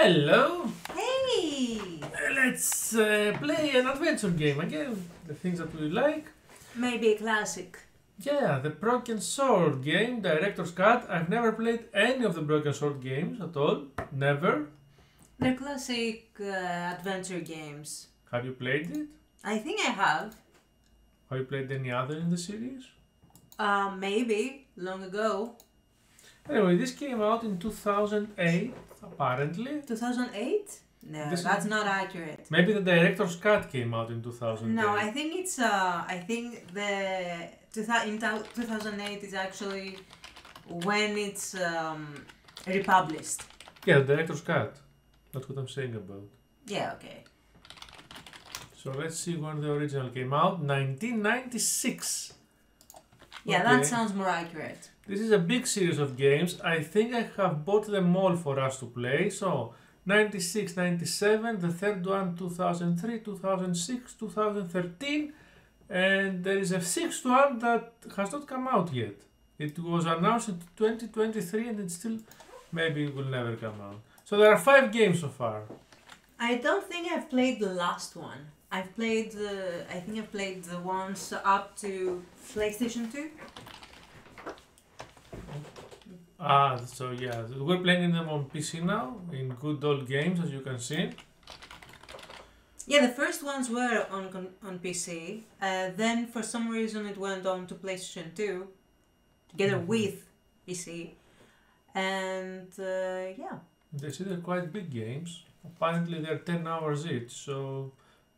Hello! Hey! Let's play an adventure game again. The things that we like. Maybe a classic. Yeah, the Broken Sword game, Director's Cut. I've never played any of the Broken Sword games at all. Never. They're classic adventure games. Have you played it? I think I have. Have you played any other in the series? Maybe. Long ago. Anyway, this came out in 2008, apparently. 2008? No, that's not accurate. Maybe the Director's Cut came out in 2008. No, I think it's, I think the 2008 is actually when it's republished. Yeah, the Director's Cut. That's what I'm saying about. Yeah, okay. So let's see when the original came out. 1996. Yeah, Okay. that sounds more accurate. This is a big series of games. I think I have bought them all for us to play. So 96, 97, the third one 2003, 2006, 2013, and there is a sixth one that has not come out yet. It was announced in 2023 and it still maybe will never come out. So there are 5 games so far. I don't think I've played the last one. I've played I think I've played the ones up to PlayStation 2. So yeah, we're playing them on PC now, in good old games, as you can see. Yeah, the first ones were on PC. Then for some reason it went on to PlayStation 2, together with PC. And yeah. They say they're quite big games. Apparently they're 10 hours each, so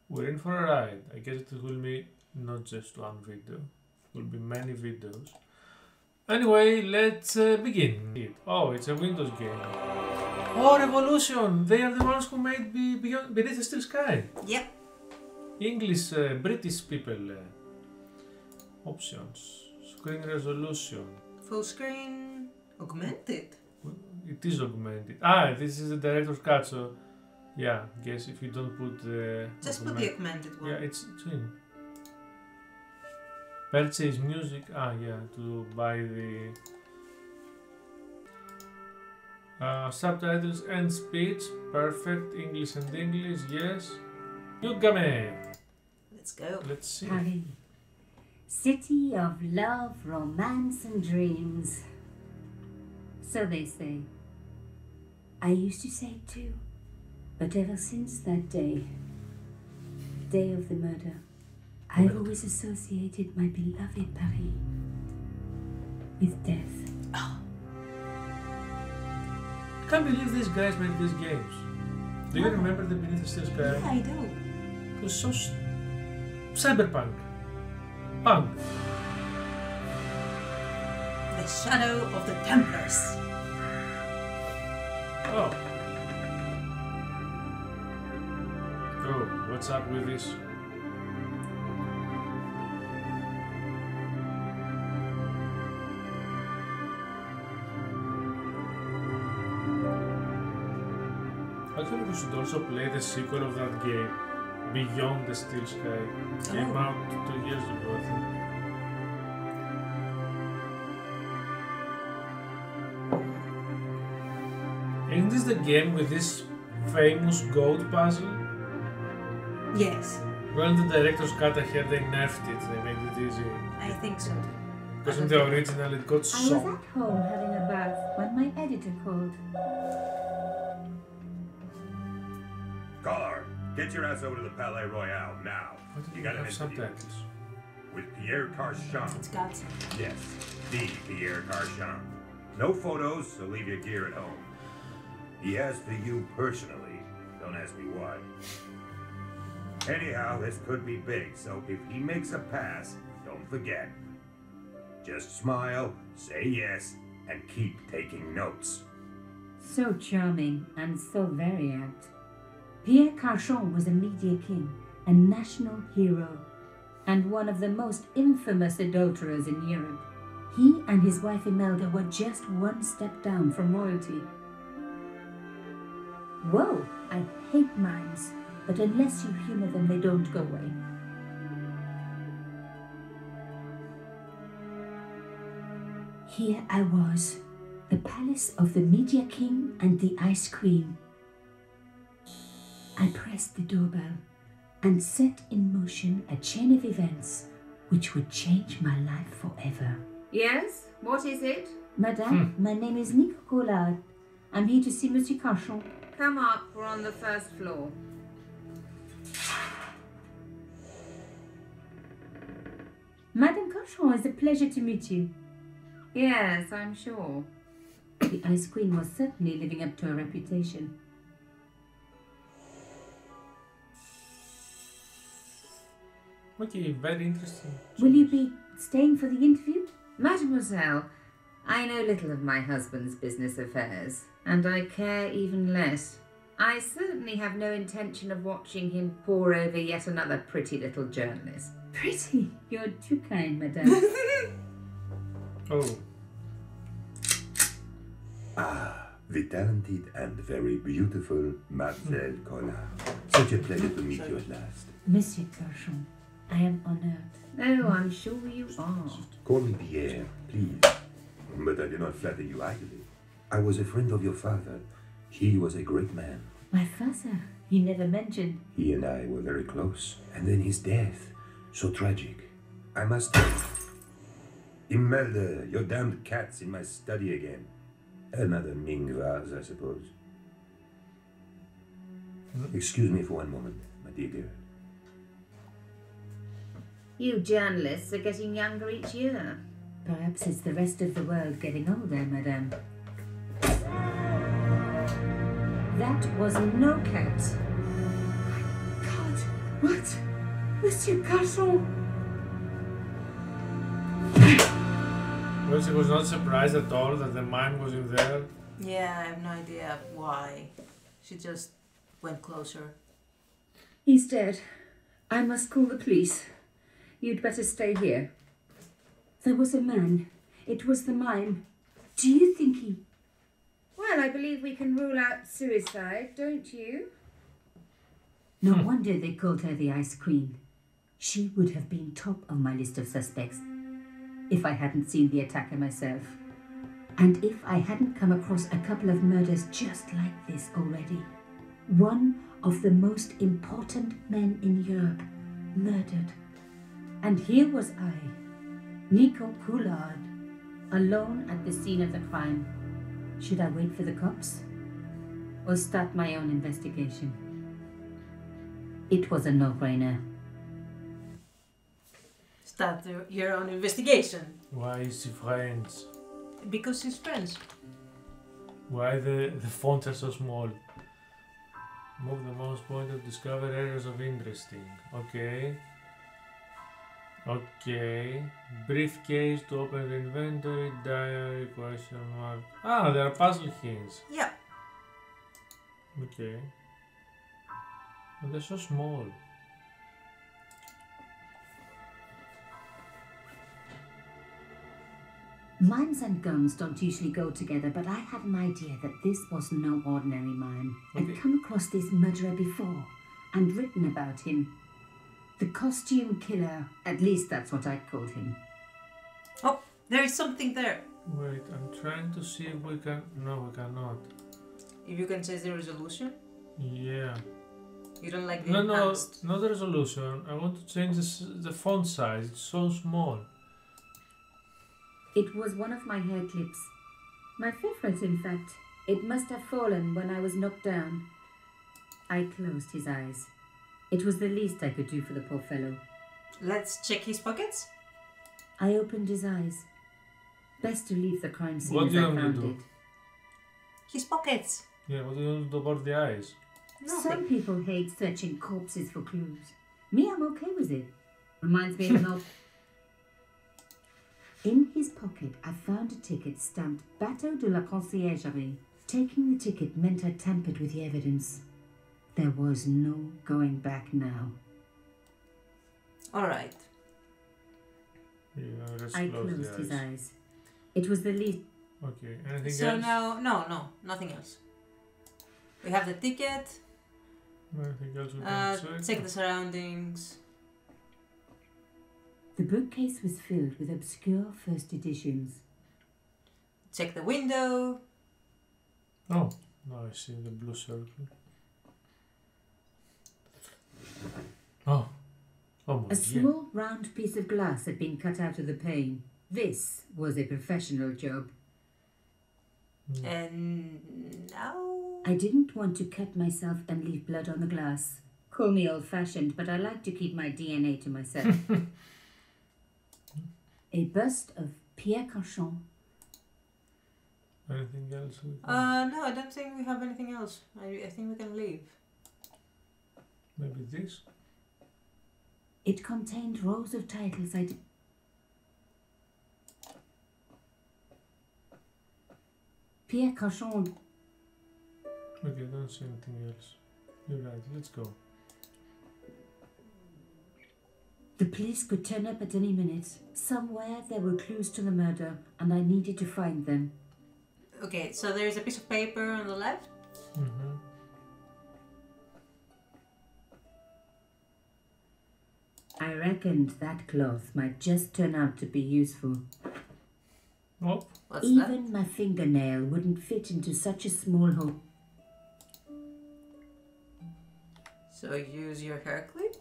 we're in for a ride. I guess it will be not just one video, it will be many videos. Anyway, let's begin. Oh, it's a Windows game. Oh, Revolution! They are the ones who made Beneath the Steel Sky. Yep. English, British people. Options. Screen resolution. Full screen. Augmented. It is augmented. This is the director's cut, so yeah, guess if you don't put the... Just put the augmented one. Yeah, it's in. Purchase music, yeah, to buy the subtitles and speech, perfect, English and English, yes. Yugame! Let's go. Let's see. Paris, city of love, romance and dreams. So they say. I used to say it too, but ever since that day of the murder, I've always associated my beloved Paris with death. I can't believe these guys made these games. Do you remember the Beneath the Steel Sky? Yeah, I do. It was so cyberpunk. Punk. The Shadow of the Templars. Oh. Oh, what's up with this? Actually, we should also play the sequel of that game, Beyond the Steel Sky. It came out 2 years ago, I think. Isn't this the game with this famous goat puzzle? Yes. Well, in the director's cut, I heard they nerfed it, they made it easy. I think so too. Because in the original it got I was so... at home having a bath when my editor called. Caller, get your ass over to the Palais Royale now. Why did You you got an have interview subtitles? with Pierre Carchon. It's got some. Yes, the Pierre Carchon. No photos, so leave your gear at home. He asked for you personally. Don't ask me why. Anyhow, this could be big, so if he makes a pass, don't forget. Just smile, say yes, and keep taking notes. So charming and so very apt. Pierre Carchon was a media king, a national hero, and one of the most infamous adulterers in Europe. He and his wife Imelda were just one step down from royalty. Whoa, I hate mimes, but unless you humor them, they don't go away. Here I was, the palace of the Media King and the Ice Queen. I pressed the doorbell and set in motion a chain of events which would change my life forever. Yes? What is it? Madame, my name is Nico Collard. I'm here to see Monsieur Carchon. Come up, we're on the first floor. Madame Carchon, it's a pleasure to meet you. Yes, I'm sure. The Ice Queen was certainly living up to her reputation. Okay, very interesting. Will you be staying for the interview? Mademoiselle, I know little of my husband's business affairs, and I care even less. I certainly have no intention of watching him pore over yet another pretty little journalist. Pretty? You're too kind, madame. Oh. The talented and very beautiful Mademoiselle Collard. Such a pleasure to meet you at last. Monsieur Carchon, I am honored. Oh, I'm sure you are. Call me Pierre, please. But I do not flatter you idly. I was a friend of your father. He was a great man. My father, you never mentioned. He and I were very close. And then his death. So tragic. I must... Imelda, your damned cat's in my study again. Another Ming vase, I suppose. Excuse me for one moment, my dear girl. You journalists are getting younger each year. Perhaps it's the rest of the world getting older, madame. That was no cat. God, what? Monsieur Carchon? Well, she was not surprised at all that the mime was in there. Yeah, I have no idea why. She just went closer. He's dead. I must call the police. You'd better stay here. There was a man. It was the mime. Do you think he... Well, I believe we can rule out suicide, don't you? No wonder they called her the Ice Queen. She would have been top of my list of suspects if I hadn't seen the attacker myself. And if I hadn't come across a couple of murders just like this already. One of the most important men in Europe murdered. And here was I, Nico Collard, alone at the scene of the crime. Should I wait for the cops? Or start my own investigation? It was a no-brainer. Start your own investigation. Why is she friends? Because she's friends. Why the fonts are so small? Move the mouse pointer to discover areas of interesting. Okay. Okay. Briefcase to open the inventory. Diary question mark. Ah, there are puzzle hints. Yeah. Okay. But they're so small. Mimes and guns don't usually go together, but I had an idea that this was no ordinary mime. Okay. I'd come across this murderer before and written about him. The costume killer, at least that's what I called him. Oh, there is something there. Wait, I'm trying to see if we can... No, we cannot. If you can change the resolution. Yeah. You don't like the No, enhanced. not the resolution. I want to change the font size. It's so small. It was one of my hair clips. My favorite, in fact. It must have fallen when I was knocked down. I closed his eyes. It was the least I could do for the poor fellow. Let's check his pockets. I opened his eyes. Best to leave the crime scene What as do you I want me to found do? it. His pockets. Yeah, what do you want to do about the eyes? Some Nothing. people hate searching corpses for clues. Me, I'm okay with it. Reminds me of an old... In his pocket, I found a ticket stamped Bateau de la Conciergerie. Taking the ticket meant I tampered with the evidence. There was no going back now. Alright. Yeah, let's I close closed the his eyes. eyes. It was the least... Okay, anything So else? now, no, nothing else. We have the ticket. Anything else we can Check the surroundings. The bookcase was filled with obscure first editions. Check the window. Oh, now I see the blue circle. Oh my A small round piece of glass had been cut out of the pane. This was a professional job. And now... I didn't want to cut myself and leave blood on the glass. Call me old-fashioned, but I like to keep my DNA to myself. A bust of Pierre Cauchon. Anything else? No, I don't think we have anything else. I think we can leave. Maybe this? It contained rows of titles I did... Pierre Cauchon. Okay, I don't see anything else. You're right, let's go. The police could turn up at any minute. Somewhere there were clues to the murder, and I needed to find them. Okay, so there's a piece of paper on the left. Mm-hmm. I reckoned that cloth might just turn out to be useful. Oh, What's Even my fingernail wouldn't fit into such a small hole. that? So use your hair clip?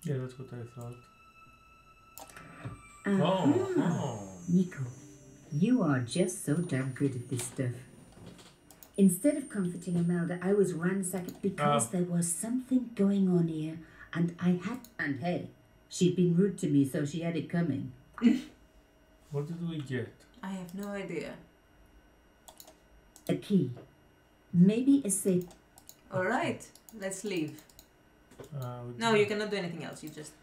yeah, that's what I thought. Ah, Oh. Nico, you are just so damn good at this stuff. Instead of comforting Imelda, I was ransacked because there was something going on here, and I had... And hey, she'd been rude to me, so she had it coming. What did we get? I have no idea. A key. Maybe a safe. Alright, let's leave. We No, you cannot do anything else. You just,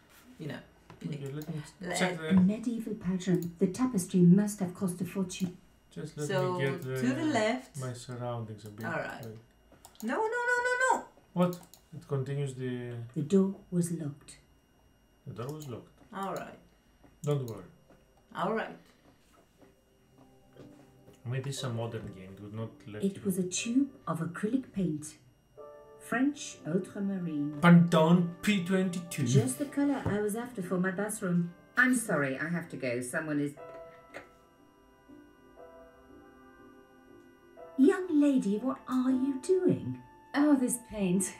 Okay, let me Let- check A the... medieval pattern. The tapestry must have cost a fortune. Just let So, me get to the left. my surroundings a bit. Alright. Wait. No. What? It continues the... The door was locked. The door was locked. Alright. Don't worry. Alright. I mean, this is a modern game. It would not let It you... was a tube of acrylic paint. French ultramarine. Pantone P22. Just the colour I was after for my bathroom. I'm sorry, I have to go. Someone is... Young lady, what are you doing? Oh, this paint.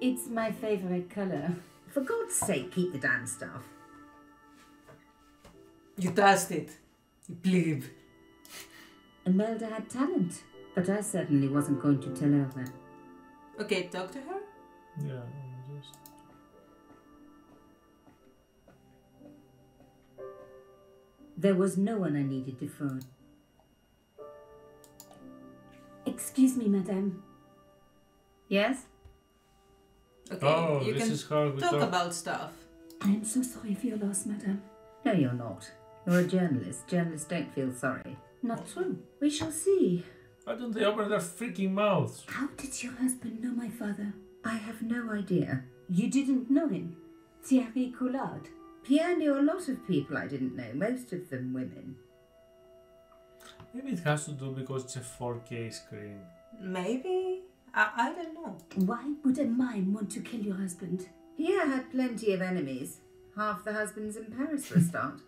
It's my favourite colour. For God's sake, keep the damn stuff. You touched it. You plebe. Imelda had talent, but I certainly wasn't going to tell her that. Okay, talk to her. Yeah, I'm just... There was no one I needed to phone. Excuse me, madame. Yes? Okay, Oh, you this can is how we talk talk. about stuff. I am so sorry for your loss, madame. No, you're not. You're a journalist. Journalists don't feel sorry. Not true. We shall see. Why don't they open their freaking mouths? How did your husband know my father? I have no idea. You didn't know him? Thierry Collard. Pierre knew a lot of people I didn't know, most of them women. Maybe it has to do because it's a 4K screen. Maybe? I don't know. Why would a mime want to kill your husband? Pierre had plenty of enemies. Half the husbands in Paris for a start.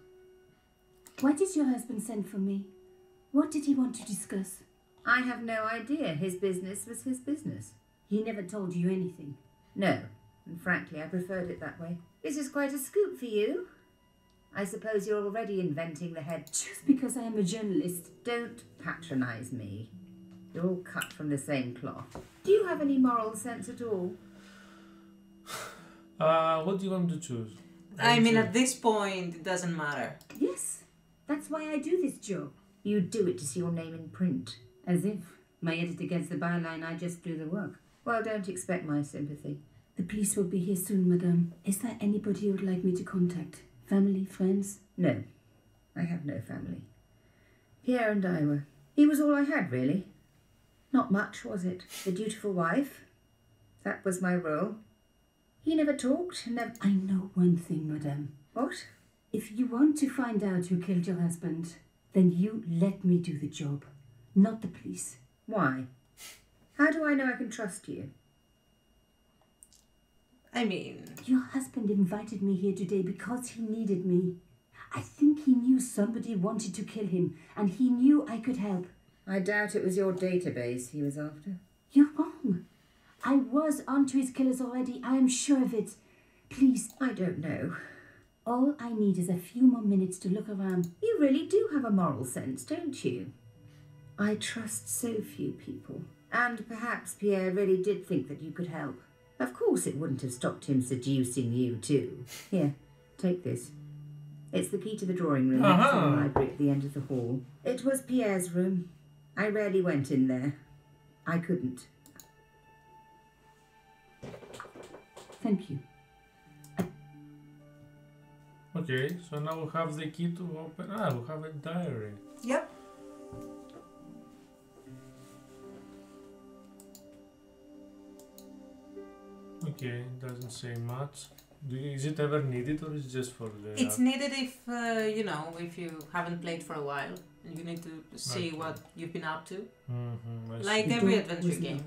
Why did your husband send for me? What did he want to discuss? I have no idea. His business was his business. He never told you anything. No, and frankly, I preferred it that way. This is quite a scoop for you. I suppose you're already inventing the head. Just because I am a journalist. Don't patronise me. You're all cut from the same cloth. Do you have any moral sense at all? What do you want to choose? I mean, at this point, it doesn't matter. Yes, that's why I do this job. You do it to see your name in print. As if my editor gets the byline, I just do the work. Well, don't expect my sympathy. The police will be here soon, madame. Is there anybody you would like me to contact? Family, friends? No, I have no family. Pierre and I were... He was all I had, really. Not much, was it? The dutiful wife. That was my role. He never talked, never... I know one thing, madame. What? If you want to find out who killed your husband, then you let me do the job, not the police. Why? How do I know I can trust you? I mean, Your husband invited me here today because he needed me. I think he knew somebody wanted to kill him, and he knew I could help. I doubt it was your database he was after. You're wrong. I was onto his killers already, I am sure of it. Please, I don't know. All I need is a few more minutes to look around. You really do have a moral sense, don't you? I trust so few people. And perhaps Pierre really did think that you could help. Of course it wouldn't have stopped him seducing you too. Here, take this. It's the key to the drawing room next to the library at the end of the hall. It was Pierre's room. I rarely went in there. I couldn't. Thank you. Okay, so now we have the key to open. We have a diary. Yep. Okay, it doesn't say much. Is it ever needed or is it just for the... It's needed if, if you haven't played for a while and you need to see what you've been up to. Like every adventure game.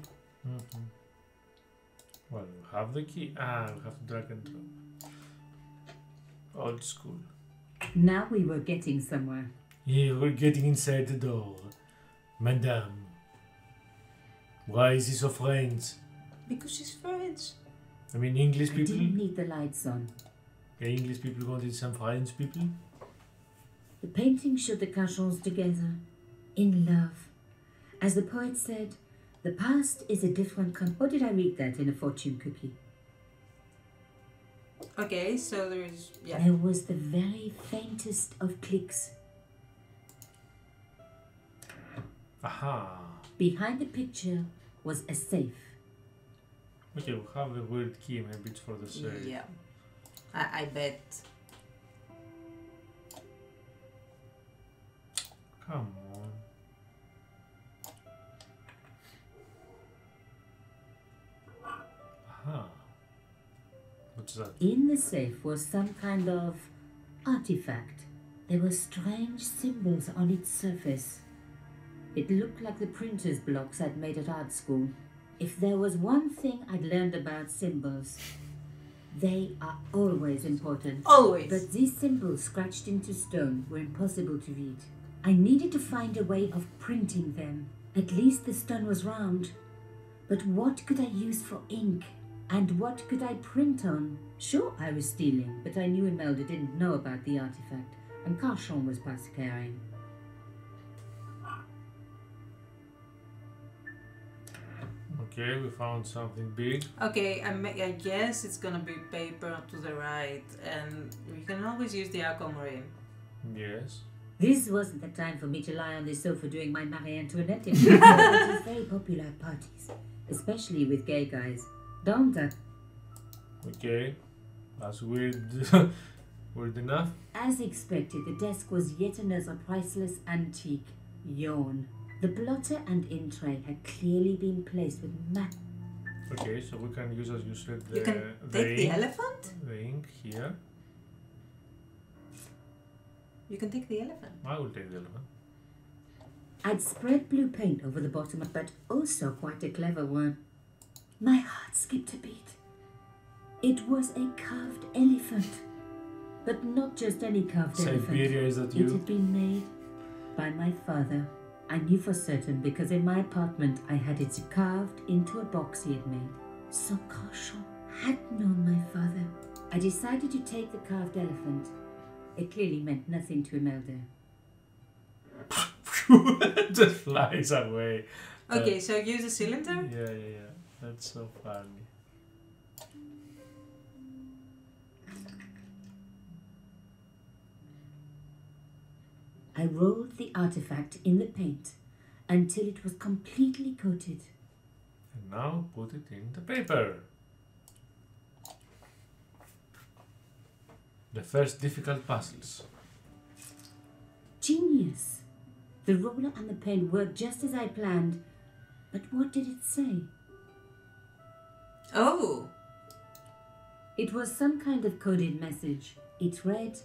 Well, we have the key. We have to drag and drop. Old school. Now we were getting somewhere. Yeah, we're getting inside the door. Madame. Why is he so French? Because she's French. I mean, English I people. didn't need the lights on. Okay, English people wanted some French people. The painting showed the Cajons together, in love. As the poet said, the past is a different Or did I read that in a fortune cookie? Okay, so there's... Yeah. There was the very faintest of clicks. Aha. Behind the picture was a safe. Okay, we have a weird key, maybe it's for the safe. Yeah. I bet. Come on. Aha. What's that? In the safe was some kind of artifact. There were strange symbols on its surface. It looked like the printer's blocks I'd made at art school. If there was one thing I'd learned about symbols, they are always important. Always. But these symbols scratched into stone were impossible to read. I needed to find a way of printing them. At least the stone was round. But what could I use for ink? And what could I print on? Sure, I was stealing, but I knew Imelda didn't know about the artifact, and Carchon was past caring. Okay, we found something big. Okay, I guess it's gonna be paper up to the right, and we can always use the aquamarine. Yes. This wasn't the time for me to lie on the sofa doing my Marie Antoinette impression. It is very popular at parties, especially with gay guys. Don't I? Okay, that's weird. Weird enough. As expected, the desk was yet another priceless antique. Yawn. The blotter and in tray had clearly been placed with Okay, so we can use, as you said, You can take the ink, elephant? the ink here. You can take the elephant. I will take the elephant. I'd spread blue paint over the bottom, but also quite a clever one. My heart skipped a beat. It was a carved elephant. But not just any carved elephant. Siberia, is that It you? had been made by my father. I knew for certain because in my apartment I had it carved into a box he had made. So Carchon had known my father. I decided to take the carved elephant. It clearly meant nothing to Imelda. Just flies away. Okay, so use a cylinder? Yeah. That's so funny. I rolled the artifact in the paint until it was completely coated. And now put it in the paper. The first difficult puzzles. Genius! The roller and the paint worked just as I planned. But what did it say? Oh! It was some kind of coded message. It read,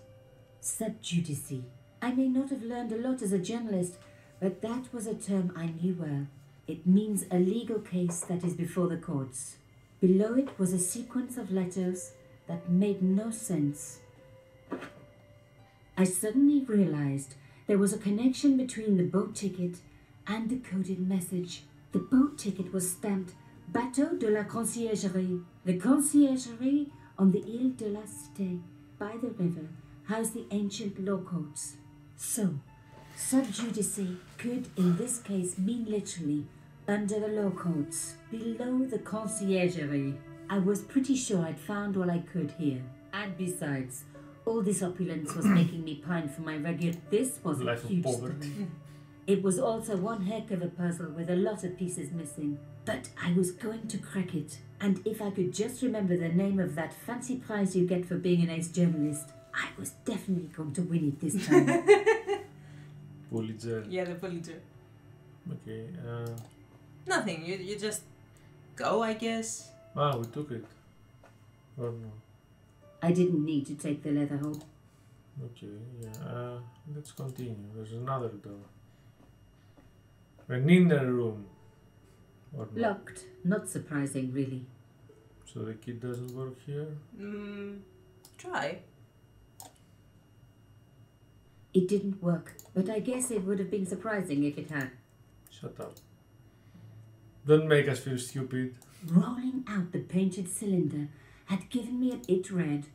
sub judice. I may not have learned a lot as a journalist, but that was a term I knew well. It means a legal case that is before the courts. Below it was a sequence of letters that made no sense. I suddenly realized there was a connection between the boat ticket and the coded message. The boat ticket was stamped Bateau de la Conciergerie. The Conciergerie on the Ile de la Cité, by the river, house the ancient law courts. So, subjudice could in this case mean literally under the law courts, below the conciergerie. I was pretty sure I'd found all I could here. And besides, all this opulence was making me pine for my regular... This was a Life of huge poverty. story. It was also one heck of a puzzle with a lot of pieces missing. But I was going to crack it. And if I could just remember the name of that fancy prize you get for being an ace journalist, I was definitely going to win it this time. Pulitzer. Yeah, the Pulitzer. Okay. Nothing. You just go, I guess. We took it. Or no? I didn't need to take the leather hole. Okay, yeah. Let's continue. There's another door. An inner room. Or not? Locked. Not surprising, really. So the key doesn't work here? Try. It didn't work, but I guess it would have been surprising if it had. Shut up. Don't make us feel stupid. Rolling out the painted cylinder had given me a bit red.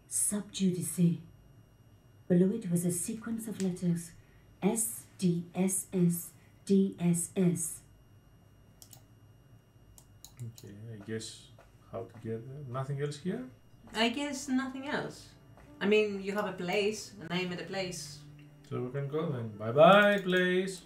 Subjudice. Below it was a sequence of letters. S, D, S, S, D, S, S. Okay, I guess how to get there. Nothing else here? I guess nothing else. I mean, you have a place, a name of the place. So we can go then. Bye bye, place.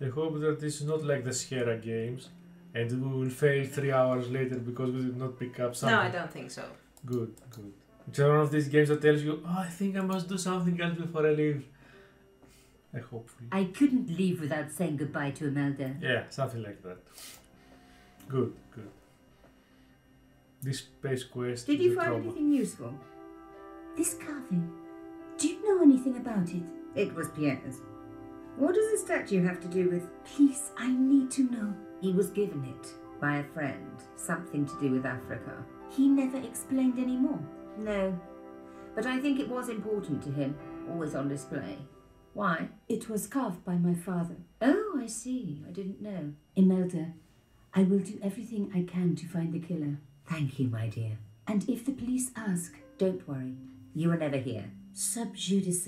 I hope that this is not like the Sierra games and we will fail 3 hours later because we did not pick up something. No, I don't think so. Good, good. It's one of these games that tells you, oh, I think I must do something else before I leave. Hopefully. I couldn't leave without saying goodbye to Imelda. Yeah, something like that. Good, good. This space quest Did is you a find trauma. anything useful? This carving. Do you know anything about it? It was Pierre's. What does the statue have to do with... Please, I need to know. He was given it by a friend. Something to do with Africa. He never explained any more. No. But I think it was important to him. Always on display. Why? It was carved by my father. Oh, I see. I didn't know. Imelda, I will do everything I can to find the killer. Thank you, my dear. And if the police ask, don't worry. You were never here. Subjudice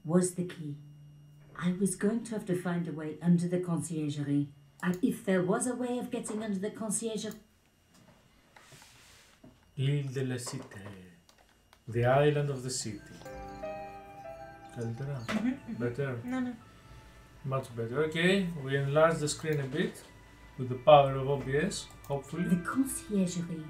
was the key. I was going to have to find a way under the conciergerie. And if there was a way of getting under the conciergerie... L'Ile de la Cité. The island of the city. Better. No. Much better. Okay, we enlarge the screen a bit with the power of OBS, hopefully. The conciergerie.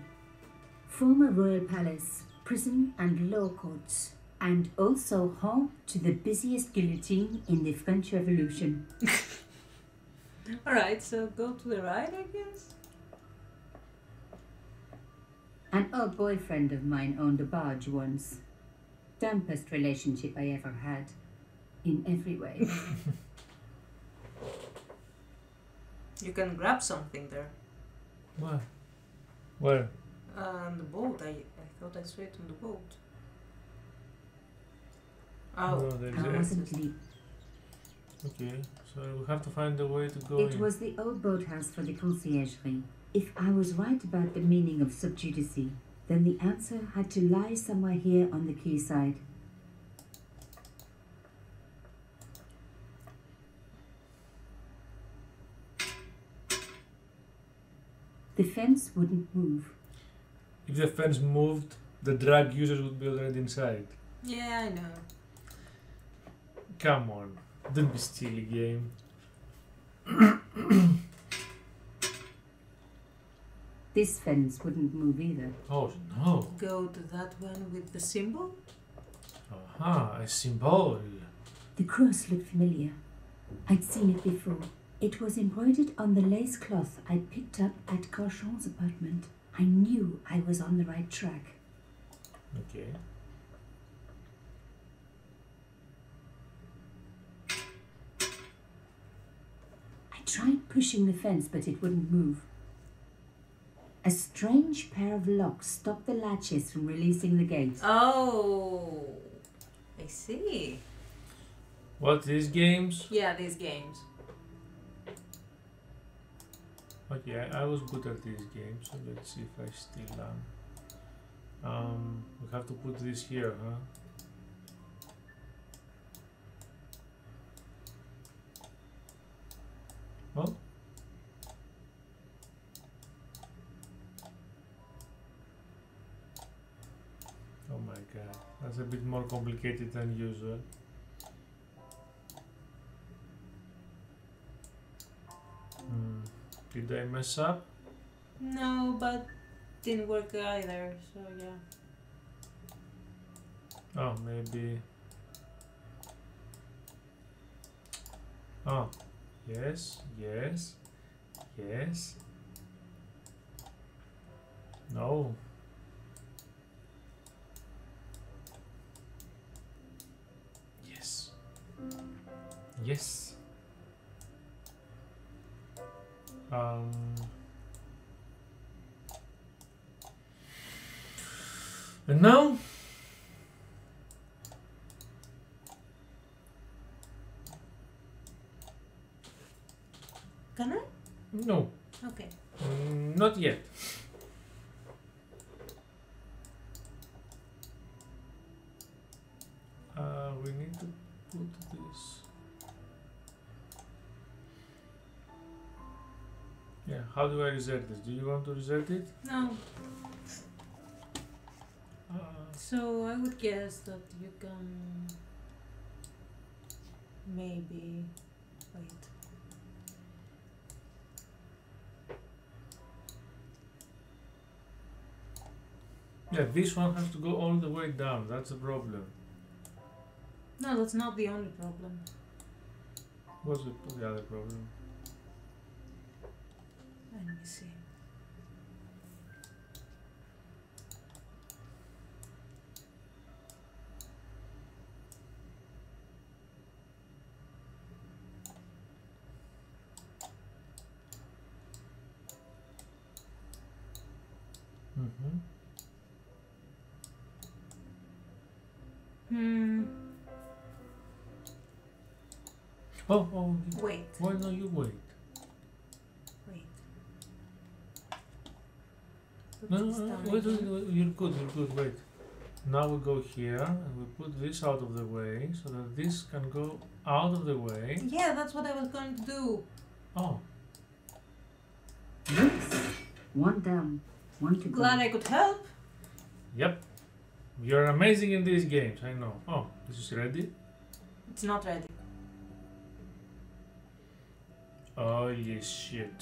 Former royal palace, prison and law courts. And also home to the busiest guillotine in the French Revolution. Alright, so go to the right, I guess? An old boyfriend of mine owned a barge once. Dampest relationship I ever had. In every way. You can grab something there. What? Where? On the boat. I thought I saw it on the boat. Oh. No, there is I a- wasn't asleep. Okay, so we have to find a way to go It in. was the old boathouse for the conciergerie. If I was right about the meaning of subjudice, then the answer had to lie somewhere here on the quayside. The fence wouldn't move. If the fence moved, the drug users would be already inside. Yeah, I know. Come on, don't be silly, game. This fence wouldn't move either. Oh no. Go to that one with the symbol? Aha, a symbol. The cross looked familiar. I'd seen it before. It was embroidered on the lace cloth I'd picked up at Carchon's apartment. I knew I was on the right track. Okay. I tried pushing the fence, but it wouldn't move. A strange pair of locks stopped the latches from releasing the gate. Oh, I see. What, these games? Yeah, these games. Okay, I was good at these games, so let's see if I still am. We have to put this here, huh? Well, oh my god, that's a bit more complicated than usual. Did I mess up? No, but didn't work either, so yeah. Oh, maybe. Oh, yes, yes, yes. No. Yes. Yes. And now? Can I? No. Okay. Not yet. We need to put this. Yeah, how do I reset this? Do you want to reset it? No. So I would guess that you can maybe wait. Yeah, this one has to go all the way down. That's the problem. No, that's not the only problem. What's the other problem? Let me see. Oh, Wait. why don't you wait? Wait. No, Put this down wait, again. you're good, wait. Now we go here and we put this out of the way so that this can go out of the way. Yeah, that's what I was going to do. Oh, Yes. One down. One to go. Glad I could help. yep. You're amazing in these games, I know. Oh, this is ready? It's not ready. Holy shit.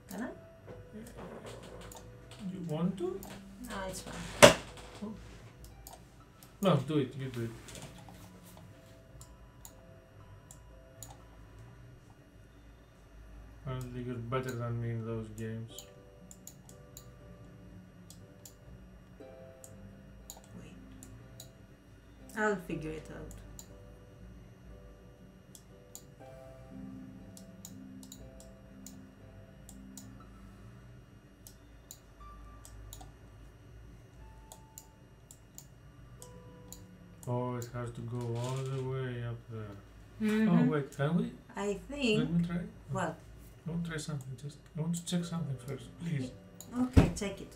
Can I? You want to? No, it's fine. No, do it, you do it. Apparently you're better than me in those games. Wait. I'll figure it out. Oh, it has to go all the way up there. Mm-hmm. Oh, wait, can we? I Let think. me try. What? I want to try something. Just I want to check something first, please. Okay, take it.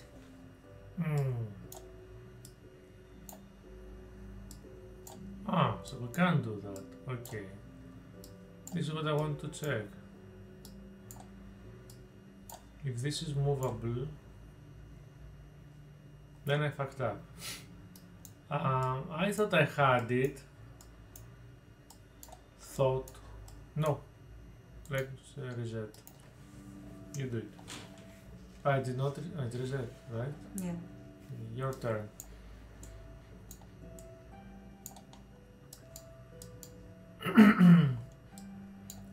Ah, so we can do that. Okay. This is what I want to check. If this is movable, then I fucked up. I thought I had it. No. Let's reset. You do it. I did not reset, right? Yeah. Your turn.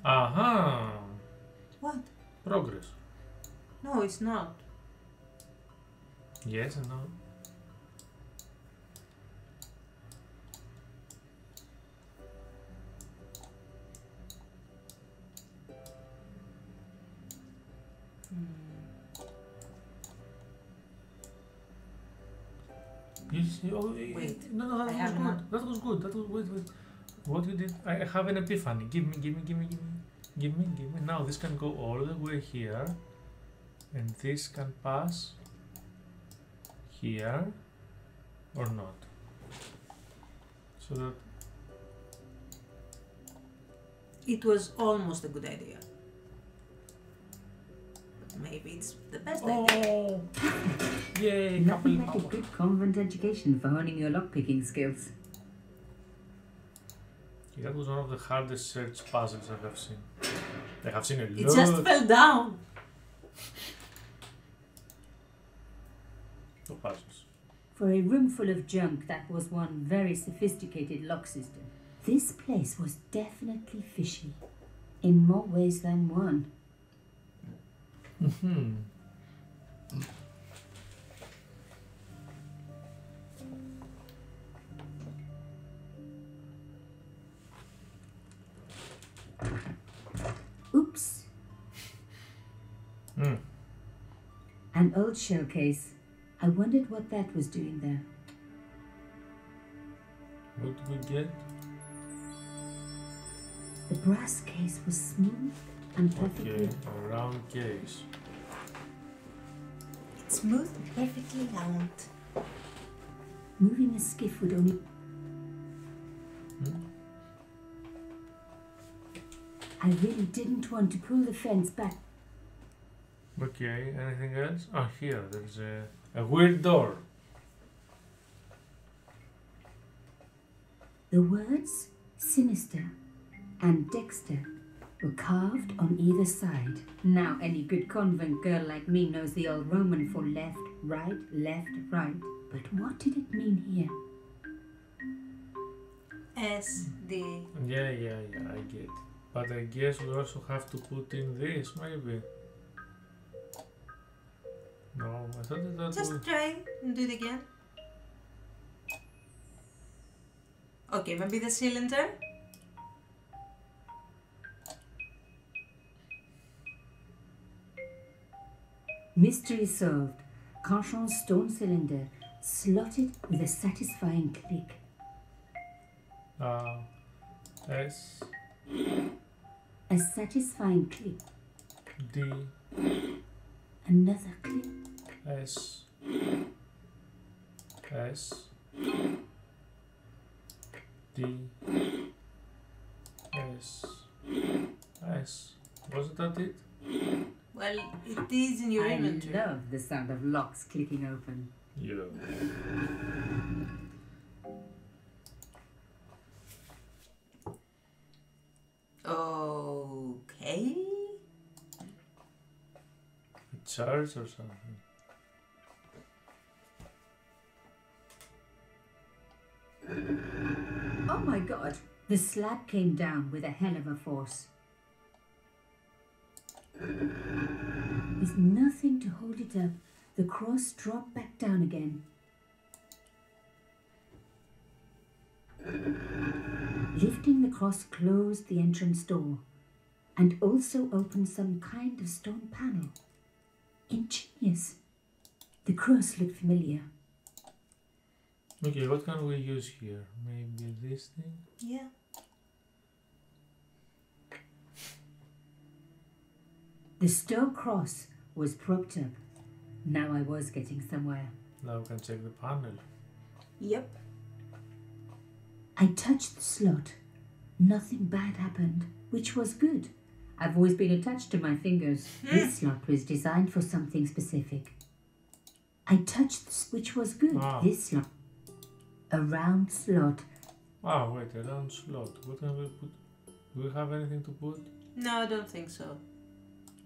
Aha! What? Progress. No, it's not. Yes and no. You see, oh, Wait, no, that I was have good. not. That was good. That was wait. What you did? I have an epiphany. Give me. Now this can go all the way here, and this can pass here or not? So that It was almost a good idea. But maybe it's the best idea. oh, yay! Nothing Couple like a good convent education for honing your lockpicking skills. That was one of the hardest search puzzles I have seen. I have seen a It lot. just fell down. of puzzles. For a room full of junk, that was one very sophisticated lock system. This place was definitely fishy, in more ways than one. Mm-hmm. Oops. Mm. An old shell case. I wondered what that was doing there. What did we get? The brass case was smooth and perfectly... Okay, a round case. It's smooth and perfectly round. Moving a skiff would only... Hmm? I really didn't want to pull the fence back. Okay, anything else? Ah, here, there's a weird door. The words sinister and Dexter were carved on either side. Now any good convent girl like me knows the old Roman for left, right, left, right. But what did it mean here? S, D. Yeah, I get. But I guess we also have to put in this, maybe. No, I thought that Just would... try and do it again. Okay, maybe the cylinder. Mystery solved. Canchon's stone cylinder slotted with a satisfying click. S, A satisfying click. D, Another click. S, S, D, S, S. Wasn't that it? Well, it is in your I inventory. love the sound of locks clicking open. Yeah. Okay. A charge or something. Oh my god! The slab came down with a hell of a force. With nothing to hold it up, the cross dropped back down again. Lifting the cross closed the entrance door and also opened some kind of stone panel. Ingenious. The cross looked familiar. Okay, what can we use here? Maybe this thing? Yeah. The stone cross was propped up. Now I was getting somewhere. Now we can check the panel. Yep. I touched the slot. Nothing bad happened, which was good. I've always been attached to my fingers. This slot was designed for something specific. I touched which was good. Ah. This slot. A round slot. Ah, wait, a round slot. What can we put? Do we have anything to put? No, I don't think so.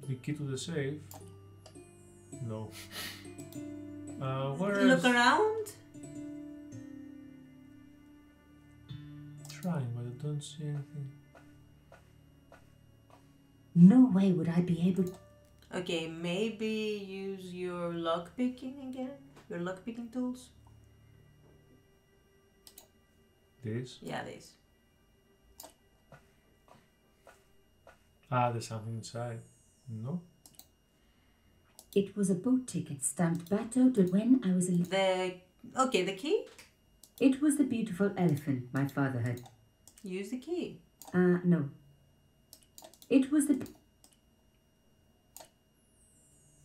The key to the safe? No. Where Look is... around. Trying, but I don't see anything. No way would I be able... Okay, maybe use your lockpicking again? Your lockpicking tools? This? Yeah, this. Ah, there's something inside. No? It was a boat ticket stamped Bateau de when I was a... Okay, the key? It was the beautiful elephant my father had. Use the key. No. It was the...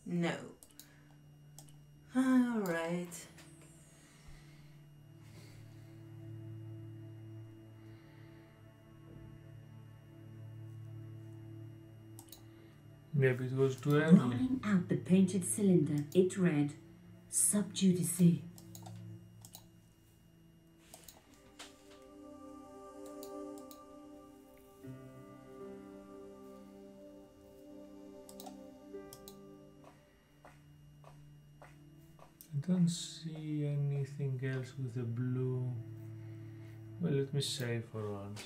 No. Alright. Maybe it was too early. Rolling out the painted cylinder, it read, Sub Judice. I don't see anything else with the blue. Well, let me save for once.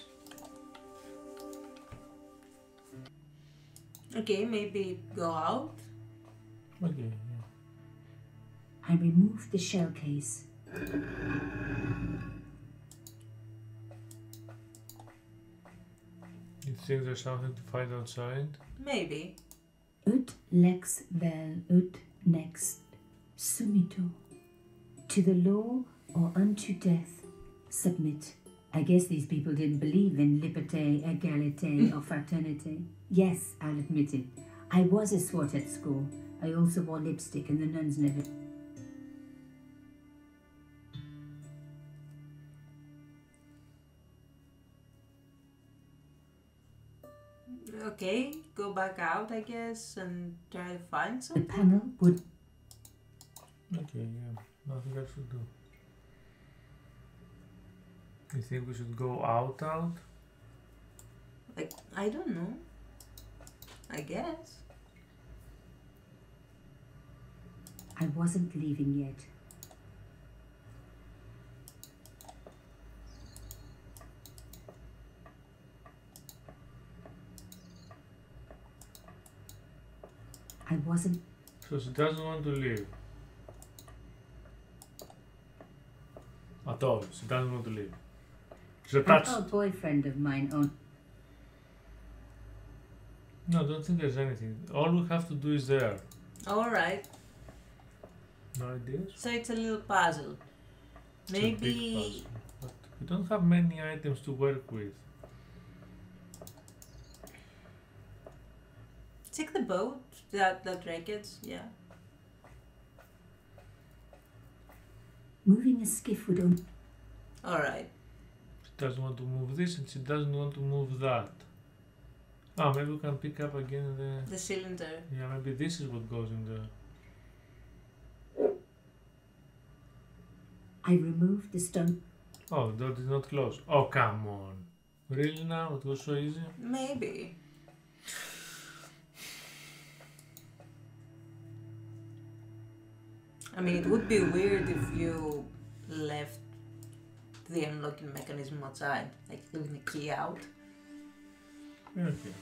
Okay, maybe go out. Okay, yeah. I removed the shell case. You think there's something to find outside? Maybe. Ut lex vel ut next sumito. To the law or unto death, submit. I guess these people didn't believe in liberté, égalité, or fraternité. Yes, I'll admit it. I was a swot at school. I also wore lipstick and the nuns never... Okay, go back out, I guess, and try to find The something. panel would... Okay, yeah. Nothing else to do. You think we should go out? Like, I don't know. I guess. I wasn't leaving yet. I wasn't... So she doesn't want to leave. At all. She doesn't want to leave. She's An attached. old boyfriend of mine owned... No, I don't think there's anything. All we have to do is there. Alright, No ideas? so it's a little puzzle. It's a big Maybe. puzzle, but we don't have many items to work with. Check the boat, that wreckage, yeah. Moving a skiff would only... Alright. She doesn't want to move this and she doesn't want to move that. Ah, maybe we can pick up again the... The cylinder. Yeah, maybe this is what goes in there. I removed the stone... Oh, the door is not closed. Oh, come on. Really now? It was so easy? Maybe. I mean, it would be weird if you left the unlocking mechanism outside, like leaving the key out. Okay.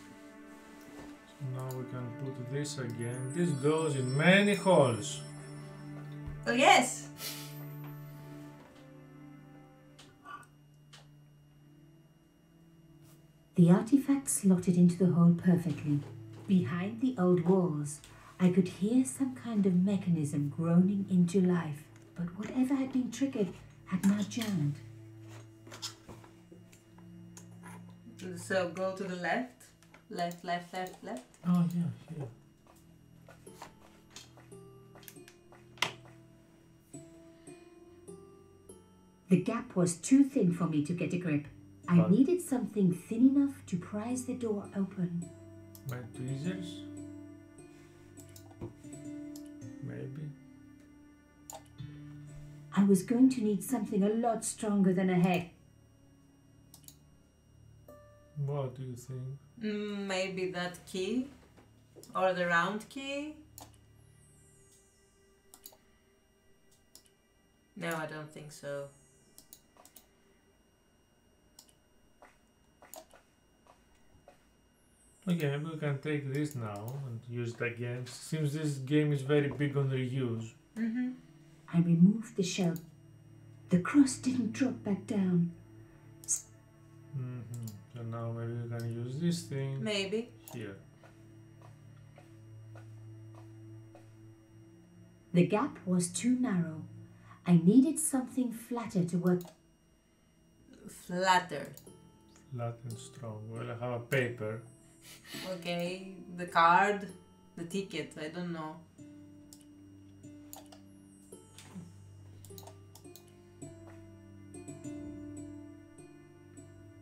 So now we can put this again. This goes in many holes. Oh yes! The artifact slotted into the hole perfectly. Behind the old walls, I could hear some kind of mechanism groaning into life, but whatever had been triggered had now jammed. So go to the left. Left, left, left, left. Oh, yeah, here. The gap was too thin for me to get a grip. I But- needed something thin enough to prise the door open. My tweezers? Maybe. I was going to need something a lot stronger than a head. What do you think? Maybe that key? Or the round key? No, I don't think so. Okay, maybe we can take this now and use it again. Seems this game is very big on reuse. Mm-hmm. I removed the shell. The cross didn't drop back down. Mm-hmm. So now maybe we can use this thing Maybe. here. The gap was too narrow. I needed something flatter to work. Flatter. Flat and strong. Well, I have a paper. Okay, the card, the ticket, I don't know.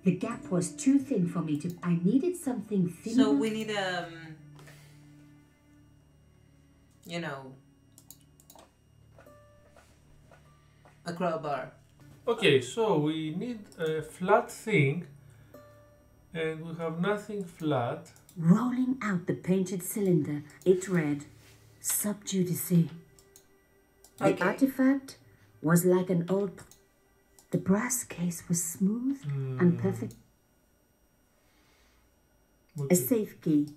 The gap was too thin for me to... I needed something thin So enough. we need you know, a crowbar. Okay, so we need a flat thing, and we have nothing flat. Rolling out the painted cylinder, it read, Sub Judice. The Okay. artifact was like an old... The brass case was smooth and perfect. What A is safe key.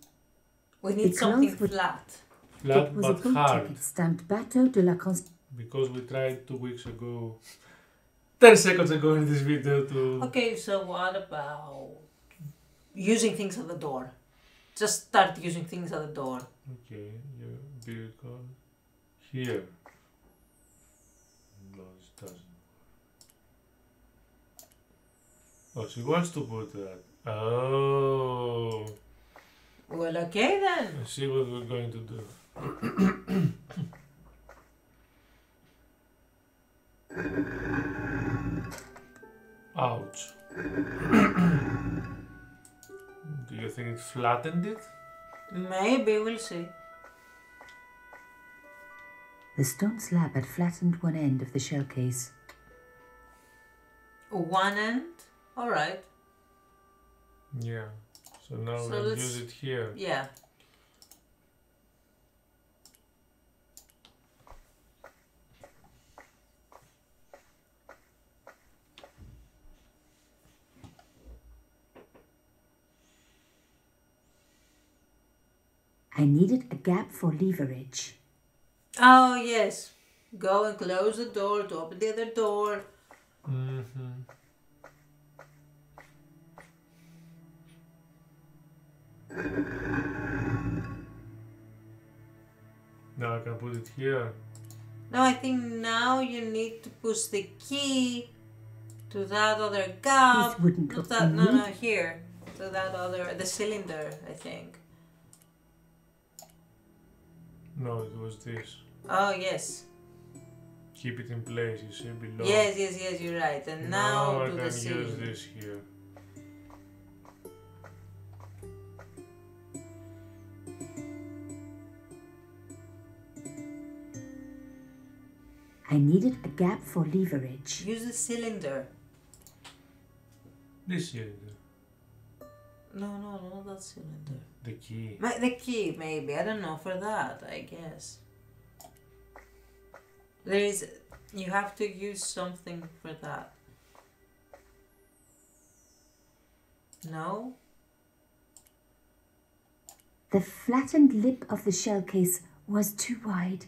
We need The something clothes would- flat. flat It was a but boat hard? ticket stamped Bateau de la Const... Because we tried 2 weeks ago, 10 seconds ago in this video to... Okay, so what about using things at the door? Just start using things at the door. Okay, yeah, vehicle here. No, it doesn't. Oh, she wants to put that. Oh, Well, okay then. I see what we're going to do. Ouch. Do you think it flattened it? Maybe, we'll see. The stone slab had flattened one end of the shell case. One end? Alright. Yeah. So now So we'll let's- use it here. Yeah. I needed a gap for leverage. Oh, yes. Go and close the door to open the other door. Mm-hmm. Now I can put it here. No, I think now you need to push the key to that other gap. This wouldn't Not go that, no, in. here. To that other, the cylinder, I think. No, it was this. Oh, yes. Keep it in place, you see below. Yes, you're right. And now I do can the use cylinder. this here. I needed a gap for leverage. Use the cylinder. This cylinder. No, not that cylinder. The key. The key, maybe. I don't know. For that, I guess. There is. You have to use something for that. No? The flattened lip of the shell case was too wide.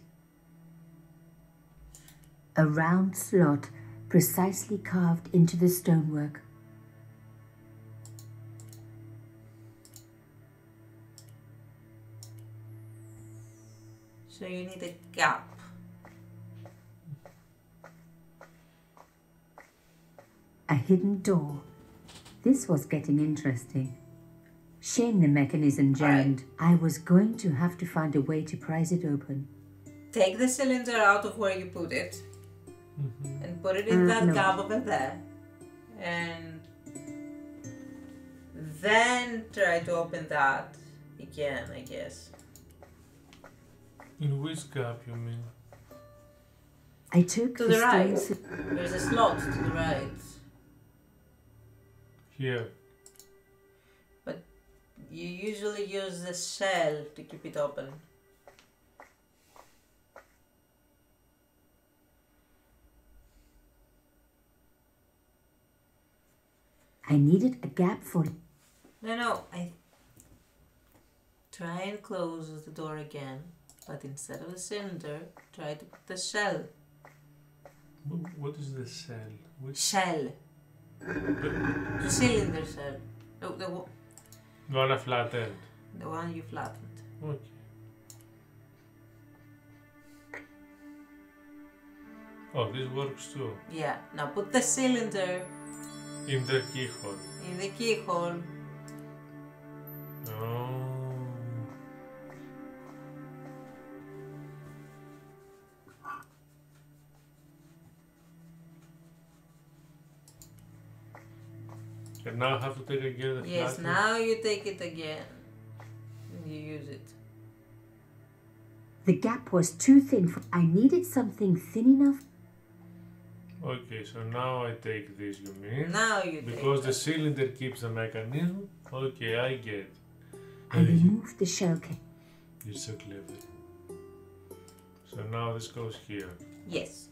A round slot precisely carved into the stonework. So you need a gap. A hidden door. This was getting interesting. Shame the mechanism jammed. I was going to have to find a way to prise it open. Take the cylinder out of where you put it. Mm-hmm. And put it in that no. gap over there. And then try to open that again, I guess. In which gap you mean? I took To the right. stone There's a slot to the right. Here. But you usually use the shell to keep it open. I needed a gap for... No, I try and close the door again, but instead of the cylinder, try to put the shell. What is the cell? Which Shell. The cylinder shell. No, one a flat end? the one you flattened. Okay. Oh, this works too. Yeah, now put the cylinder In the keyhole. in the keyhole. Oh. And now I have to take again the Yes, flat now you take it again. And you use it. The gap was too thin. I needed something thin enough. Okay, so now I take this, you mean? Now you Because take the cylinder keeps the mechanism? Okay, I get. I removed the shell case. You're so clever. So now this goes here. Yes.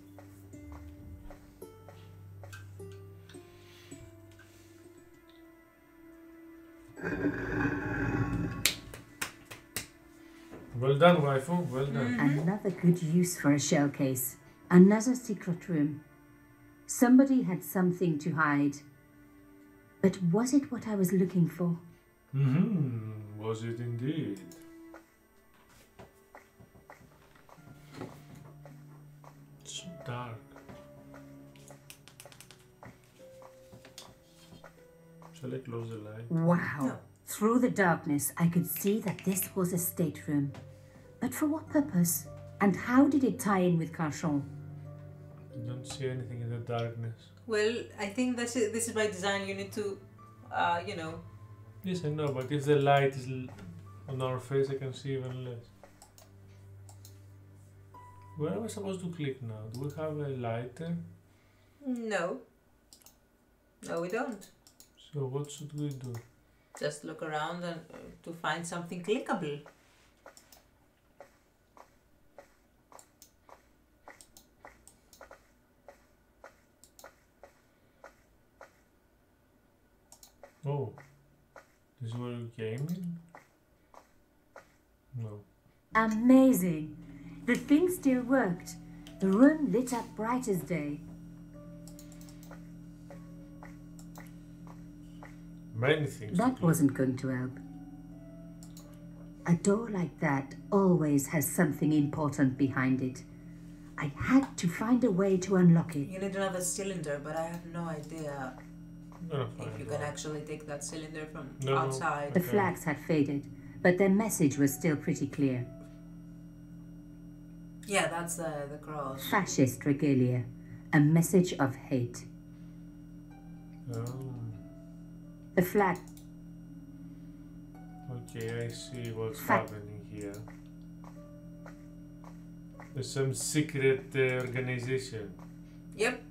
Well done, waifu. Well done. Another good use for a shell case. Another secret room. Somebody had something to hide. But was it what I was looking for? Was it indeed? It's so dark. Shall I close the light? Wow. No. Through the darkness, I could see that this was a stateroom. But for what purpose? And how did it tie in with Carchon? I don't see anything in the darkness. Well, I think this is by design. You need to, you know. Yes, I know, but if the light is on our face, I can see even less. Where am I supposed to click now? Do we have a lighter? No. No, we don't. So what should we do? Just look around and to find something clickable. Oh, this is where you came in? No. Amazing. The thing still worked. The room lit up bright as day. Many things. That wasn't going to help. A door like that always has something important behind it. I had to find a way to unlock it. You need another cylinder, but I have no idea I'm gonna find if you one. can actually take that cylinder from No, outside. The Okay. flags had faded, but their message was still pretty clear. Yeah, that's the cross. Fascist regalia, a message of hate. Oh, The flag okay, I see what's Fa- happening here. There's some secret organization. Yep.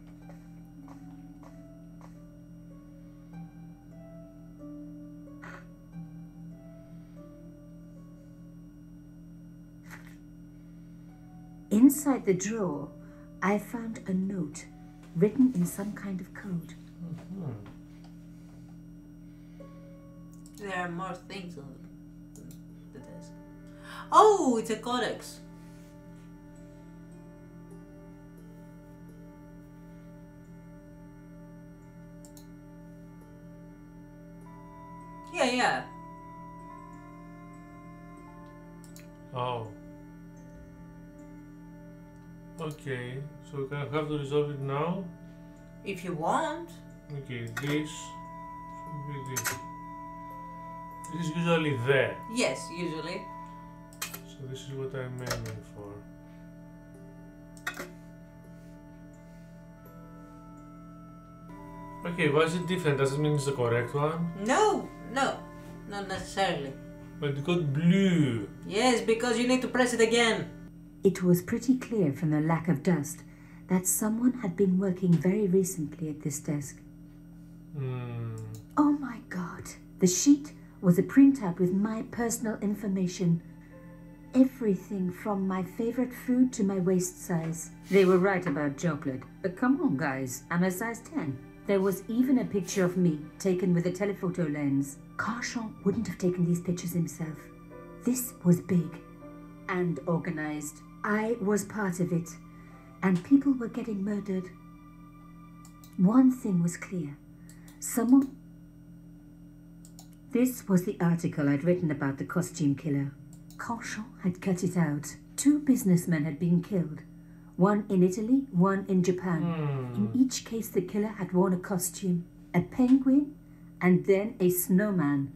inside the drawer, I found a note written in some kind of code. There are more things on the desk. Oh, it's a codex. Yeah. Oh. Okay, so can I have to resolve it now? If you want. Okay, this should be this. This is usually there, Yes, usually. so this is what I'm aiming for. Okay, why is it different? Does it mean it's the correct one? No, not necessarily. But it got blue. Yes, because you need to press it again. It was pretty clear from the lack of dust that someone had been working very recently at this desk. Oh my god. The sheet was a printout with my personal information. Everything from my favorite food to my waist size. They were right about chocolate. But come on, guys, I'm a size 10. There was even a picture of me, taken with a telephoto lens. Carchon wouldn't have taken these pictures himself. This was big and organized. I was part of it, and people were getting murdered. One thing was clear. Someone... This was the article I'd written about the costume killer. Carchon had cut it out. 2 businessmen had been killed. One in Italy, one in Japan. In each case, the killer had worn a costume, a penguin, and then a snowman.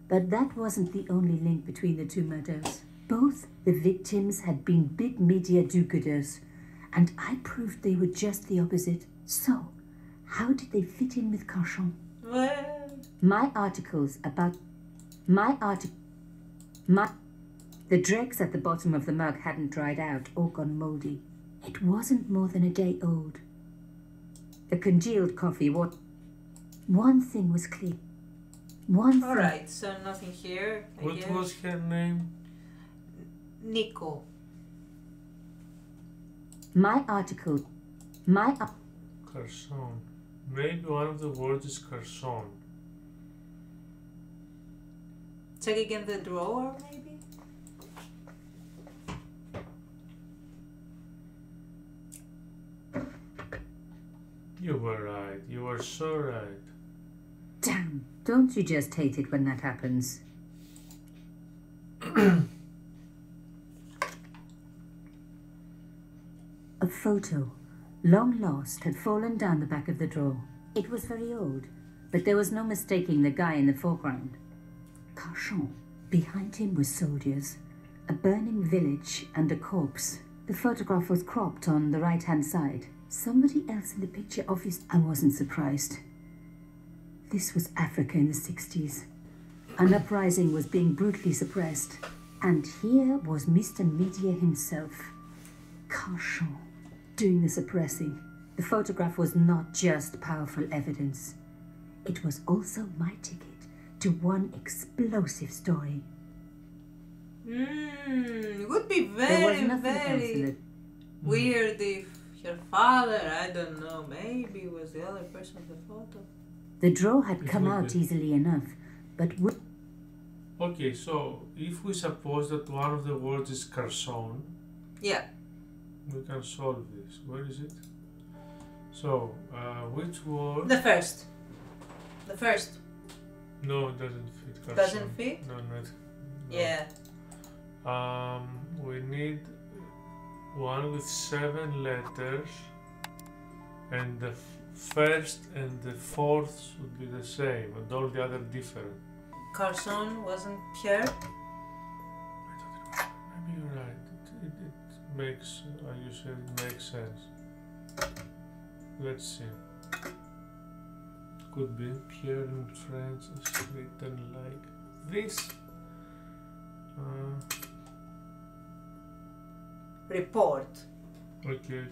But that wasn't the only link between the 2 murders. Both the victims had been big media do-gooders, and I proved they were just the opposite. So, how did they fit in with Carchon? Well, My articles about... The dregs at the bottom of the mug hadn't dried out or gone mouldy. It wasn't more than a day old. The congealed coffee, one thing was clear. One thing. Alright, so nothing here. I guess. What was her name? Nico. Carson. Maybe one of the words is Carson. Check again the drawer, maybe? You were right. You were so right. Damn, don't you just hate it when that happens? A photo, long lost, had fallen down the back of the drawer. It was very old, but there was no mistaking the guy in the foreground. Carson. Behind him were soldiers, a burning village and a corpse. The photograph was cropped on the right-hand side. Somebody else in the picture, obviously. I wasn't surprised. This was Africa in the 60s. An uprising was being brutally suppressed. And here was Mr. Media himself, Carson, doing the suppressing. The photograph was not just powerful evidence. It was also my ticket to one explosive story. It would be There was very, nothing else in very it. weird if her father, I don't know, maybe was the other person in the photo. The drawer had It come would out be. easily enough, but would Okay, so if we suppose that one of the words is Carson, Yeah. we can solve this. Where is it? So, which word? The first. The first. No, it doesn't fit Carson. Doesn't fit? No, not. No. Yeah. We need one with 7 letters, and the first and the fourth would be the same, and all the other different. Carson wasn't Pierre. I don't remember. Maybe you're right. It makes, you said it makes sense. Let's see. Could be Pierre in French is written like this. Report. Okay.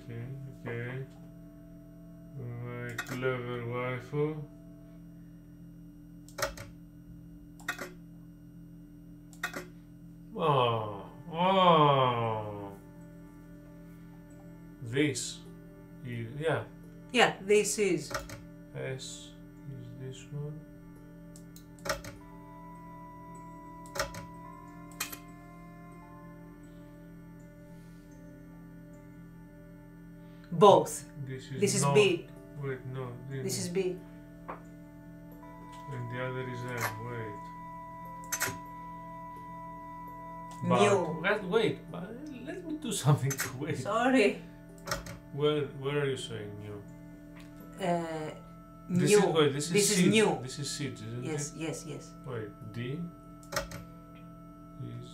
My clever waifu. Oh. This is, yeah. Yeah, this is. S is this one. Both. This is This is not, B. Wait, no. This is B. And the other is M. Wait. New. Wait. Let me do something to wait. Sorry. Where are you saying new? This New. is, wait, this is is seeds. new. This is seeds, isn't Yes, it? yes. Wait, D is.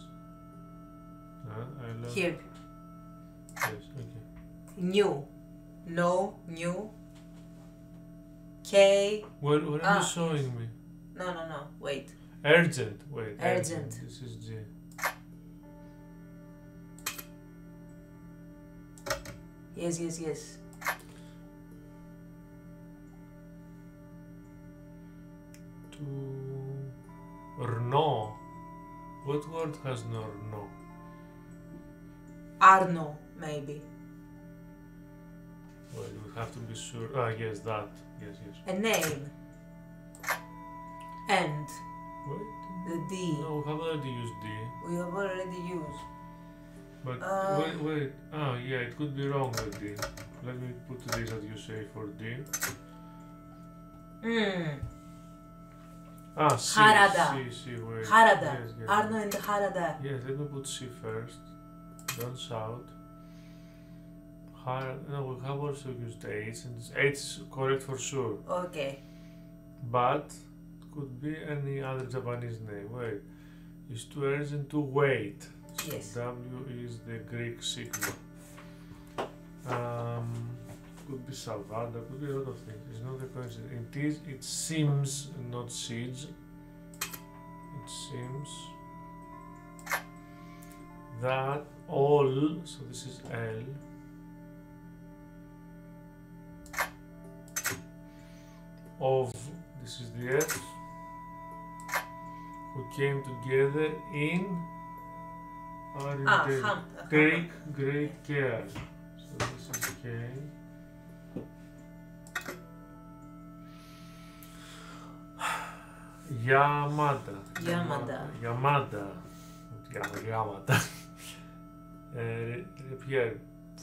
I love. Here. Yes, okay. New. No, new. K. What are Ah, you showing me? No. Wait. Urgent. Wait. Urgent. This is G. Yes. No. What word has no? Arno, maybe. Well, we have to be sure. Ah, yes, that. Yes. A name. And Wait. the D. No, we have already used D. We have already used. But wait. Ah, yeah, it could be wrong with D. Let me put this as you say for D. Ah, C. Harada. C, wait. Harada. Yes. Arno and Harada. Yes, let me put C first. Don't shout. No, we have also used H, and H is correct for sure. Okay. But it could be any other Japanese name. Wait. It's too urgent to wait. So Yes. W is the Greek sigma. Could be Salvador, could be a lot of things. It's not a coincidence. It seems, not siege. It seems. that all, so this is L. Of, this is the F, who came together in take great care. So this is K. Yamada. Yamada. Here,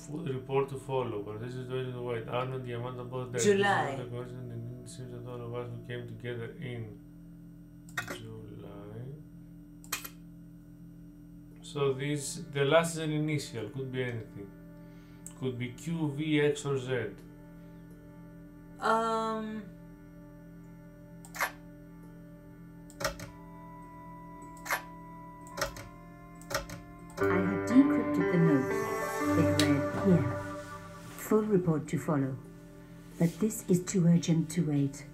report to follow. But this is going to wait. Arnold, Yamada, both dead. July. It seems that all of us who came together in July. So this, the last is an initial. Could be anything. Could be Q, V, X, or Z. I had decrypted the note. It read, here, full report to follow. But this is too urgent to wait.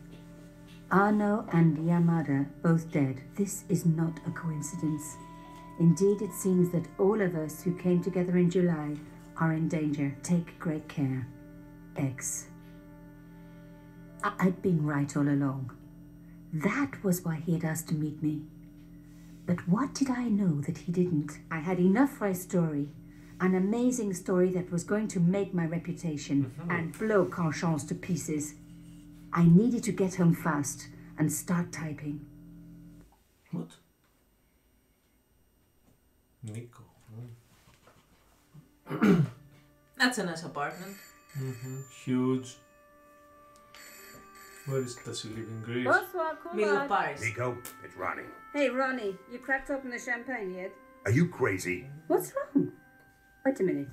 Arno and Yamada both dead. This is not a coincidence. Indeed, it seems that all of us who came together in July are in danger. Take great care. X. I'd been right all along. That was why he had asked to meet me. But what did I know that he didn't? I had enough for a story. An amazing story that was going to make my reputation and blow Conscience to pieces. I needed to get home fast and start typing. What? Nico. That's a nice apartment. Huge. Where does he live in Greece? Middle of Paris. Nico, it's Ronnie. Hey, Ronnie, you cracked open the champagne yet? Are you crazy? What's wrong? Wait a minute.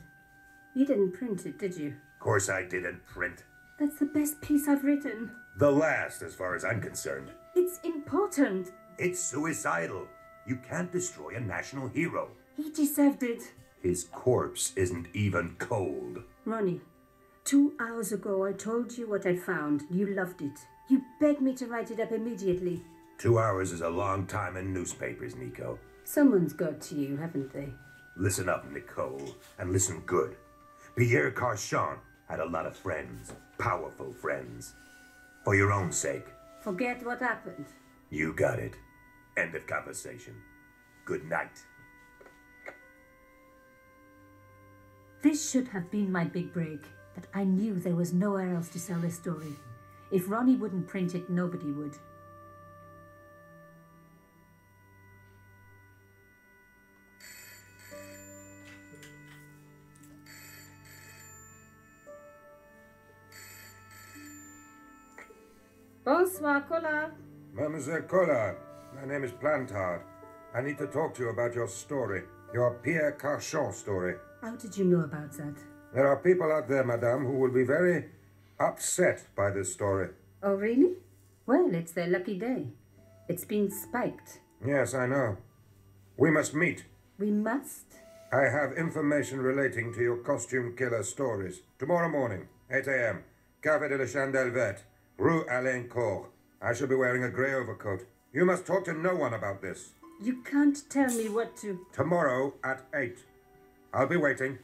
You didn't print it, did you? Of course I didn't print. That's the best piece I've written. The last, as far as I'm concerned. It's important. It's suicidal. You can't destroy a national hero. He deserved it. His corpse isn't even cold. Ronnie, 2 hours ago I told you what I found. You loved it. You begged me to write it up immediately. 2 hours is a long time in newspapers, Nico. Someone's got to you, haven't they? Listen up, Nicole, and listen good. Pierre Carchon had a lot of friends, powerful friends. For your own sake. Forget what happened. You got it. End of conversation. Good night. This should have been my big break, but I knew there was nowhere else to sell this story. If Ronnie wouldn't print it, nobody would. Bonsoir, Collard. Mademoiselle Collard, my name is Plantard. I need to talk to you about your story. Your Pierre Carchon story. How did you know about that? There are people out there, madame, who will be very upset by this story. Oh, really? Well, it's their lucky day. It's been spiked. Yes, I know. We must meet. We must? I have information relating to your costume killer stories. Tomorrow morning, 8 a.m., Café de la Chandelle Verte, Rue Alain Court. I shall be wearing a grey overcoat. You must talk to no one about this. You can't tell me what to... Tomorrow at 8. I'll be waiting.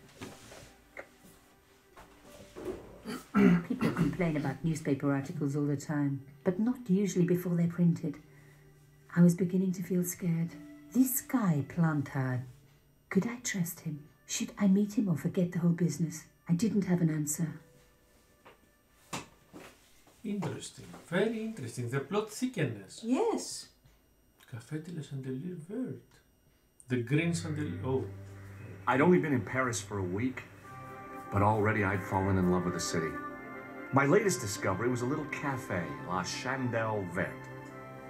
People complain about newspaper articles all the time, but not usually before they're printed. I was beginning to feel scared. This guy, Plantard, could I trust him? Should I meet him or forget the whole business? I didn't have an answer. Interesting. Very interesting. The plot thickness. Yes. Café de la Chandelier Verte. The green chandelier. Oh. I'd only been in Paris for a week, but already I'd fallen in love with the city. My latest discovery was a little cafe, La Chandelle Verte.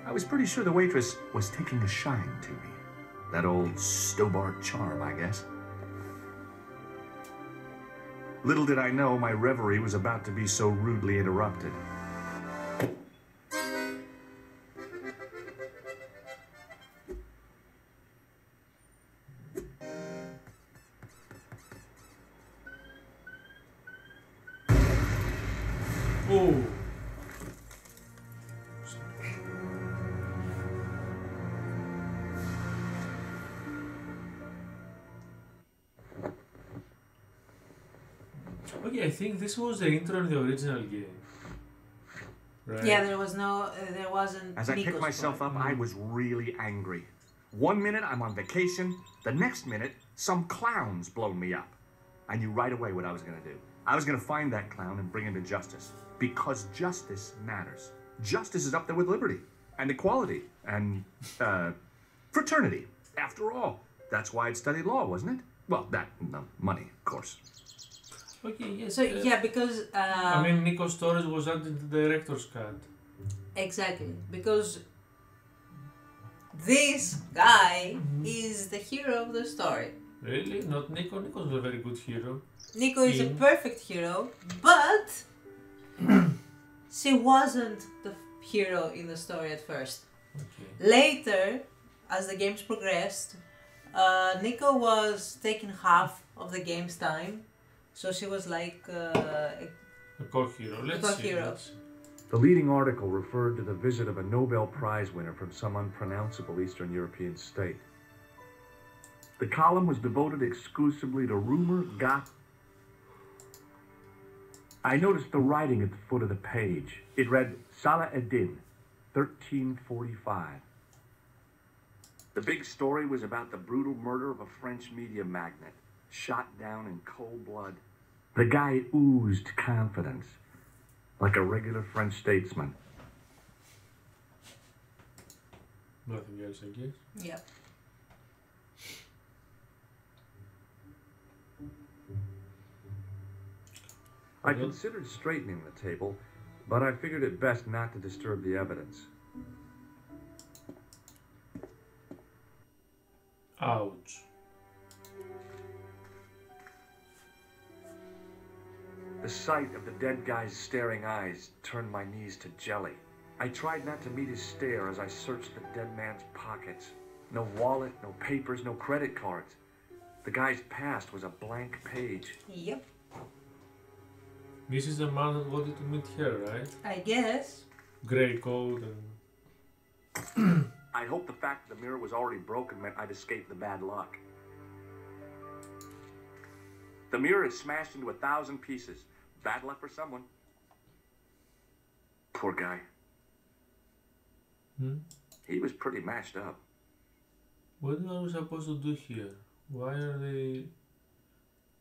I was pretty sure the waitress was taking a shine to me. That old Stobart charm, I guess. Little did I know my reverie was about to be so rudely interrupted. Oh. Okay, I think this was the intro in the original game. Right? Yeah, there wasn't. As I picked Nico's myself part. up, I was really angry. 1 minute I'm on vacation, the next minute some clown's blown me up. I knew right away what I was gonna do. I was gonna find that clown and bring him to justice. Because justice matters. Justice is up there with liberty and equality and fraternity. After all, that's why I'd studied law, wasn't it? Well, that and the money, of course. Okay, yes. So yeah, because I mean, Nico's stories was added to the director's cut. exactly, because this guy is the hero of the story. Really? Not Nico? Nico's a very good hero. Nico is a In- perfect hero, but she wasn't the hero in the story at first. Okay. Later, as the games progressed, Nico was taking half of the game's time, so she was like A co-hero. Let's see. co-hero. Let's see. The leading article referred to the visit of a Nobel Prize winner from some unpronounceable Eastern European state. The column was devoted exclusively to rumor, gossip. I noticed the writing at the foot of the page. It read, Salah Eddin, 1345. The big story was about the brutal murder of a French media magnate, shot down in cold blood. The guy oozed confidence, like a regular French statesman. Nothing else, I guess. Yeah. I considered straightening the table, but I figured it best not to disturb the evidence. Ouch. The sight of the dead guy's staring eyes turned my knees to jelly. I tried not to meet his stare as I searched the dead man's pockets. No wallet, no papers, no credit cards. The guy's past was a blank page. Yep. This is the man that wanted to meet her, right? I guess. Grey coat and... I hoped the fact that the mirror was already broken meant I'd escape the bad luck. The mirror is smashed into 1,000 pieces. Bad luck for someone. Poor guy. He was pretty mashed up. What are we supposed to do here? Why are they...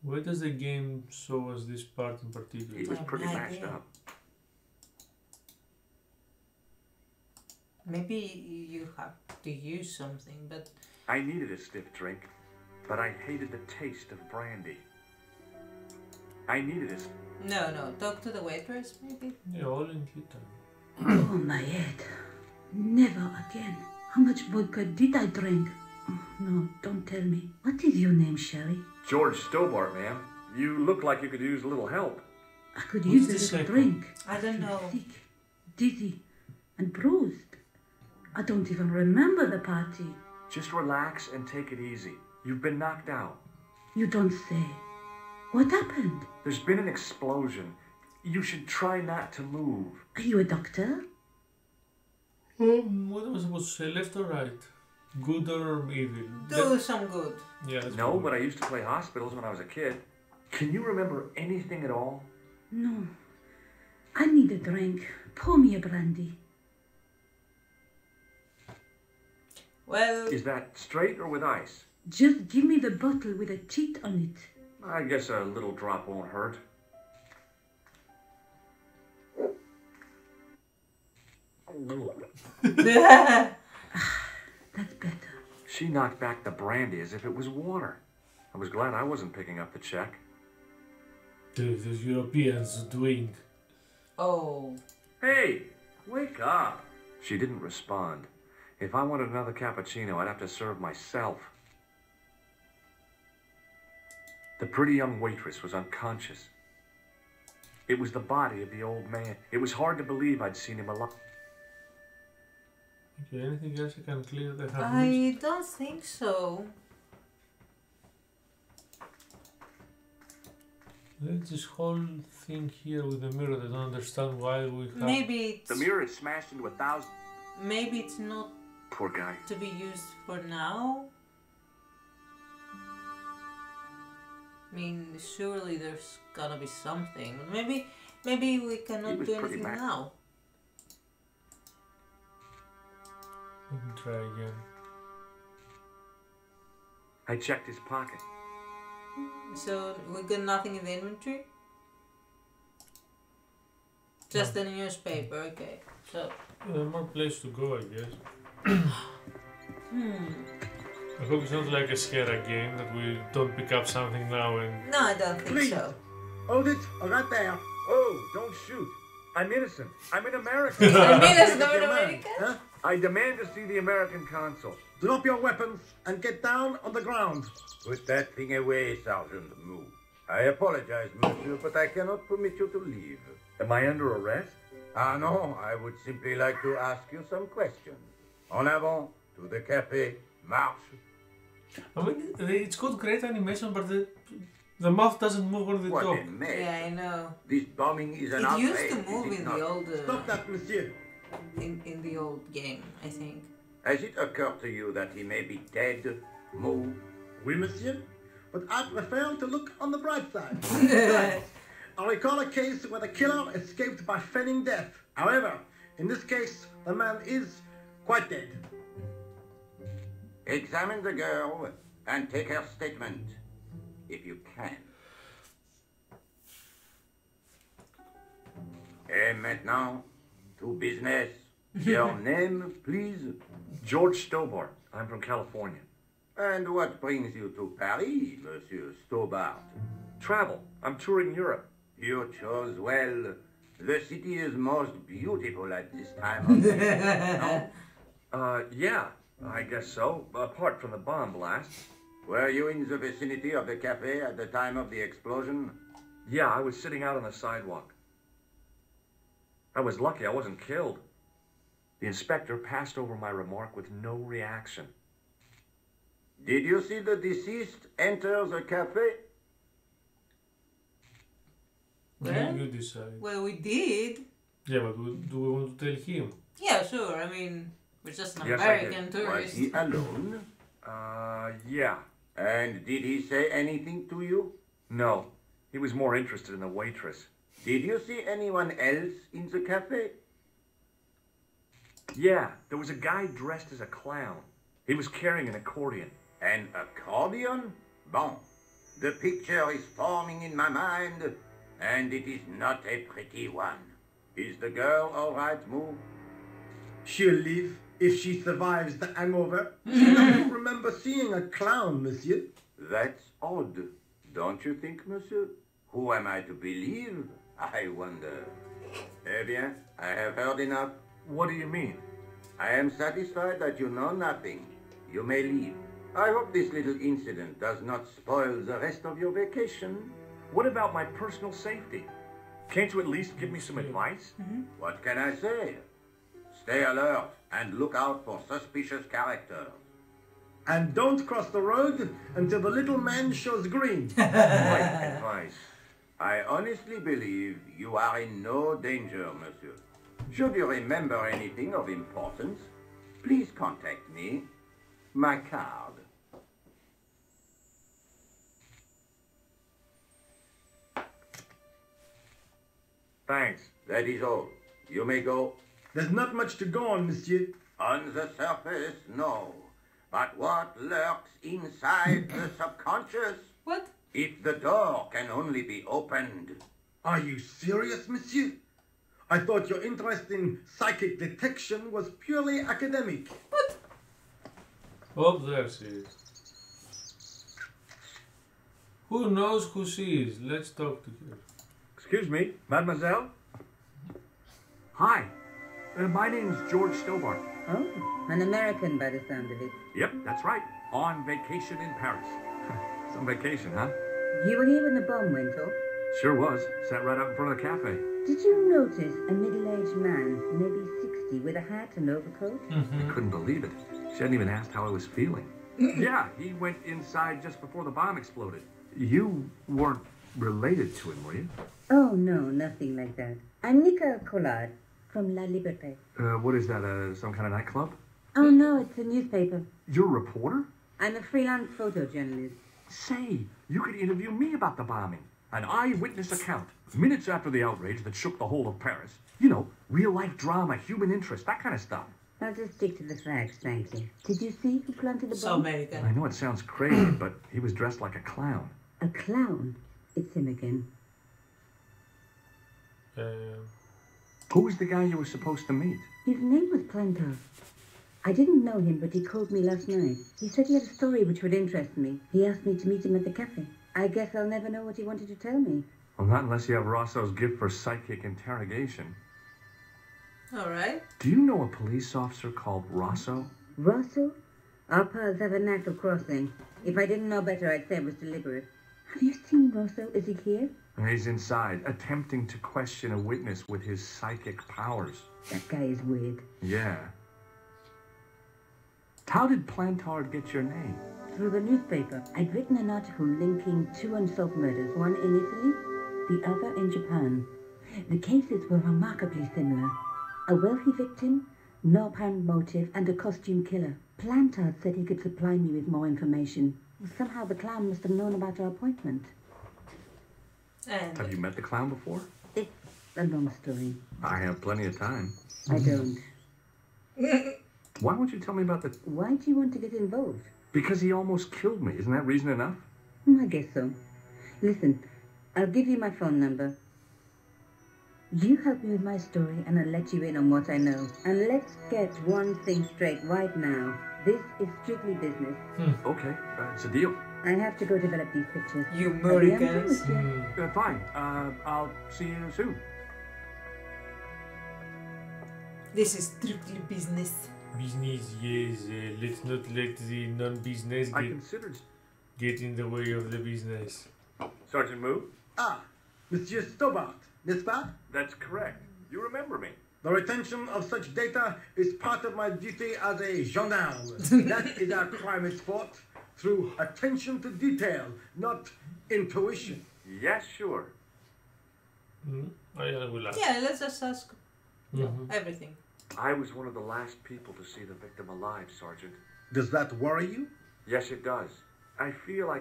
Why does the game show us this part in particular? He was pretty Yeah, mashed yeah. up. Maybe you have to use something, but I needed a stiff drink, but I hated the taste of brandy. I needed a... no. Talk to the waitress, maybe. Yeah, all in due time. Oh, my head. Never again. How much vodka did I drink? Oh, no, don't tell me. What is your name, Shelley? George Stobart, ma'am. You look like you could use a little help. I could What's use the a little second? drink. I don't know. Sick, dizzy, and bruised. I don't even remember the party. Just relax and take it easy. You've been knocked out. You don't say. What happened? There's been an explosion. You should try not to move. Are you a doctor? What am I supposed to say? Left or right? Good or evil? Do some good. Yeah, that's No, good. but I used to play hospitals when I was a kid. Can you remember anything at all? No. I need a drink. Pour me a brandy. Well, Is that straight or with ice? Just give me the bottle with a cheat on it. I guess a little drop won't hurt. yeah. That's better. She knocked back the brandy as if it was water. I was glad I wasn't picking up the check. Dude, those Europeans doing. Oh. Hey, wake up! She didn't respond. If I wanted another cappuccino, I'd have to serve myself. The pretty young waitress was unconscious. It was the body of the old man. It was hard to believe I'd seen him alive. Okay, anything else I can clear that I have missed? I don't think so. There's this whole thing here with the mirror. I don't understand why we have... Maybe it's, The mirror is smashed into 1,000... maybe it's not Poor guy. to be used for now. I mean, surely there's gotta be something. Maybe we cannot do anything now. We can try again. I checked his pocket. So we got nothing in the inventory? Just the newspaper, okay. So More place to go, I guess. I hope it's not like a Sierra game that we don't pick up something now and... no, I don't think Please. so. Hold it, right there. Oh, don't shoot. I'm innocent. I'm an American. I mean, it's Get not your man, American. huh? I demand to see the American consul. Drop your weapons and get down on the ground. Put that thing away, Sergeant Moo. I apologize, monsieur, but I cannot permit you to leave. Am I under arrest? Ah, no, I would simply like to ask you some questions. En avant, to the café, marche. I mean, it's got great animation, but the mouth doesn't move when they What talk. a mess. Yeah, I know. This bombing is an It outrage. used to move is it in not? the old Stop that, monsieur. in the old game, I think. Has it occurred to you that he may be dead, Moo? Oui, monsieur. But I prefer to look on the bright side. Besides, I recall a case where the killer escaped by feigning death. However, in this case, the man is quite dead. Examine the girl and take her statement, if you can. Et maintenant, to business. Your name, please? George Stobart. I'm from California. And what brings you to Paris, Monsieur Stobart? Travel. I'm touring Europe. You chose well. The city is most beautiful at this time of year. No? Yeah, I guess so. Apart from the bomb blast. Were you in the vicinity of the cafe at the time of the explosion? Yeah, I was sitting out on the sidewalk. I was lucky I wasn't killed. The inspector passed over my remark with no reaction. Did you see the deceased enter the cafe? Well, You decide. well, we did. Yeah, but do we want to tell him? Yeah, sure. I mean, we're just an Yes, I American did. Was tourist. he alone? Yeah. And did he say anything to you? No. He was more interested in the waitress. Did you see anyone else in the cafe? Yeah, there was a guy dressed as a clown. He was carrying an accordion. An accordion? Bon. The picture is forming in my mind, and it is not a pretty one. Is the girl all right, Moo? She'll live if she survives the hangover. She doesn't remember seeing a clown, monsieur. That's odd, don't you think, monsieur? Who am I to believe? I wonder. Eh bien, I have heard enough. What do you mean? I am satisfied that you know nothing. You may leave. I hope this little incident does not spoil the rest of your vacation. What about my personal safety? Can't you at least give me some advice? What can I say? Stay alert and look out for suspicious characters. And don't cross the road until the little man shows green. Right advice. I honestly believe you are in no danger, monsieur. Should you remember anything of importance, please contact me. My card. Thanks. That is all. You may go. There's not much to go on, monsieur. On the surface, no. But what lurks inside the subconscious? What? If the door can only be opened. Are you serious, monsieur? I thought your interest in psychic detection was purely academic. Oh, there she is. Who knows who she is? Let's talk to her. Excuse me, mademoiselle? Hi. My name's George Stobart. Oh, an American by the sound of it. Yep, that's right. On vacation in Paris. Some vacation, huh? You were here when the bomb went off? Sure was. Sat right out in front of the cafe. Did you notice a middle-aged man, maybe 60, with a hat and overcoat? I couldn't believe it. She hadn't even asked how I was feeling. Yeah, he went inside just before the bomb exploded. You weren't related to him, were you? Oh, no, nothing like that. I'm Nico from La Liberté. What is that, some kind of nightclub? Oh, no, it's a newspaper. You're a reporter? I'm a freelance photojournalist. Say, you could interview me about the bombing. An eyewitness account, minutes after the outrage that shook the whole of Paris. You know, real-life drama, human interest, that kind of stuff. I'll just stick to the facts, thank you. Did you see who planted the So bomb? American. I know it sounds crazy, but he was dressed like a clown. A clown? It's him again. Who was the guy you were supposed to meet? His name was Plantar. I didn't know him, but he called me last night. He said he had a story which would interest me. He asked me to meet him at the cafe. I guess I'll never know what he wanted to tell me. Well, not unless you have Rosso's gift for psychic interrogation. Alright. Do you know a police officer called Rosso? Rosso? Our paths have a knack of crossing. If I didn't know better, I'd say it was deliberate. Have you seen Rosso? Is he here? He's inside, attempting to question a witness with his psychic powers. That guy is weird. Yeah. How did Plantard get your name? Through the newspaper, I'd written an article linking two unsolved murders, one in Italy, the other in Japan. The cases were remarkably similar. A wealthy victim, no apparent motive, and a costume killer. Plantard said he could supply me with more information. Somehow the clown must have known about our appointment. And Have you met the clown before? It's a long story. I have plenty of time. I don't. Why won't you tell me about the... Why do you want to get involved? Because he almost killed me. Isn't that reason enough? I guess so. Listen, I'll give you my phone number. You help me with my story and I'll let you in on what I know. And let's get one thing straight right now. This is strictly business. Okay, it's a deal. I have to go develop these pictures. you Americans. Fine. I'll see you soon. This is strictly business. Business, yes. Let's not let the non-business I considered... get in the way of the business. Sergeant Moo? Ah, Monsieur Stobart, n'est-ce pas? That's correct. You remember me. The retention of such data is part of my duty as a gendarme. That is our crime sport, through attention to detail, not intuition. Yes, sure. I will ask. Yeah, let's just ask everything. I was one of the last people to see the victim alive, Sergeant. Does that worry you? Yes, it does. I feel I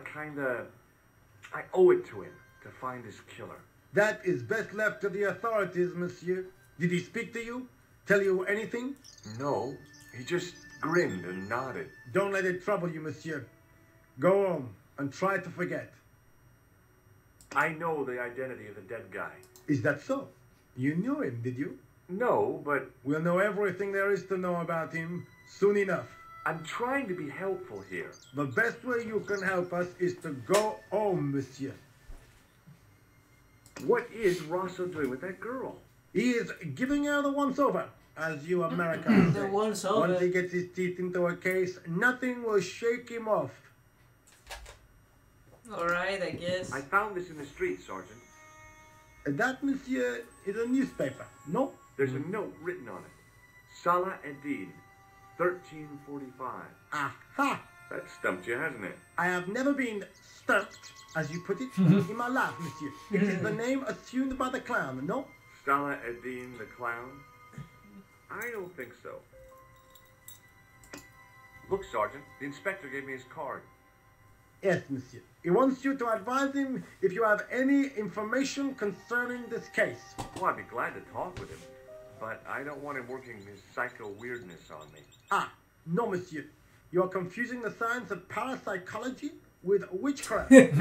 owe it to him to find his killer. That is best left to the authorities, monsieur. Did he speak to you? Tell you anything? No, he just grinned and nodded. Don't let it trouble you, monsieur. Go home and try to forget. I know the identity of the dead guy. Is that so? You knew him, did you? No, but We'll know everything there is to know about him soon enough. I'm trying to be helpful here. The best way you can help us is to go home, monsieur. What is Rosso doing with that girl? He is giving her the once-over, as you Americans The say. once-over. Once he gets his teeth into a case, nothing will shake him off. Alright, I guess. I found this in the street, Sergeant. That, monsieur, is a newspaper, no? There's a note written on it. Salah Eddin, 1345. Aha! That stumped you, hasn't it? I have never been stumped, as you put it, in my life, monsieur. It is the name assumed by the clown, no? Salah Eddin the clown? I don't think so. Look, Sergeant, the inspector gave me his card. Yes, monsieur. He wants you to advise him if you have any information concerning this case. Well, I'd be glad to talk with him, but I don't want him working his psycho weirdness on me. Ah, no, monsieur. You are confusing the science of parapsychology with witchcraft. What's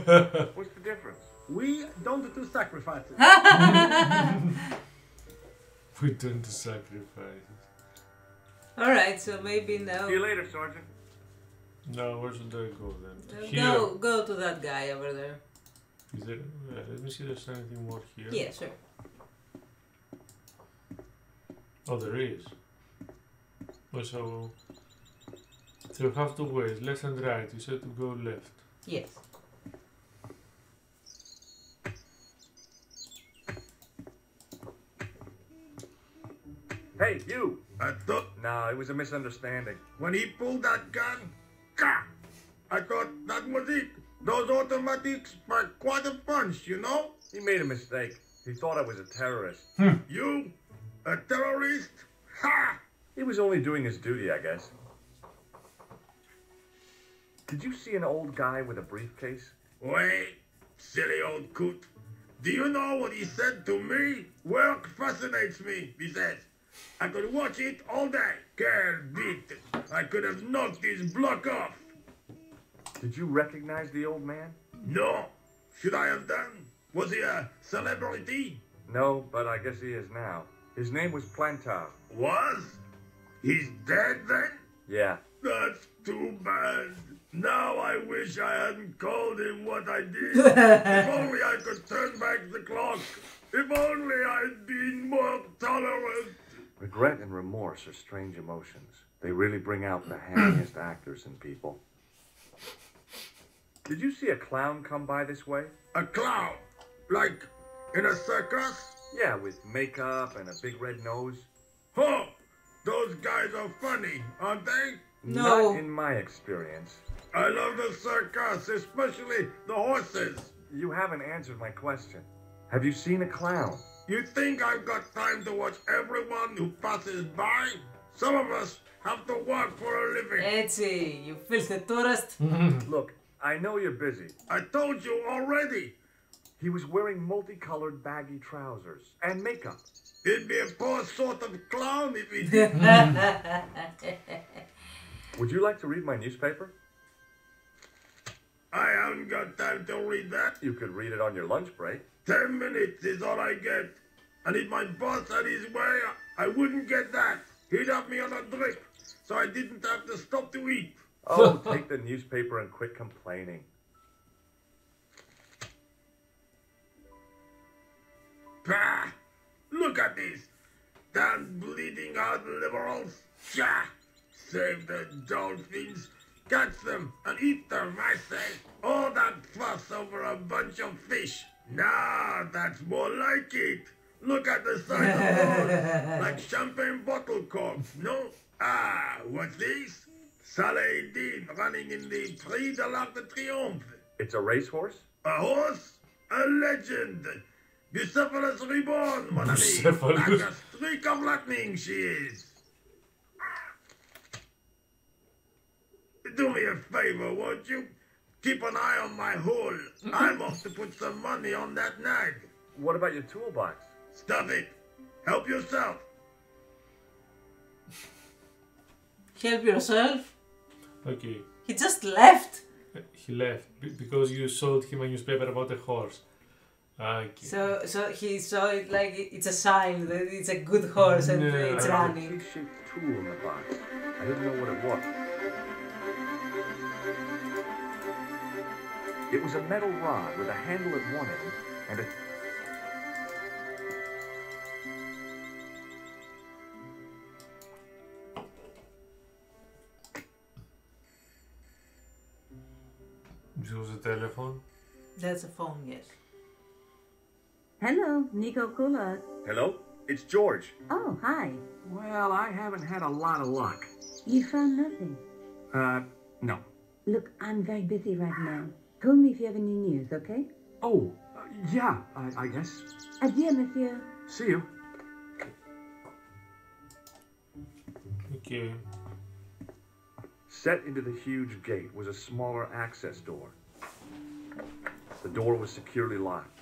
the difference? We don't do sacrifices. We don't do sacrifices. Alright, so maybe now. See you later, Sergeant. Now, where should I go then? Go to that guy over there. Is there? Let me see if there's anything more here. Yeah, sure. Oh, there is. Oh, so you have two ways, left and right. You said to go left. Yes. Hey, you! I thought No, it was a misunderstanding. when he pulled that gun, gah, I thought that was it. Those automatics were quite a punch, you know? He made a mistake. He thought I was a terrorist. You? A terrorist? Ha! He was only doing his duty, I guess. Did you see an old guy with a briefcase? Wait, silly old coot. Do you know what he said to me? Work fascinates me, he says. I could watch it all day. Quelle bite. I could have knocked his block off. Did you recognize the old man? No. Should I have done? Was he a celebrity? No, but I guess he is now. His name was Plantar. Was? He's dead then? Yeah. That's too bad. Now I wish I hadn't called him what I did. If only I could turn back the clock. If only I'd been more tolerant. Regret and remorse are strange emotions. They really bring out the hangest actors in people. Did you see a clown come by this way? A clown? Like in a circus? Yeah, with makeup and a big red nose. Oh, those guys are funny, aren't they? No. Not in my experience. I love the circus, especially the horses. You haven't answered my question. Have you seen a clown? You think I've got time to watch everyone who passes by? Some of us have to work for a living. Έτσι, you filthy tourist. Look, I know you're busy. I told you already. He was wearing multicolored baggy trousers and makeup. He'd be a poor sort of clown if he did. Would you like to read my newspaper? I haven't got time to read that. You could read it on your lunch break. 10 minutes is all I get. And if my boss had his way, I wouldn't get that. He'd have me on a drip, so I didn't have to stop to eat. Oh, take the newspaper and quit complaining. Pah! Look at this. Damn bleeding heart liberals. Tcha! Save the dolphins. Catch them and eat them, I say. All that fuss over a bunch of fish. Nah, that's more like it. Look at the size of those. Like champagne bottle corks, no? Ah, what's this? Saladin running in the Prix de l'Arc de Triomphe. It's a racehorse? A horse? A legend. Bucephalus reborn, mon ami. Bucephalus. Like a streak of lightning she is. Do me a favor, won't you? Keep an eye on my hole. I'm off to put some money on that nag. What about your toolbox? Stuff it. Help yourself. Help yourself. Okay. He just left. He left because you sold him a newspaper about a horse. Okay. So he saw it like it's a sign that it's a good horse and No. it's I had a running. T-shaped tool in the box. I didn't know what it was. It was a metal rod with a handle at one end and a... This was a telephone. That's a phone, yes. Hello, Nico Coulard. Hello? It's George. Oh, hi. Well, I haven't had a lot of luck. You found nothing. No. Look, I'm very busy right now. Call me if you have any news, okay? Oh, yeah, I guess. Adieu, monsieur. See you. Okay. Set into the huge gate was a smaller access door. The door was securely locked.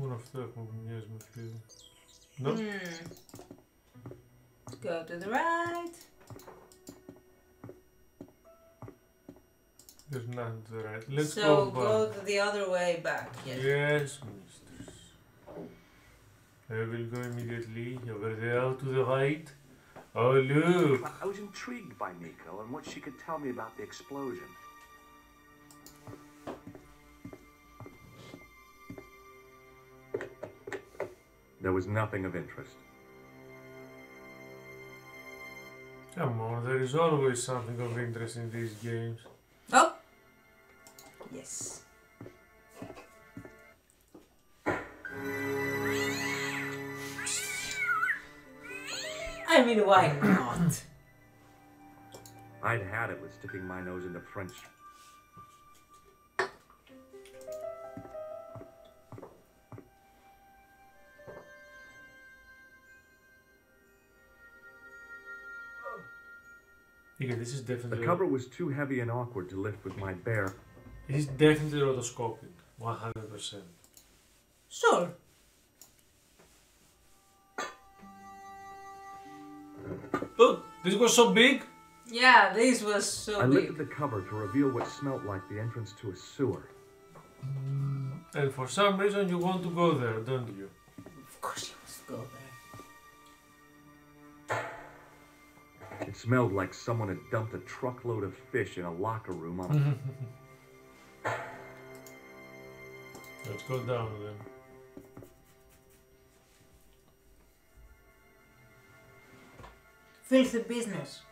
Μόνο αυτό έχουμε που μοιάζει με φίλο. No? Go to the right. There's none to the right. Let's So go go back. to the other way back. Yes. Yes, mistress. I will go immediately over there to the right. Oh, look. I was intrigued by Nico and what she could tell me about the explosion. There was nothing of interest. Come on, there is always something of interest in these games. Oh. Yes. I mean, why not? I'd had it with sticking my nose into French. Yeah, this is The definitely... cover was too heavy and awkward to lift with my bare... This is definitely rotoscopic. 100%. Sure. Oh, this was so big! Yeah, this was so I big. lifted the cover to reveal what smelled like the entrance to a sewer. And for some reason you want to go there, don't you? Of course you must go there. It smelled like someone had dumped a truckload of fish in a locker room on a... Let's go down then. Filthy business.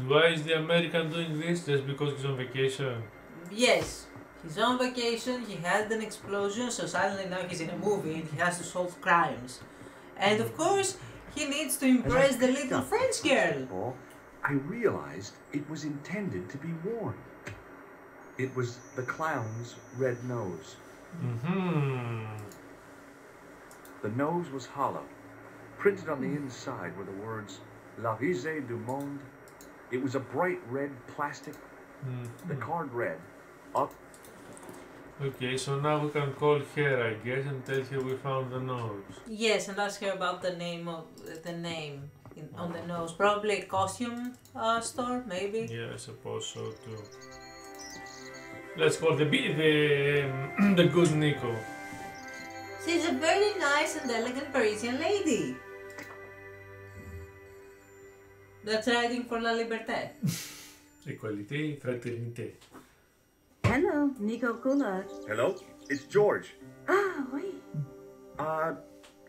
Why is the American doing this? Just because he's on vacation? Yes, he's on vacation, he had an explosion, so suddenly now he's in a movie and he has to solve crimes. And of course, he needs to impress the little French girl. I realized it was intended to be worn. It was the clown's red nose. Mm-hmm. The nose was hollow. Printed on the inside were the words La Risée du Monde. It was a bright red plastic. The card read, up. Okay, so now we can call her, I guess, and tell her we found the nose. Yes, and ask her about the name of on the nose. Probably a costume store, maybe. Yeah, I suppose so too. Let's call the good Nico. She's a very nice and elegant Parisian lady. That's riding for La Liberté. Equalité, fraternité. Hello, Nico Coulard. Hello? It's George. Ah, oui.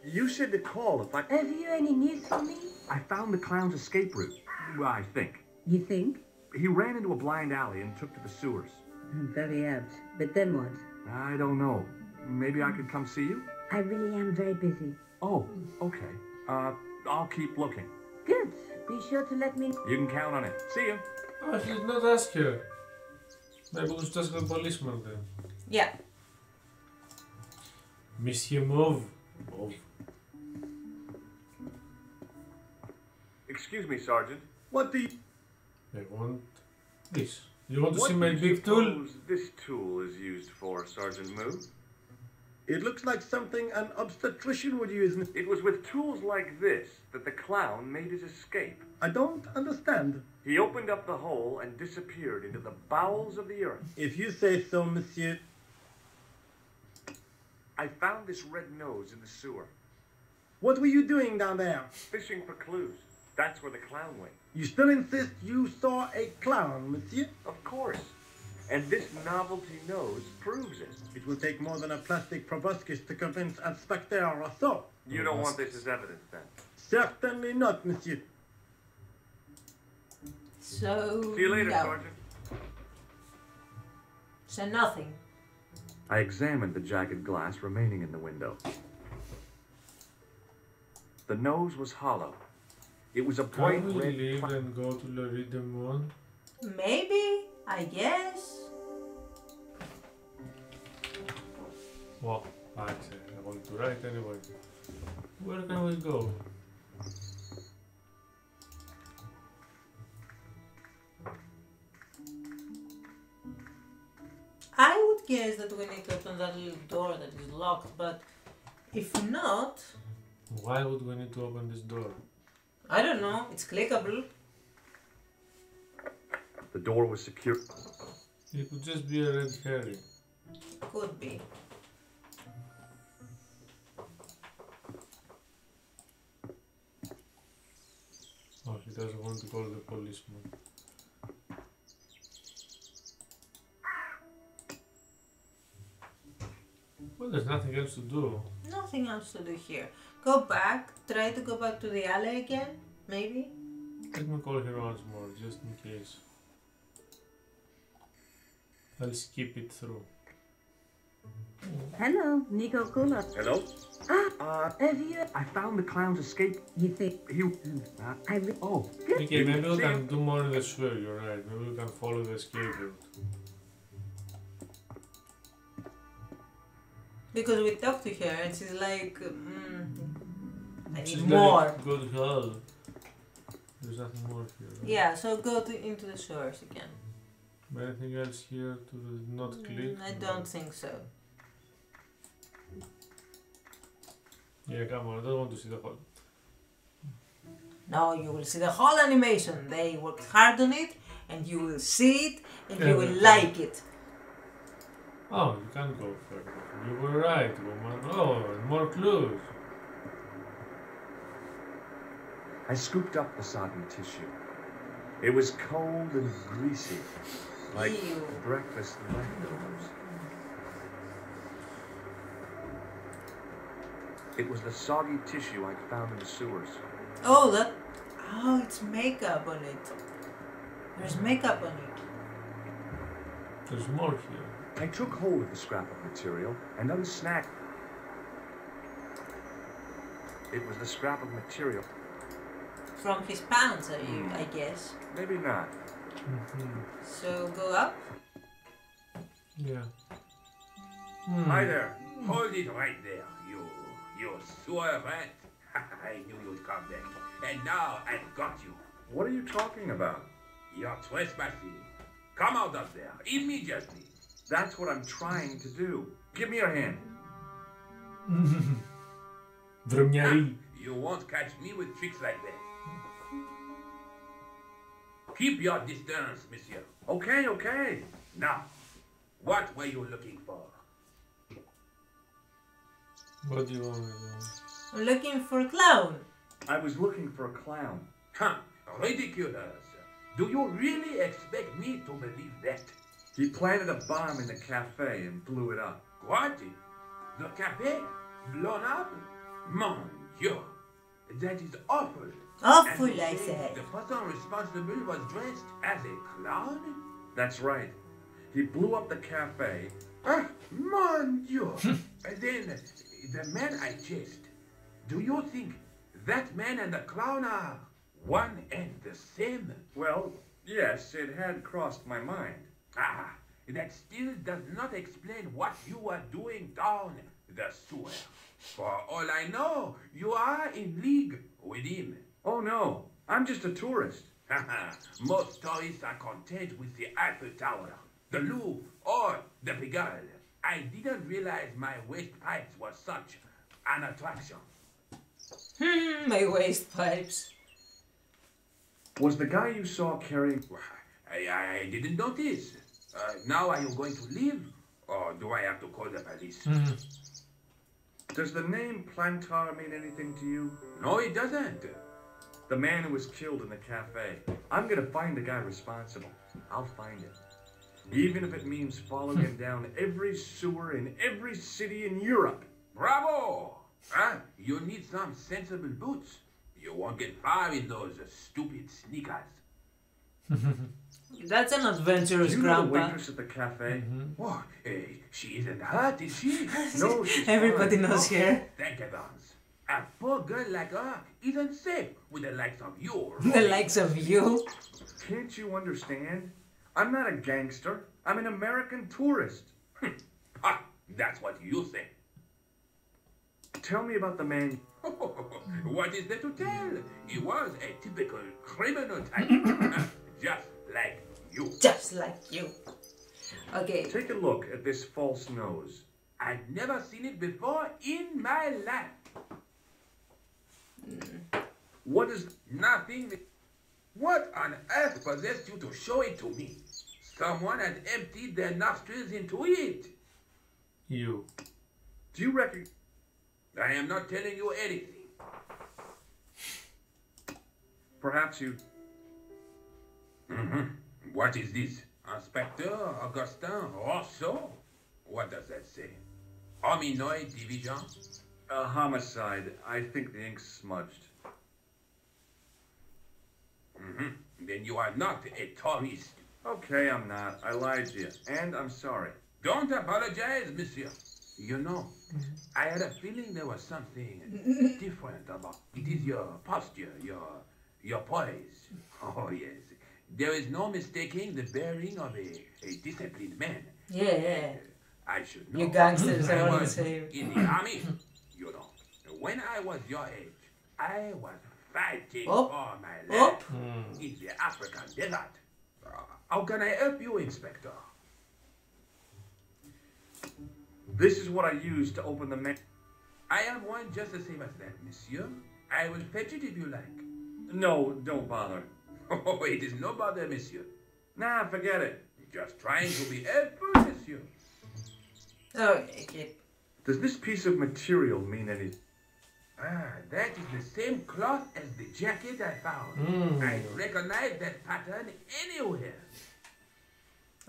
You said to call if I... Have you any news for me? I found the clown's escape route. Well, I think. You think? He ran into a blind alley and took to the sewers. Very apt. But then what? I don't know. Maybe I could come see you? I really am very busy. Oh, okay. I'll keep looking. Good. Be sure to let me know. You can count on it. See you. Oh, he did not ask her. Maybe we should ask the policeman then. Yeah. Monsieur Mauve. Mauve. Excuse me, Sergeant. What do you... I want this. You want to What see my do you big tool? suppose this tool is used for, Sergeant Moo? It looks like something an obstetrician would use. It was with tools like this that the clown made his escape. I don't understand. He opened up the hole and disappeared into the bowels of the earth. If you say so, monsieur. I found this red nose in the sewer. What were you doing down there? Fishing for clues. That's where the clown went. You still insist you saw a clown, monsieur? Of course. And this novelty nose proves it. It will take more than a plastic proboscis to convince Inspector Rousseau. You don't want this as evidence, then? Certainly not, monsieur. So... See you later, no. Sergeant. So nothing. I examined the jagged glass remaining in the window. The nose was hollow. It was a bright Can we red... leave and go to Le Rue du Monde? Maybe, I guess. Well, actually, I want to write anyway. Where can we go? I would guess that we need to open that little door that is locked, but if not, Why would we need to open this door? I don't know, it's clickable. The door was secure. It could just be a red herring. Could be. Oh, he doesn't want to call the policeman. Well, there's nothing else to do. Nothing else to do here. Go back, try to go back to the alley again, maybe? Let me call her once more, just in case. I'll skip it through. Hello, Nico Coulard. Hello? Have you... I found the clown's escape. You think... Oh. Okay, maybe we can do more in the sewer, you're right. Maybe we can follow the escape route. Because we talked to her and she's like, I She's need more. Like, good help. There's nothing more here. Right? Yeah, so go into the sewers again. Anything else here to not click? I don't think so. Yeah, come on, I don't want to see the whole. No, you will see the whole animation. They worked hard on it, and you will see it, and you will like it. Oh, you can go further. You were right, woman. Oh, and more clues. I scooped up the soggy tissue. It was cold and greasy, like Ew. breakfast leftovers. It was the soggy tissue I'd found in the sewers. Oh, that. Oh, it's makeup on it. There's makeup on it. There's more here. I took hold of the scrap of material and unsnagged. It was the scrap of material. From his pants, I guess. Maybe not. So go up. Yeah. Hi there. Hold it right there, you sewer rat. I knew you'd come back. And now I've got you. What are you talking about? You're trespassing. Come out of there immediately. That's what I'm trying to do. Give me your hand. Dromniari. You won't catch me with tricks like that. Keep your distance, monsieur. Okay, okay. Now, what were you looking for? What do you want to do? I'm looking for a clown. I was looking for a clown. Huh, ridiculous. Do you really expect me to believe that? He planted a bomb in the cafe and blew it up. What? The cafe? Blown up? Mon Dieu. That is awful. Awful, And you I say said. The person responsible was dressed as a clown? That's right. He blew up the cafe. Ah, mon Dieu. And then, the man I chased. Do you think that man and the clown are one and the same? Well, yes, it had crossed my mind. Ah, that still does not explain what you were doing down the sewer. For all I know, you are in league with him. Oh no, I'm just a tourist. Most tourists are content with the Eiffel Tower, the Louvre, or the Pigalle. I didn't realize my waste pipes were such an attraction. My waste pipes. Was the guy you saw carrying... I didn't notice. Now are you going to leave? Or do I have to call the police? Does the name Plantar mean anything to you? No, it doesn't. The man who was killed in the cafe. I'm gonna find the guy responsible. I'll find him. Even if it means following him down every sewer in every city in Europe. Bravo! Huh? You need some sensible boots. You won't get far in those stupid sneakers. That's an adventurous Do you know the grandpa. waitress at the cafe? What? She isn't hurt, is she? No, she's Everybody fine. knows her. Thank heavens. A poor girl like her isn't safe with the likes of you. The likes of you. Can't you understand? I'm not a gangster. I'm an American tourist. Ah, that's what you say. Tell me about the man. What is there to tell? He was a typical criminal type. Just like you. Just like you. Okay. Take a look at this false nose. I've never seen it before in my life. What is... Nothing. What on earth possessed you to show it to me? Someone has emptied their nostrils into it. You. Do you reckon... I am not telling you anything. Perhaps you... What is this? Inspector Augustin Rousseau? What does that say? Hominoid Division? A homicide. I think the ink's smudged. Then you are not a tourist. Okay, I'm not. I lied to you. And I'm sorry. Don't apologize, monsieur. You know, I had a feeling there was something different about it. Is your posture, your poise. Oh, yes. There is no mistaking the bearing of a disciplined man. Yeah. I should know. You gangsters I are all the was same. in the army, you know. When I was your age, I was fighting Oh. for my Oh. life in the African desert. How can I help you, Inspector? This is what I use to open the I am one just the same as that, monsieur. I will fetch it if you like. No, don't bother. Oh, it is no bother, monsieur. Nah, forget it. Just trying to be helpful, monsieur. Okay, keep. Does this piece of material mean anything? Ah, that is the same cloth as the jacket I found. I recognize that pattern anywhere.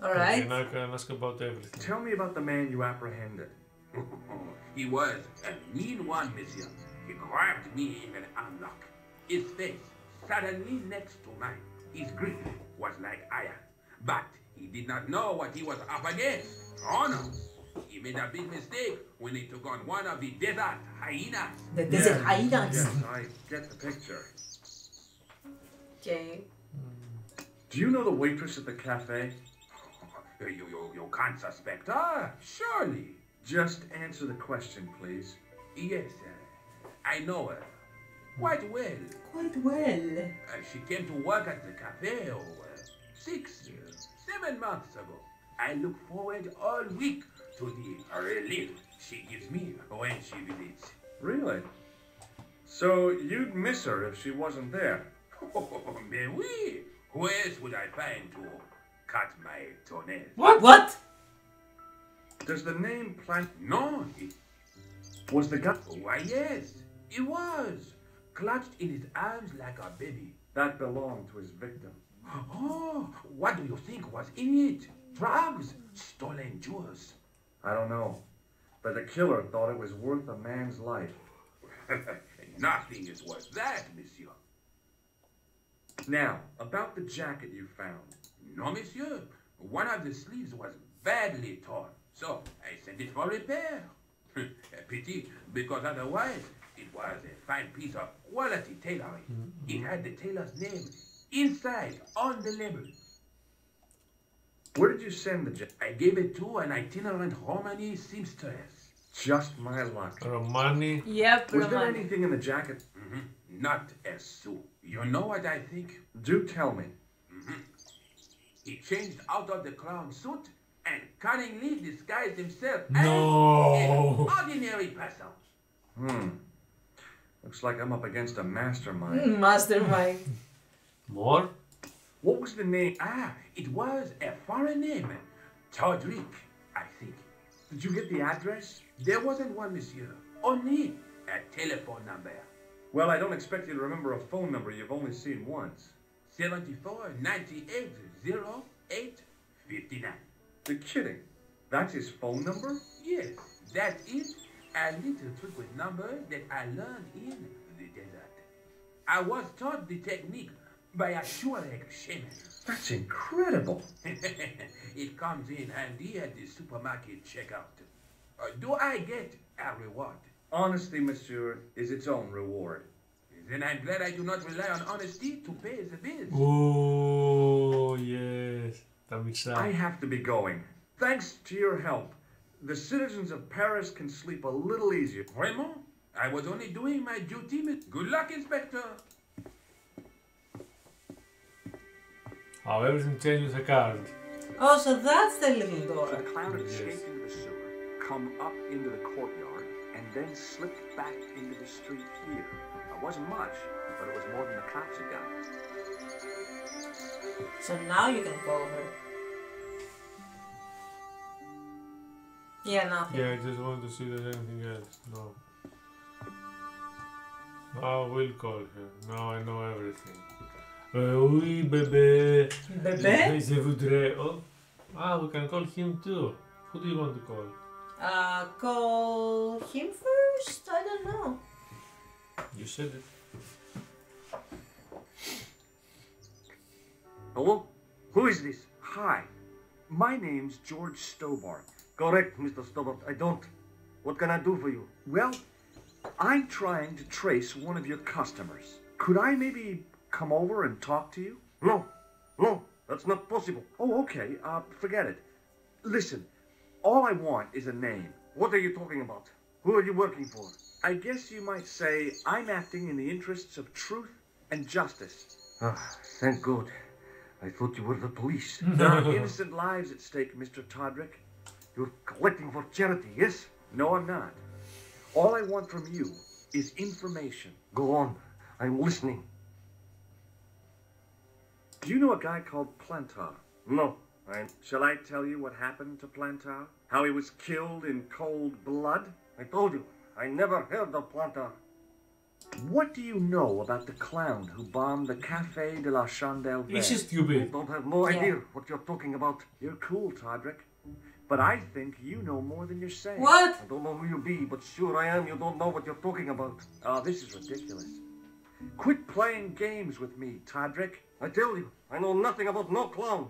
Alright. Okay, now I can ask about everything. Tell me about the man you apprehended. He was a mean one, monsieur. He grabbed me in an armlock. His face suddenly next to mine. His grip was like iron. But he did not know what he was up against. Oh no. He made a big mistake when he took on one of the desert hyenas. The desert hyenas. Yes, I get the picture. Okay. Do you know the waitress at the cafe? You can't suspect her, surely. Just answer the question, please. Yes, I know her. Quite well. Quite well. She came to work at the cafe 7 months ago. I look forward all week to the relief she gives me when she visits. Really? So you'd miss her if she wasn't there? Oh, mais oui. Who else would I find to cut my toenails? What? Does the name Plank... No. Was the guy... Why, yes. It was. Clutched in his arms like a baby. That belonged to his victim. Oh, what do you think was in it? Drugs? Stolen jewels? I don't know. But the killer thought it was worth a man's life. Nothing is worth that, monsieur. Now, about the jacket you found. No, monsieur. One of the sleeves was badly torn, so I sent it for repair. A pity, because otherwise it was a fine piece of quality tailoring. It had the tailor's name inside on the label. Where did you send the jacket? I gave it to an itinerant Romani seamstress. Just my luck. Romani. Yep, Was there Romani. anything in the jacket? Not a sou. You know what I think? Do tell me. He changed out of the clown suit and cunningly disguised himself No. as an ordinary person. Looks like I'm up against a mastermind. Mastermind. More? What was the name? It was a foreign name. Todrick, I think. Did you get the address? There wasn't one, monsieur. Only a telephone number. Well, I don't expect you to remember a phone number you've only seen once. 74 98 08 59. You're kidding. That's his phone number? Yes, that is a little trick with numbers that I learned in the desert. I was taught the technique by a Tuareg shaman. That's incredible. It comes in handy at the supermarket checkout. Do I get a reward? Honesty, monsieur, is its own reward. Then I'm glad I do not rely on honesty to pay the bills. Oh, yes. Τα μισά. I have to be going. Thanks to your help, the citizens of Paris can sleep a little easier. Vraiment? I was only doing my duty. Good luck, Inspector. How everything changed with a card. Oh, so that's the little So door. the clown had Yes. escaped into the sewer, come up into the courtyard, and then slipped back into the street here. It wasn't much, but it was more than the cops had got. So now you can call her. Yeah, nothing. Yeah, I just wanted to see if there's anything else. No. Now I will call her. Now I know everything. Oui, bébé. Bébé? Je voudrais. Oh. We can call him too. Who do you want to call? Call him first? I don't know. You said it. Hello? Who is this? Hi. My name's George Stobart. Correct, Mr. Stobart. I don't. What can I do for you? Well, I'm trying to trace one of your customers. Could I maybe come over and talk to you? No. No, that's not possible. Oh, okay. Forget it. Listen, all I want is a name. What are you talking about? Who are you working for? I guess you might say I'm acting in the interests of truth and justice. Ah, thank God. I thought you were the police. There are innocent lives at stake, Mr. Todrick. You're collecting for charity, yes? No, I'm not. All I want from you is information. Go on. I'm listening. Do you know a guy called Plantar? No. Shall I tell you what happened to Plantar? How he was killed in cold blood? I told you. I never heard of Plantar. What do you know about the clown who bombed the Café de la Chandelle This is I stupid. don't have no idea what you're talking about. You're cool, Todrick. But I think you know more than you're saying. What? I don't know who you be, but sure I am. You don't know what you're talking about. Oh, this is ridiculous. Quit playing games with me, Todrick. I tell you, I know nothing about no clown.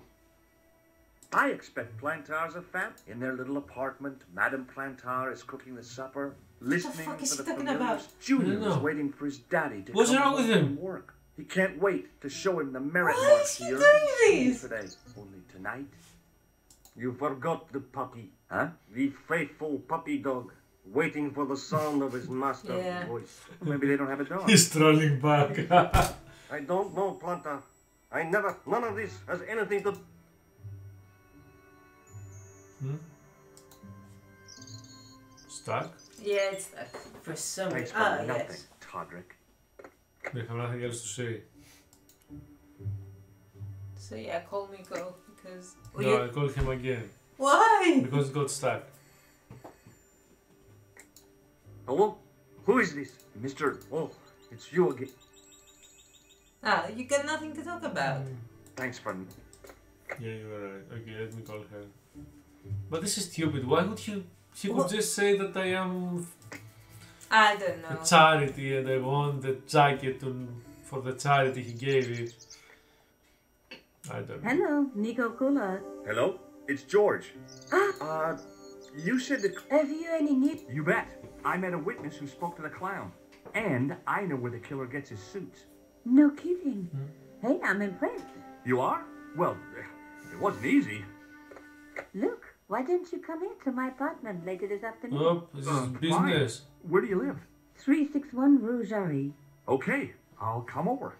I expect Plantars are fat. In their little apartment, Madame Plantar is cooking the supper, listening fuck is for he the talking familiars. about? Junior I don't know. is waiting for his daddy to What's come wrong home with him? from work. He can't wait to show him the merit Why marks is he he earned doing in this? school today. Only tonight, You forgot the puppy. huh? The faithful puppy dog, waiting for the sound of his master's Yeah. voice. Maybe they don't have a dog. He's trolling back. I don't know, Planta. None of this has anything to... Stuck? Yeah, it's for some Thanks reason. for Ah, nothing, yes. Todrick. They have nothing else to say. So yeah, call Nico because. No, I called him again. Why? Because it got stuck. Hello? Who is this? Mr. Oh, it's you again. Ah, you got nothing to talk about. Thanks for... Yeah, you were right. Okay, let me call her. But this is stupid. Why would you... She could What? just say that I am I don't know. a charity and I want the jacket for the charity he gave it. I don't know. Hello, Nico Cola. Hello? It's George. Ah, You said the... have you any need? You bet. I met a witness who spoke to the clown. And I know where the killer gets his suits. No kidding. Hey, I'm impressed. You are? Well, it wasn't easy. Look, why don't you come in to my apartment later this afternoon? Oh, this is Fine. business. Where do you live? 361 Rue Jarry. Okay, I'll come over.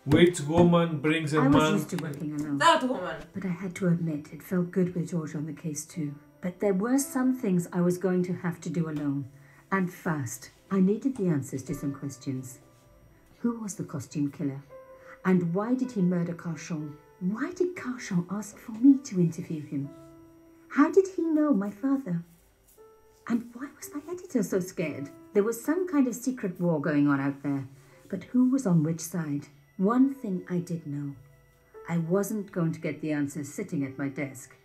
Which woman brings a I was man... used to working alone. That woman. But I had to admit, it felt good with George on the case too. But there were some things I was going to have to do alone. And fast. I needed the answers to some questions. Who was the costume killer? And why did he murder Carchon? Why did Carchon ask for me to interview him? How did he know my father? And why was my editor so scared? There was some kind of secret war going on out there. But who was on which side? One thing I did know. I wasn't going to get the answers sitting at my desk.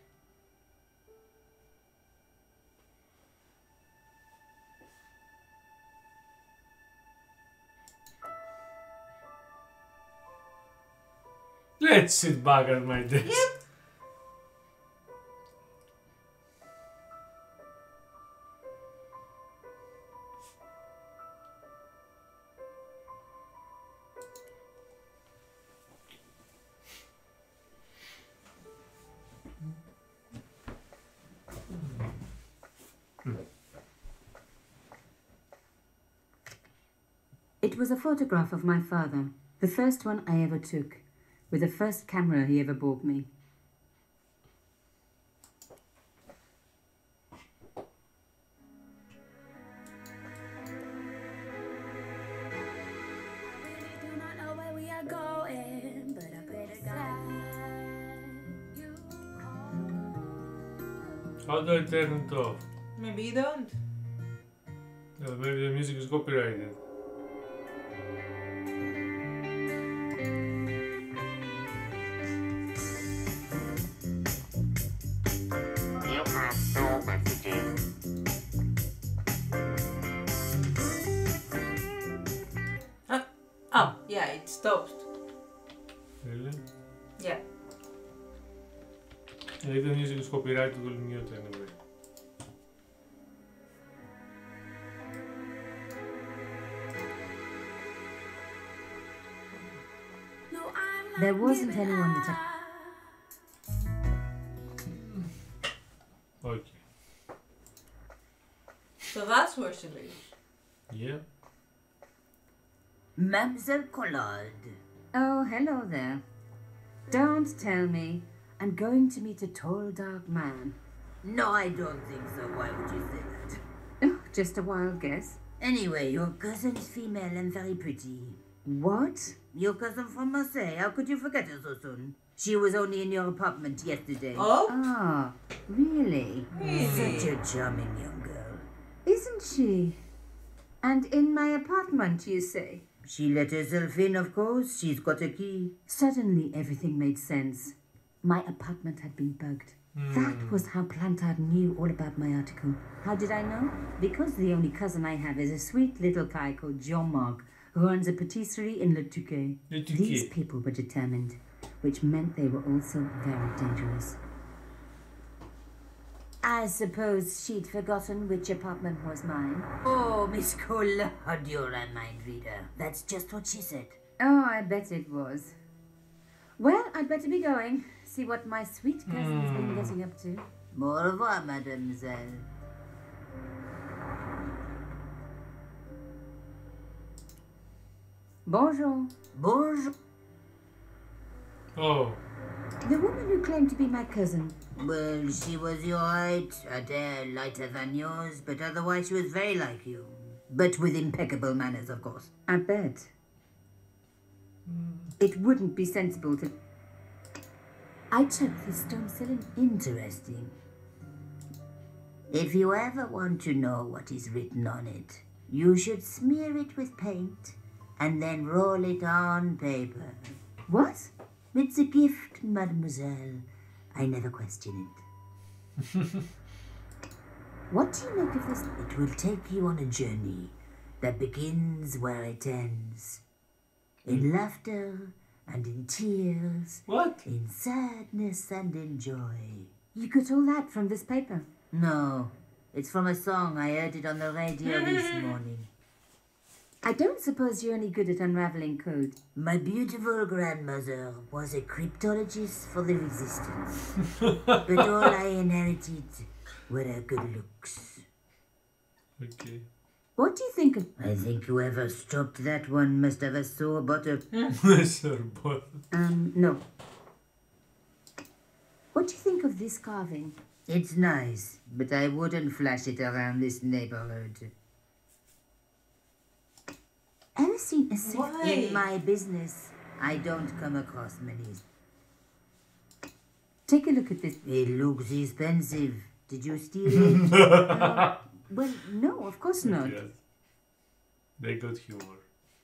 Let's sit back at my desk. Yep. It was a photograph of my father, the first one I ever took, with the first camera he ever bought me. How do I turn it off? Maybe you don't. Yeah, maybe the music is copyrighted. You have no messages. Oh, yeah, it stopped. Really? Yeah. And if the music is copyrighted, we'll mute anyway. There wasn't anyone that Okay. So that's where she lives. Yeah. Mademoiselle Collard. Oh, hello there. Don't tell me. I'm going to meet a tall, dark man. No, I don't think so. Why would you say that? Oh, just a wild guess. Anyway, your cousin's female and very pretty. What? Your cousin from Marseille. How could you forget her so soon? She was only in your apartment yesterday. Oh? Ah, really? Such a charming young girl. Isn't she? And in my apartment, you say? She let herself in, of course. She's got a key. Suddenly, everything made sense. My apartment had been bugged. That was how Plantard knew all about my article. How did I know? Because the only cousin I have is a sweet little guy called Jean-Marc, who owns a patisserie in Le Touquet. Le Touquet. These people were determined, which meant they were also very dangerous. I suppose she'd forgotten which apartment was mine. Oh, Miss Collard, you're a mind reader. That's just what she said. Oh, I bet it was. Well, I'd better be going. See what my sweet cousin's been getting up to. Au revoir, mademoiselle. Bonjour. Bonjour. Oh. The woman who claimed to be my cousin. Well, she was your height, a hair lighter than yours, but otherwise she was very like you. But with impeccable manners, of course. I bet. It wouldn't be sensible to... I took this stone cylinder. Interesting. If you ever want to know what is written on it, you should smear it with paint and then roll it on paper. What? It's a gift, mademoiselle. I never question it. What do you make of this? It will take you on a journey that begins where it ends. In laughter and in tears. What? In sadness and in joy. You got all that from this paper? No, it's from a song. I heard it on the radio this morning. I don't suppose you're any good at unraveling code. My beautiful grandmother was a cryptologist for the resistance. But all I inherited were her good looks. Okay. What do you think of... I think whoever stopped that one must have a sore bottom. No. What do you think of this carving? It's nice, but I wouldn't flash it around this neighborhood. Ever seen a safe? Why? In my business, I don't come across many. Take a look at this. It looks expensive. Did you steal it? Well, no, of course not. Yes. They got humor.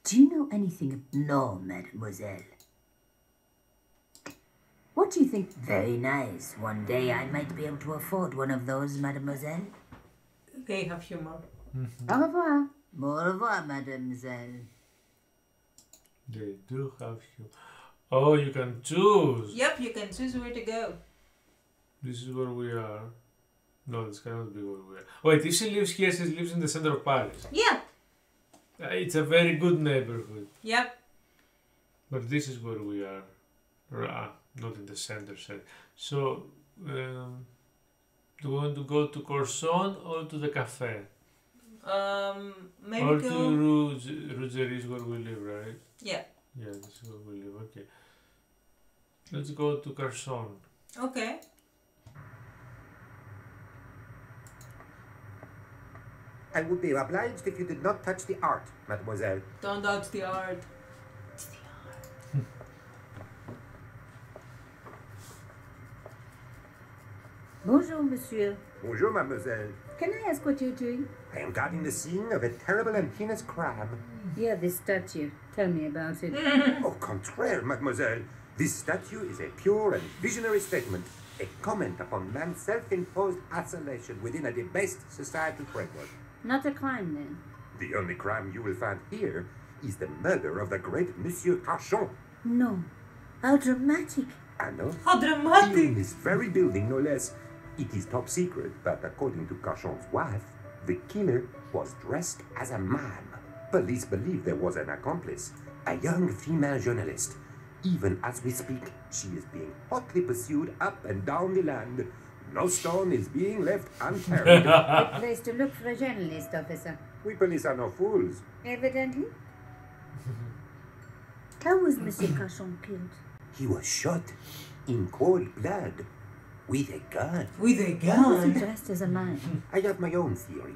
Do you know anything? No, mademoiselle. What do you think? Very nice. One day I might be able to afford one of those, mademoiselle. They have humor. Au revoir. Au revoir, mademoiselle. They do have humor. Oh, you can choose. Yep, you can choose where to go. This is where we are. No, this cannot be where we are. Wait, if she lives here, she lives in the center of Paris. Yeah. It's a very good neighborhood. Yep. But this is where we are. Not in the center. So, do you want to go to Corson or to the cafe? Maybe or go... to Rougerie is where we live, right? Yeah. Yeah, this is where we live. Okay. Let's go to Corson. Okay. I would be obliged if you did not touch the art, mademoiselle. Don't touch the art. It's the art. Bonjour, monsieur. Bonjour, mademoiselle. Can I ask what you're doing? I am guarding the scene of a terrible and heinous crime. Yeah, this statue. Tell me about it. Au contraire, mademoiselle. This statue is a pure and visionary statement, a comment upon man's self-imposed isolation within a debased societal framework. Not a crime, then. The only crime you will find here is the murder of the great Monsieur Carchon. No. How dramatic. I know. How dramatic! In this very building, no less. It is top secret, but according to Carchon's wife, the killer was dressed as a mime. Police believe there was an accomplice, a young female journalist. Even as we speak, she is being hotly pursued up and down the land. No stone is being left unturned. Good place to look for a journalist, officer. We police are no fools. Evidently. How was Monsieur Cachon killed? He was shot in cold blood with a gun. With a How was he gun. dressed as a mime? I have my own theory.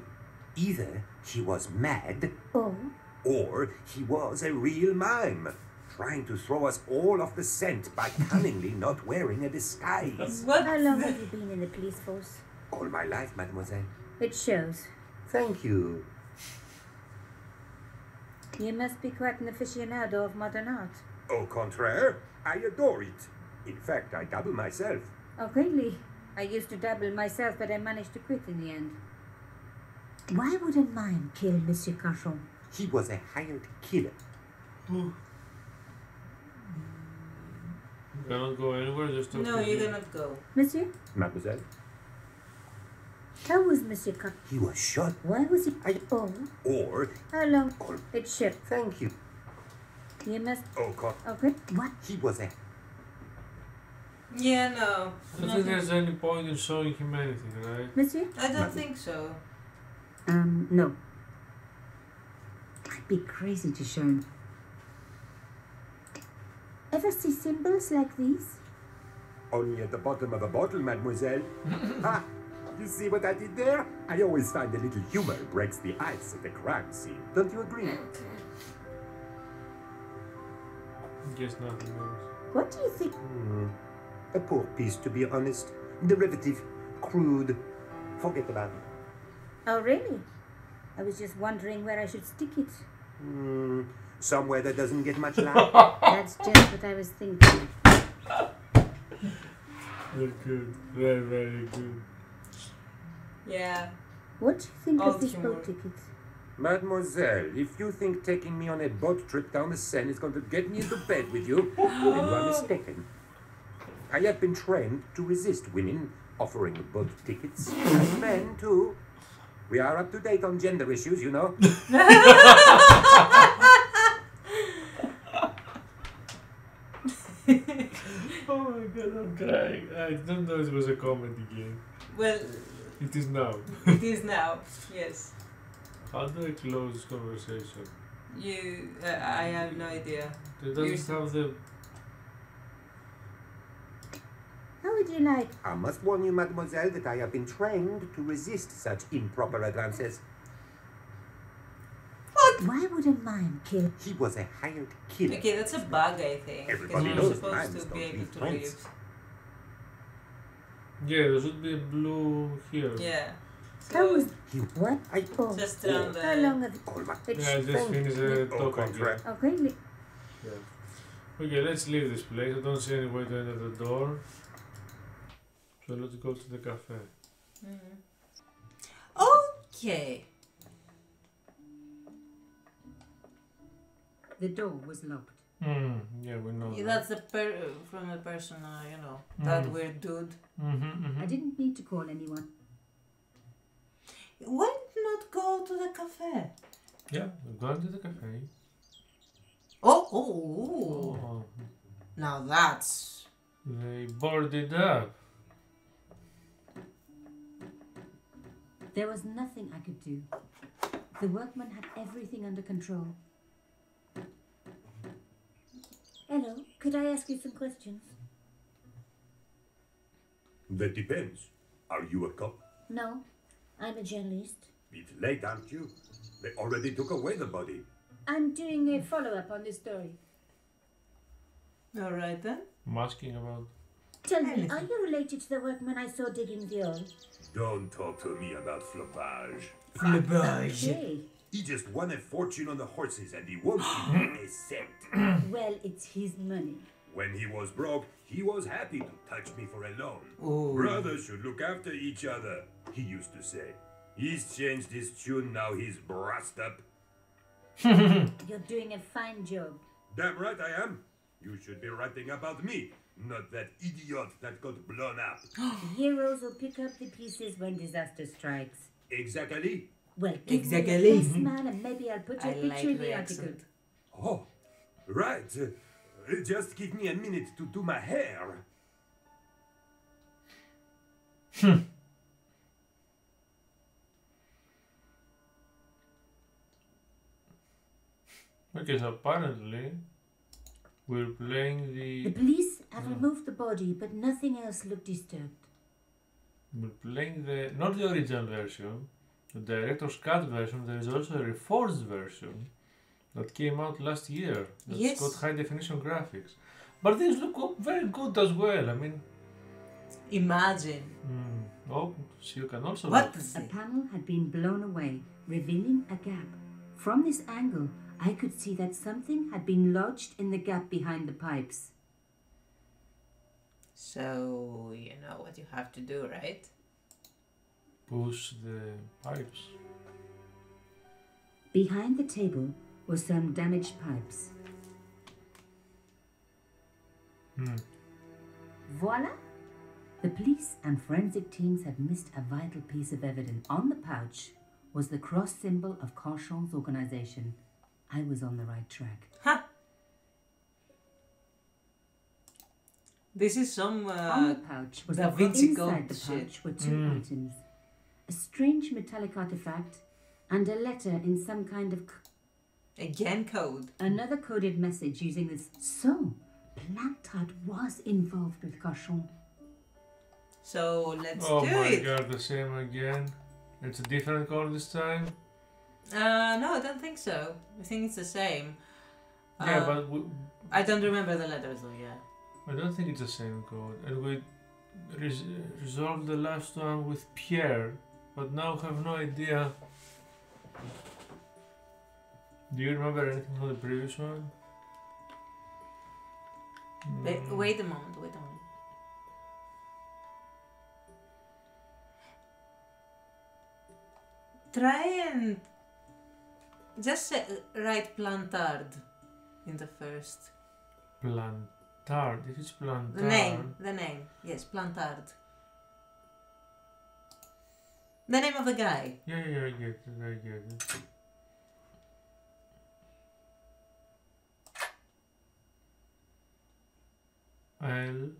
Either he was mad Oh, or he was a real mime, trying to throw us all off the scent by cunningly not wearing a disguise. What? how long have you been in the police force? All my life, mademoiselle. It shows. Thank you. You must be quite an aficionado of modern art. Au contraire, I adore it. In fact, I dabble myself. Oh, really? I used to dabble myself, but I managed to quit in the end. Why would a mime kill Monsieur Cachon? He was a hired killer. Cannot go anywhere, just talk No, to you me. cannot go. Monsieur? Mademoiselle, How was Monsieur Cachon? he was shot. Why was he... Oh, Or, how long? or It should. thank you. You must... Okay. Okay. What? He was a... Yeah, no. I don't think there's any point in showing him anything, right? Monsieur? I don't think so. No. I'd be crazy to show him. Ever see symbols like these? Only at the bottom of a bottle, mademoiselle. Ha! You see what I did there? I always find a little humor breaks the ice at the crime scene. Don't you agree? Guess nothing else. What do you think? A poor piece, to be honest. Derivative, crude. Forget about it. Oh, really? I was just wondering where I should stick it. Somewhere that doesn't get much light. That's just what I was thinking. Very good. Very, very good. Yeah. What do you think Old of this humor. boat ticket? Mademoiselle, if you think taking me on a boat trip down the Seine is going to get me into bed with you, then you are mistaken. I have been trained to resist women offering boat tickets. And men, too. We are up to date on gender issues, you know. Oh my god, I'm crying. I didn't know it was a comedy game. Well, It is now. it is now. Yes. How do I close this conversation? You. I have no idea. It doesn't You're- have the... How would you like? I must warn you, mademoiselle, that I have been trained to resist such improper advances. Why would a mime kill? He was a hired killer. Okay, that's a bug, I think. Because Everybody you're knows supposed mimes to don't be able leave to prints. leave. Yeah, there should be a blue here. Yeah. How So, was... What? I... Oh, just around how the. long have you... Call my... It's Yeah, I just finished the Au talking. contraire. Okay, Yeah. Okay, let's leave this place. I don't see any way to enter the door. So let's go to the cafe. Okay. the door was locked. Yeah, we know. Yeah, that's the from the person, that weird dude. I didn't need to call anyone. Why not go to the cafe? Yeah, we're going to the cafe. Oh. Oh, Now that's. they boarded up. There was nothing I could do. The workman had everything under control. Hello, could I ask you some questions? That depends. Are you a cop? No, I'm a journalist. It's late, aren't you? They already took away the body. I'm doing a follow-up on this story. Alright then. I'm asking about. Tell me, are you related to the workman I saw digging the oil? Don't talk to me about flopage. Hey, He just won a fortune on the horses and he won't give me a cent. well, it's his money. When he was broke, he was happy to touch me for a loan. Ooh. Brothers should look after each other, he used to say. He's changed his tune, now he's brassed up. You're doing a fine job. Damn right I am. You should be writing about me, not that idiot that got blown up. Heroes will pick up the pieces when disaster strikes. Exactly. Well, give me Exactly. a yes, man, and maybe I'll put your I picture like in the the article. accent. Oh, right. Just give me a minute to do my hair. Okay, so apparently we're playing The police have removed the body, but nothing else looked disturbed. We're playing not the original version, the director's cut version. There is also a reforged version that came out last year. That's Yes. got high definition graphics. But these look very good as well. I mean, Imagine. oh, so you can also What? A panel had been blown away, revealing a gap. From this angle, I could see that something had been lodged in the gap behind the pipes. So, you know what you have to do, right? push the pipes. Behind the table were some damaged pipes. Voila! The police and forensic teams had missed a vital piece of evidence. On the pouch was the cross symbol of Carchon's organization. I was on the right track. Ha! This is some On the pouch was Da the Vinci inside Code the shit. pouch were two items: a strange metallic artifact and a letter in some kind of again code. another coded message using this. So, Plantard was involved with Carchon. So let's Oh do my it. god, the same again. It's a different code this time. No, I don't think so. I think it's the same. Yeah, but I don't remember the letters though. Yeah. I don't think it's the same code. And we resolved the last one with Pierre, but now have no idea. Do you remember anything from the previous one? Wait a moment. Wait a moment. Try and just write Plantard in the first. Plantard. If it's Plantard. The name. Yes, Plantard. The name of the guy. Yeah, I get it. L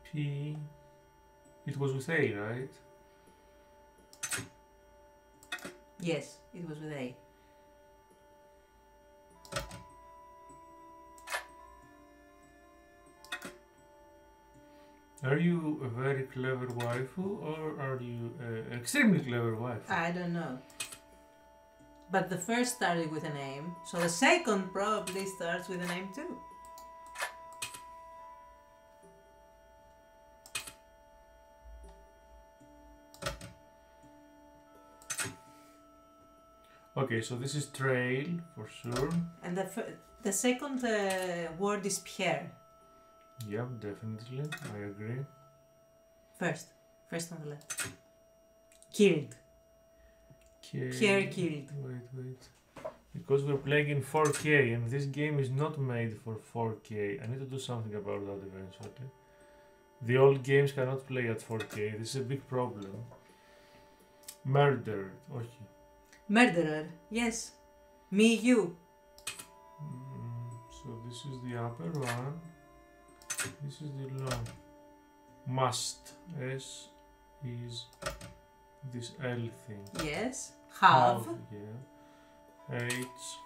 P. It was with A, right? Yes, it was with A. Are you a very clever waifu or are you an extremely clever waifu? I don't know. But the first started with a name, so the second probably starts with a name too. Okay, so this is trail for sure. And the second word is Pierre. Yep, definitely. I agree. First on the left. Killed. Pierre killed. Wait. Because we're playing in 4K and this game is not made for 4K. I need to do something about that eventually. The old games cannot play at 4K. This is a big problem. Murdered. Okay. Murderer. Yes. Me, you. So this is the upper one. This is the low. Must. S is this L thing. Yes. Have. Yeah. H.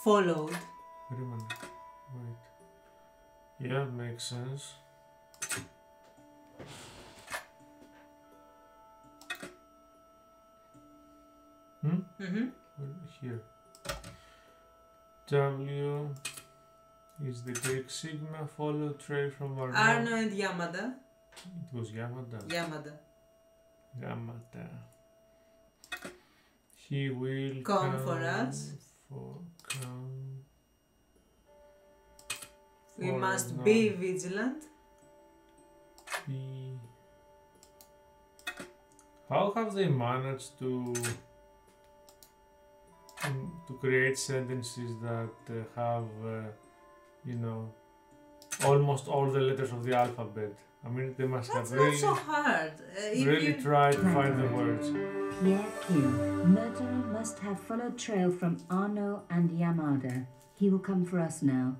Followed. Wait a minute. Wait. Yeah, makes sense. Here. W is the Greek sigma, follow trail from Arno. Arno and Yamada. It was Yamada. Yamada. He will come for us. We must be vigilant. How have they managed to create sentences that have, almost all the letters of the alphabet? I mean, they must That's have not really, so hard. really tried to find the words. Pierre killed. Murderer must have followed trail from Arno and Yamada. He will come for us now.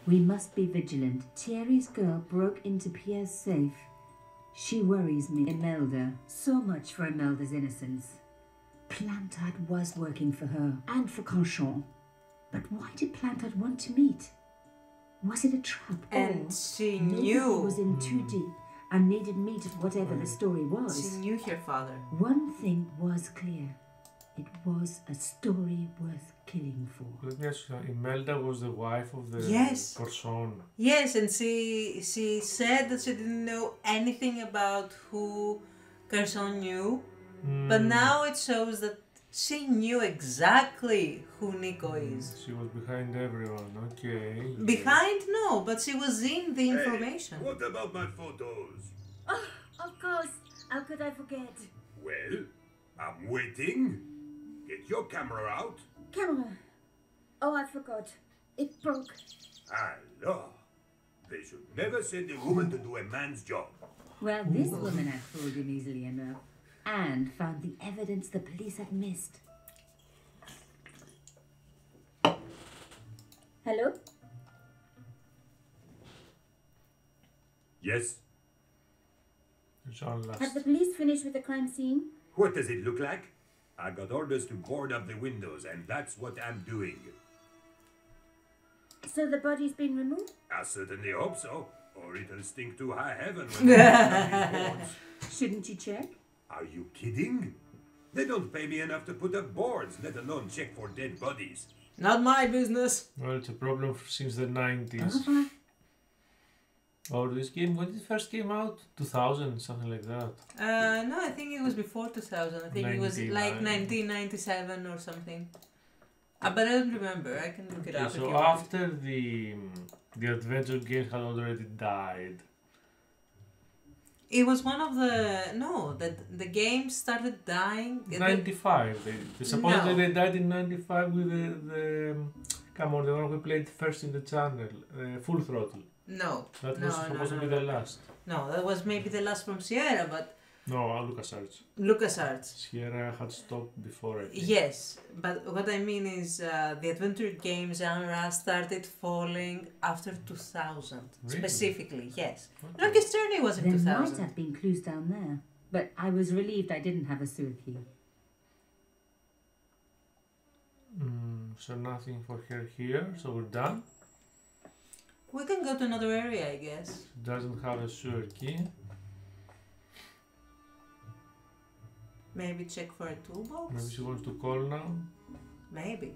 We must be vigilant. Thierry's girl broke into Pierre's safe. She worries me. Imelda. So much for Imelda's innocence. Plantard was working for her and for Conchon. But why did Plantard want to meet? Was it a trap? And or she maybe knew. he was in too deep and needed meat at whatever the story was. She knew her father. One thing was clear. It was a story worth killing for. Let me ask you, Imelda was the wife of the Yes. person. Yes, and she said that she didn't know anything about who Gerson knew, but now it shows that she knew exactly who Nico is. She was behind everyone, okay. Behind, no, but she was in the Hey, information. what about my photos? Oh, of course. How could I forget? Well, I'm waiting. Get your camera out. Camera. Oh, I forgot. It broke. Alors, they should never send a woman to do a man's job. Well, this woman had fooled him easily enough. And found the evidence the police had missed. Hello? Yes? Jean last. Have the police finished with the crime scene? What does it look like? I got orders to board up the windows, and that's what I'm doing. So the body's been removed? I certainly hope so, or it'll stink to high heaven when they put up these boards. Shouldn't you check? Are you kidding? They don't pay me enough to put up boards, let alone check for dead bodies. Not my business. Well, it's a problem since the 90s. Or this game, when it first came out? 2000, something like that. No, I think it was before 2000. I think it was like 99. 1997 or something. But I don't remember. I can look it Okay, up. if you so want. after the adventure games had already died. It was one of the the game started dying. 95. Supposedly No. they died in 95 with the come on, the one we played first in the channel, Full Throttle. No, That no, was no, supposed no, to be no. the last. No, that was maybe the last from Sierra, but No, LucasArts. LucasArts. Sierra had stopped before, I think. Yes, but what I mean is the adventure game genre started falling after 2000. Really? Specifically, yes. Okay. Longest Journey was in There might 2000. have been clues down there. But I was relieved I didn't have a sewer key. So nothing for her here, so we're done. We can go to another area, I guess. She doesn't have a sewer key. Maybe check for a toolbox? Maybe she wants to call now. Maybe.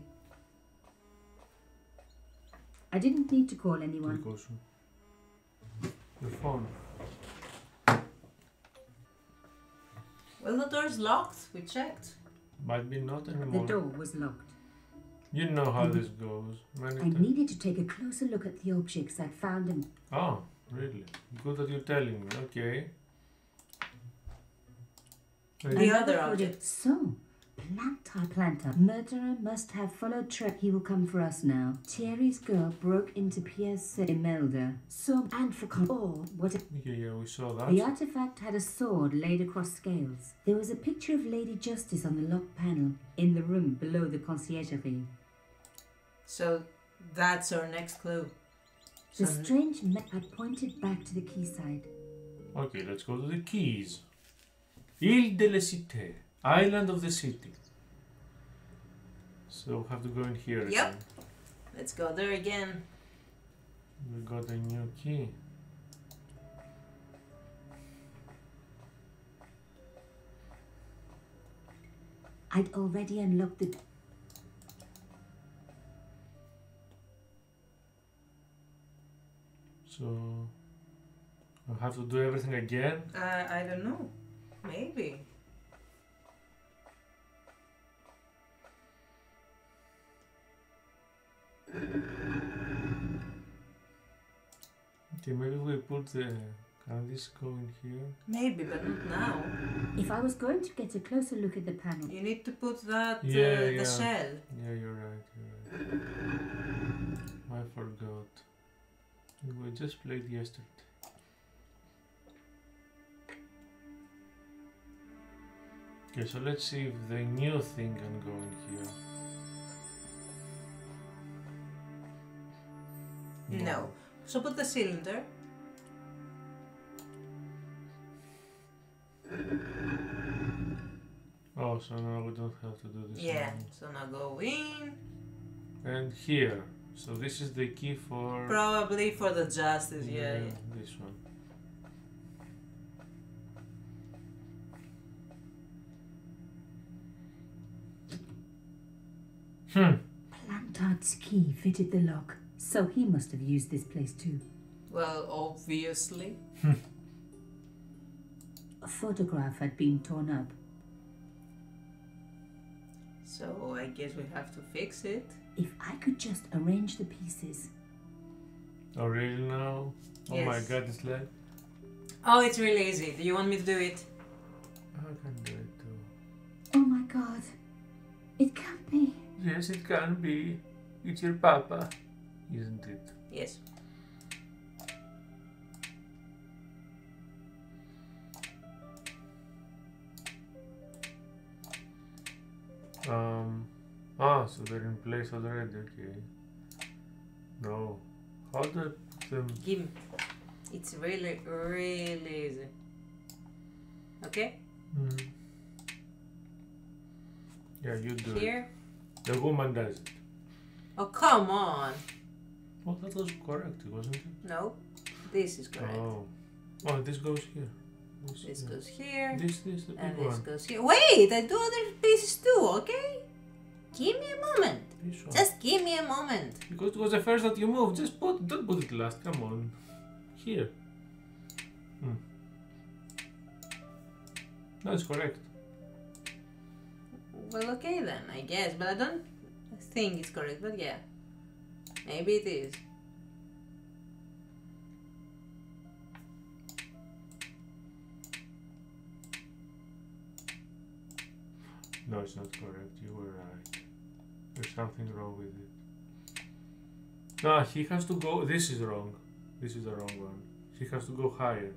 I didn't need to call anyone. Because your phone. Well, the door's locked. We checked. Might be not The anymore. door was locked. You know how this goes. Many I times. needed to take a closer look at the objects I'd found in... Oh, really? Good that you're telling me. Okay. The other Another object. So, Planta. Murderer must have followed track. He will come for us now. Thierry's girl broke into Pierre's Imelda. So, and for what? Okay, yeah, we saw that. The artifact had a sword laid across scales. There was a picture of Lady Justice on the locked panel in the room below the conciergerie. So that's our next clue. The So- strange map had pointed back to the quayside. Okay, let's go to the Quays. Ile de la Cité, island of the city. So we have to go in here Yep. again. Let's go there again. We got a new key. I'd already unlocked the... So I have to do everything again. I don't know. Maybe. Okay, maybe we put the... Can this go in here? Maybe, but not now. If I was going to get a closer look at the panel... You need to put that Yeah, the shell. Yeah, you're right. I forgot. We just played yesterday. Okay, so let's see if the new thing can go in here. No. So put the cylinder. Oh, so now we don't have to do this. Yeah. anymore. So now go in. And here. So this is the key for... Probably for the justice, yeah. This one. Plantard's key fitted the lock, so he must have used this place too. Well, obviously. A photograph had been torn up. So I guess we have to fix it. If I could just arrange the pieces. Oh, really now? Oh my Yes. god, it's like... Oh, it's really easy. Do you want me to do it? I can do it too. Oh my god. It can't be. Yes, it can be. It's your papa, isn't it? Yes. So they're in place already, okay. No. How do I put them? Give me. It's really, really easy. Okay? Yeah, you do Here. it. The woman does it. Oh, come on. Oh, that was correct, wasn't it? No. This is correct. Oh. Oh, this goes here. This goes here. This, the big And this one. goes here. Wait, I do other pieces too, okay? Give me a moment. This one. Just give me a moment. Because it was the first that you moved. Just don't put it last. Come on. Here. That's correct. Well, okay then, I guess. But I don't think it's correct. But yeah. Maybe it is. No, it's not correct. You were right. There's something wrong with it. No, he has to go. This is wrong. This is the wrong one. He has to go higher.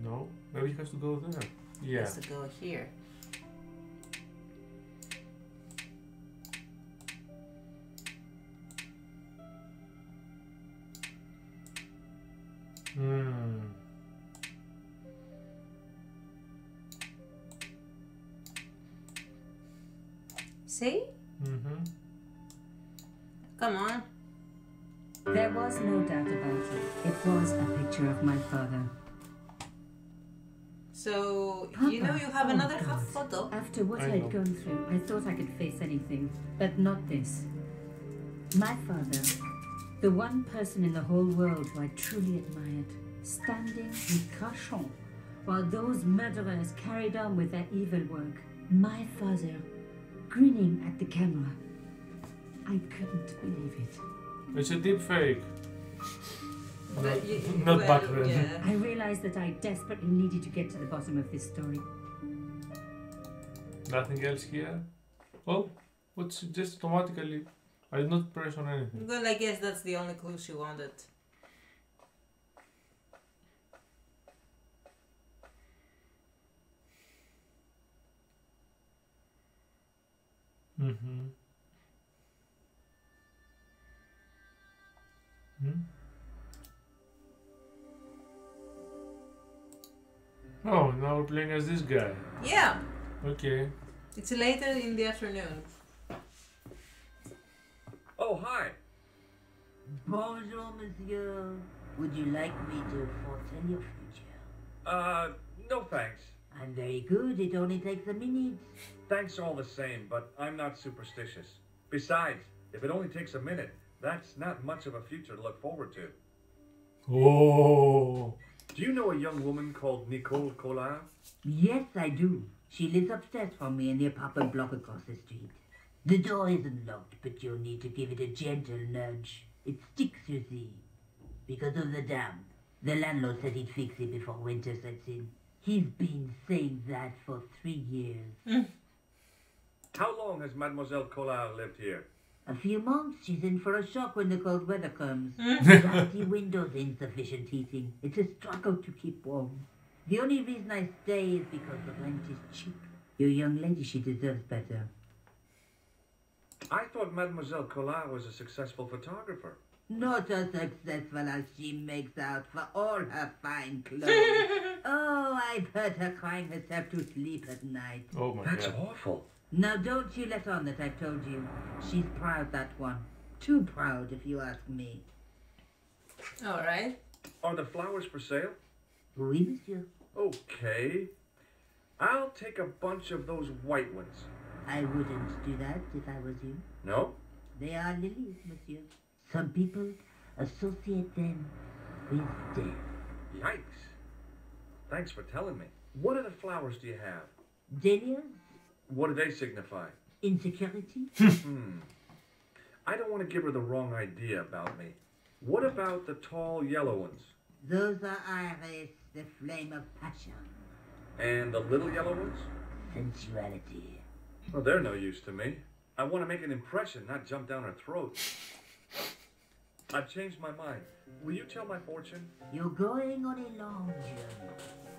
No, maybe he has to go there. Yeah. Has to go here. See? Come on. There was no doubt about it. It was a picture of my father. So, Papa, you know you have oh another God. half photo? After what I I'd know. gone through, I thought I could face anything, but not this. My father, the one person in the whole world who I truly admired, standing with Crachon, while those murderers carried on with their evil work. My father, grinning at the camera. I couldn't believe it. It's a deep fake. But Not well, back then. yeah. I realized that I desperately needed to get to the bottom of this story. Nothing else here? Oh, what's just automatically? I did not press on anything. Well, I guess that's the only clue she wanted. Oh, now we're playing as this guy. Yeah, Okay. it's later in the afternoon. Oh, hi. Bonjour, monsieur. Would you like me to foretell your future? No thanks. I'm very good. It only takes a minute. Thanks all the same, but I'm not superstitious. Besides, if it only takes a minute, that's not much of a future to look forward to. Oh. Do you know a young woman called Nicole Collard? Yes, I do. She lives upstairs from me in the apartment block across the street. The door isn't locked, but you'll need to give it a gentle nudge. It sticks, you see, because of the damp. The landlord said he'd fix it before winter sets in. He's been saying that for 3 years. How long has Mademoiselle Collard lived here? A few months. She's in for a shock when the cold weather comes. Drafty windows, insufficient heating. It's a struggle to keep warm. The only reason I stay is because the rent is cheap. Your young lady, she deserves better. I thought Mademoiselle Collard was a successful photographer. Not as successful as she makes out for all her fine clothes. Oh, I've heard her crying herself to sleep at night. Oh my That's god. awful. Now don't you let on that I've told you. She's proud, that one. Too proud, if you ask me. Alright. Are the flowers for sale? Oui, monsieur. Okay. I'll take a bunch of those white ones. I wouldn't do that if I was you. No? They are lilies, monsieur. Some people associate them with death. Yikes. Thanks for telling me. What other flowers do you have? Dahlias? What do they signify? Insecurity? I don't want to give her the wrong idea about me. What about the tall yellow ones? Those are iris, the flame of passion. And the little yellow ones? Sensuality. Well, they're no use to me. I want to make an impression, not jump down her throat. I've changed my mind. Will you tell my fortune? You're going on a long journey.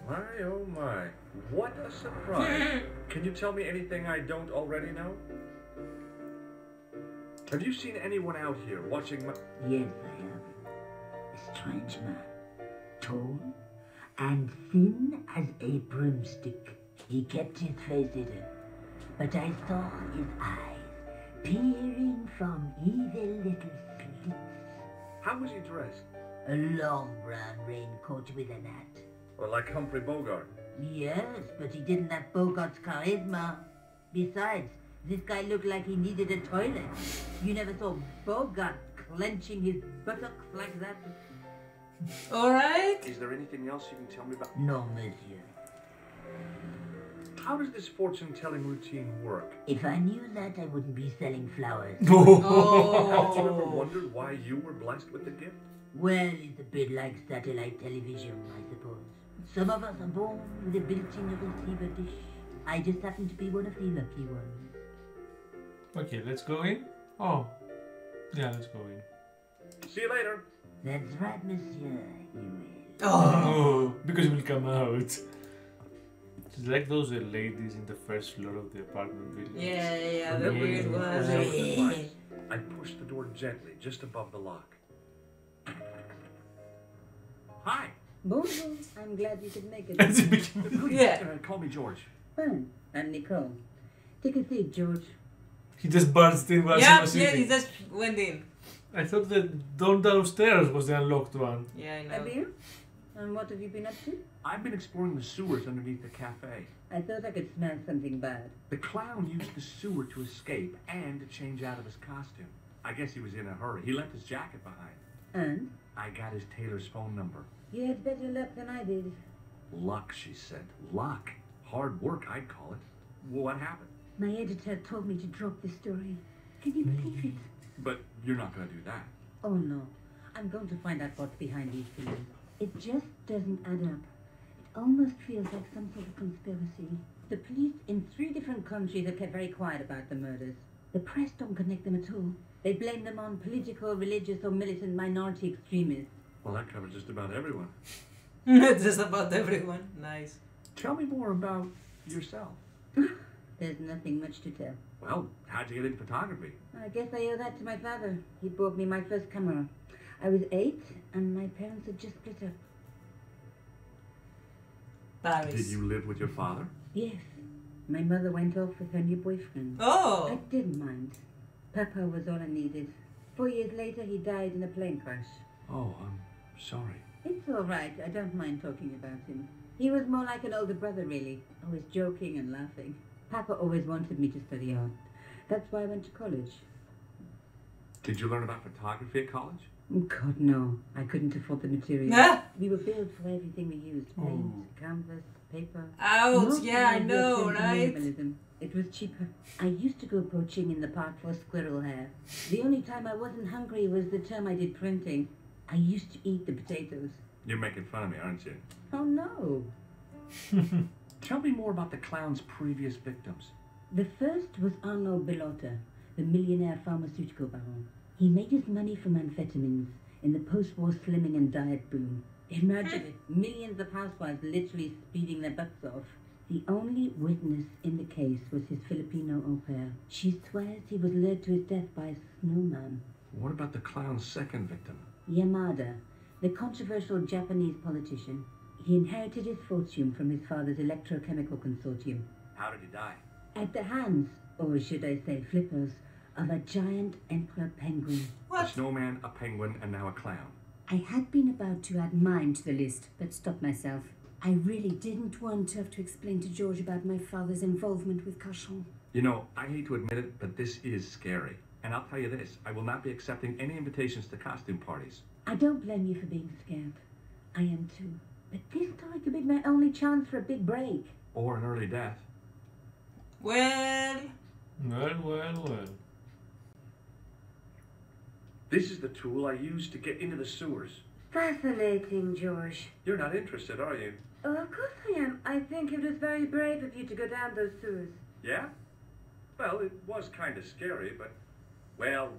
My, oh my. What a surprise. Can you tell me anything I don't already know? Have you seen anyone out here watching my... Yes, I have. A strange man. Tall and thin as a broomstick. He kept his face hidden, but I saw his eyes peering from evil little slits. How was he dressed? A long brown raincoat with an hat. Or like Humphrey Bogart? Yes, but he didn't have Bogart's charisma. Besides, this guy looked like he needed a toilet. You never saw Bogart clenching his buttocks like that? Alright. Is there anything else you can tell me about... No, monsieur. How does this fortune-telling routine work? If I knew that, I wouldn't be selling flowers. Have you ever wondered why you were blessed with the gift? Well, it's a bit like satellite television, I suppose. Some of us are born with a built-in receiver dish. I just happen to be one of the lucky ones. Okay, let's go in. Oh. Yeah, let's go in. See you later. That's right, monsieur. You will. Oh, because it will come out. It's like those ladies in the first floor of the apartment building. Yeah, the weird ones. I pushed the door gently, just above the lock. Hi. Bonjour. I'm glad you could make it. Please, Yeah. call me George. Fine. I'm Nico. Take a seat, George. He just burst in while she Yeah, was yeah, sitting. he just went in. I thought the door downstairs was the unlocked one. Yeah, I A know. beer? And what have you been up to? I've been exploring the sewers underneath the cafe. I thought I could smell something bad. The clown used the sewer to escape and to change out of his costume. I guess he was in a hurry. He left his jacket behind. And? I got his tailor's phone number. You had better luck than I did. Luck, she said. Luck. Hard work, I'd call it. Well, what happened? My editor told me to drop the story. Can you believe it? But you're not going to do that. Oh no. I'm going to find out what's behind these things. It just doesn't add up. It almost feels like some sort of conspiracy. The police in 3 different countries have kept very quiet about the murders. The press don't connect them at all. They blame them on political, religious, or militant minority extremists. Well, that covers just about everyone. Just about everyone. Nice. Tell me more about yourself. There's nothing much to tell. Well, how'd you get into photography? I guess I owe that to my father. He bought me my first camera. I was 8, and my parents had just split up. Paris. Did you live with your father? Yes. My mother went off with her new boyfriend. I Oh! didn't mind. Papa was all I needed. 4 years later, he died in a plane crash. Oh, I'm sorry. It's all right. I don't mind talking about him. He was more like an older brother, really. Always joking and laughing. Papa always wanted me to study art. That's why I went to college. Did you learn about photography at college? God, no. I couldn't afford the materials. Ah! We were billed for everything we used. Paint, canvas, paper. Ouch! Most Yeah, I of my know, work came from right? minimalism. It was cheaper. I used to go poaching in the park for squirrel hair. The only time I wasn't hungry was the term I did printing. I used to eat the potatoes. You're making fun of me, aren't you? Oh, no. Tell me more about the clown's previous victims. The first was Arnaud Bellotta, the millionaire pharmaceutical baron. He made his money from amphetamines in the post-war slimming and diet boom. Imagine it, millions of housewives literally speeding their butts off. The only witness in the case was his Filipino au pair. She swears he was led to his death by a snowman. What about the clown's second victim? Yamada, the controversial Japanese politician. He inherited his fortune from his father's electrochemical consortium. How did he die? At the hands, or should I say flippers, of a giant emperor penguin. A snowman, a penguin, and now a clown. I had been about to add Mime to the list, but stopped myself. I really didn't want to have to explain to George about my father's involvement with Cachon. You know, I hate to admit it, but this is scary. And I'll tell you this, I will not be accepting any invitations to costume parties. I don't blame you for being scared. I am too. But this time could be my only chance for a big break. Or an early death. Well... Well. This is the tool I used to get into the sewers. Fascinating, George. You're not interested, are you? Oh, of course I am. I think it was very brave of you to go down those sewers. Yeah? Well, it was kind of scary, but... Well,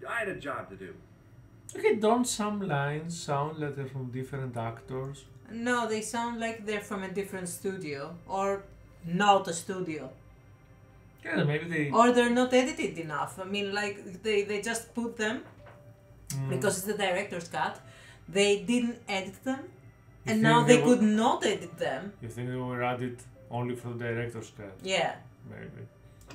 I had a job to do. Okay, don't some lines sound like they're from different actors? No, they sound like they're from a different studio. Or not a studio. Yeah, maybe they... Or they're not edited enough. I mean, like, they just put them, because it's the director's cut. They didn't edit them, and now they could not edit them. You think they were added only for the director's cut? Yeah. Maybe.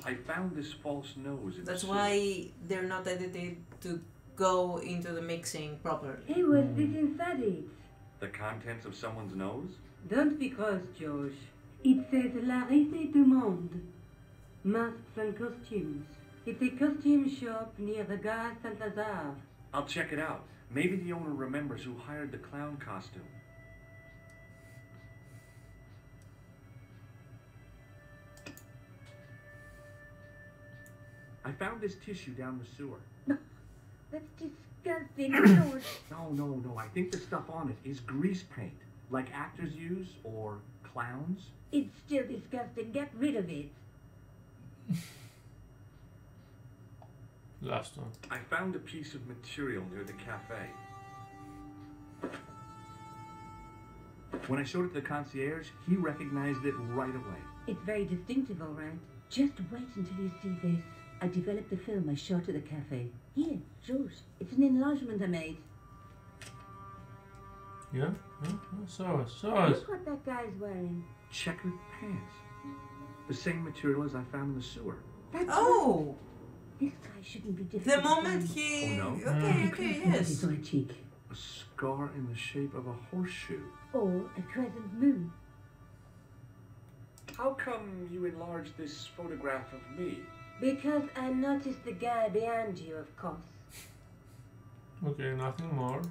I found this false nose in That's the why they're not edited to go into the mixing properly. Hey, what's this inside it? The contents of someone's nose? Don't be cross, George. It says La Risée du Monde. Masks and costumes. It's a costume shop near the Gare Saint-Lazare. I'll check it out. Maybe the owner remembers who hired the clown costume. I found this tissue down the sewer. That's disgusting, George. No. I think the stuff on it is grease paint, like actors use or clowns. It's still disgusting. Get rid of it. Last one. I found a piece of material near the cafe. When I showed it to the concierge, he recognized it right away. It's very distinctive, all right. Just wait until you see this. I developed the film I shot at the cafe. Here, George. It's an enlargement I made. Yeah? Show us. Look what that guy's wearing. Checkered pants. The same material as I found in the sewer. That's Oh! This guy shouldn't be different. The moment he... Oh, no? Okay, yes. His right cheek. A scar in the shape of a horseshoe. Or a crescent moon. How come you enlarged this photograph of me? Because I noticed the guy behind you, of course. Okay, nothing more.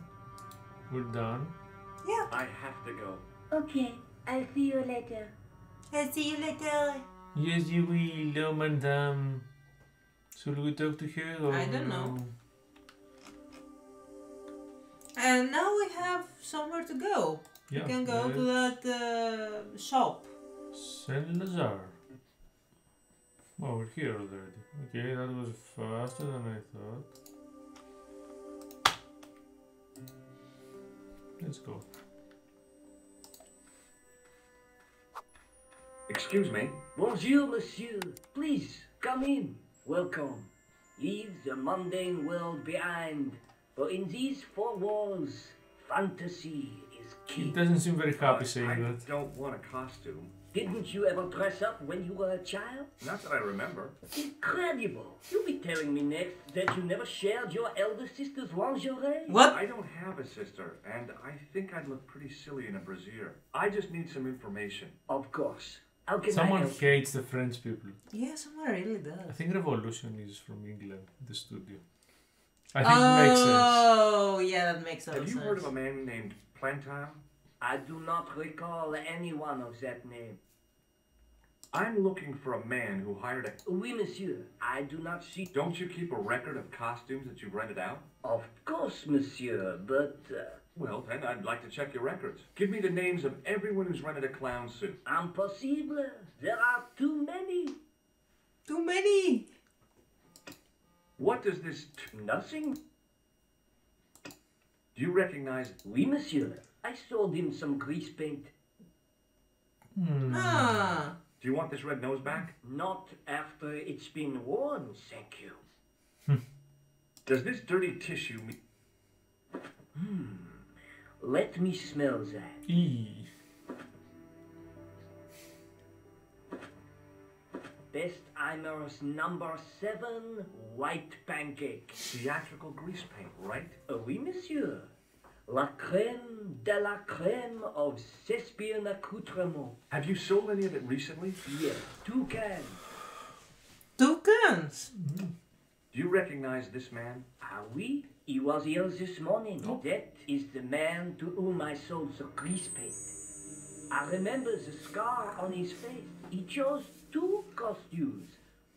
We're done. Yeah. I have to go. Okay, I'll see you later. I'll see you later. Yes, you will, madame. Should we talk to her or... I don't know. And now we have somewhere to go. Yeah, we can go to that shop. Saint-Lazare. Oh, we're here already. Okay, that was faster than I thought. Let's go. Excuse me. Bonjour, monsieur. Please, come in. Welcome. Leave the mundane world behind. For in these four walls, fantasy is He king. doesn't seem very happy saying I that. don't want a costume. Didn't you ever dress up when you were a child? Not that I remember. Incredible. You'll be telling me next that you never shared your elder sister's lingerie? What? I don't have a sister, and I think I'd look pretty silly in a brassiere. I just need some information. Of course. How can I Someone help? hates the French people. Yeah, someone really does. I think Revolution is from England, the studio. I think it makes sense. Oh, yeah, that makes sense. Have you heard of a man named Plantin? I do not recall anyone of that name. I'm looking for a man who hired a... Oui, monsieur. I do not see... Don't you keep a record of costumes that you've rented out? Of course, monsieur, but... Well, then I'd like to check your records. Give me the names of everyone who's rented a clown suit. Impossible. There are too many. Too many. What does this... Nothing. Do you recognize... Oui, monsieur. I sold him some grease paint. Ah. Do you want this red nose back? Not after it's been worn, thank you. Does this dirty tissue mean... Let me smell that. Eee. Best Imers number 7, white pancake. Theatrical grease paint, right? Oui, monsieur. La crème de la crème of Thespian accoutrement. Have you sold any of it recently? Yes, 2 cans. 2 cans. Do you recognize this man? Ah oui, he was here this morning. Oh. That is the man to whom I sold the grease paint. I remember the scar on his face. He chose 2 costumes.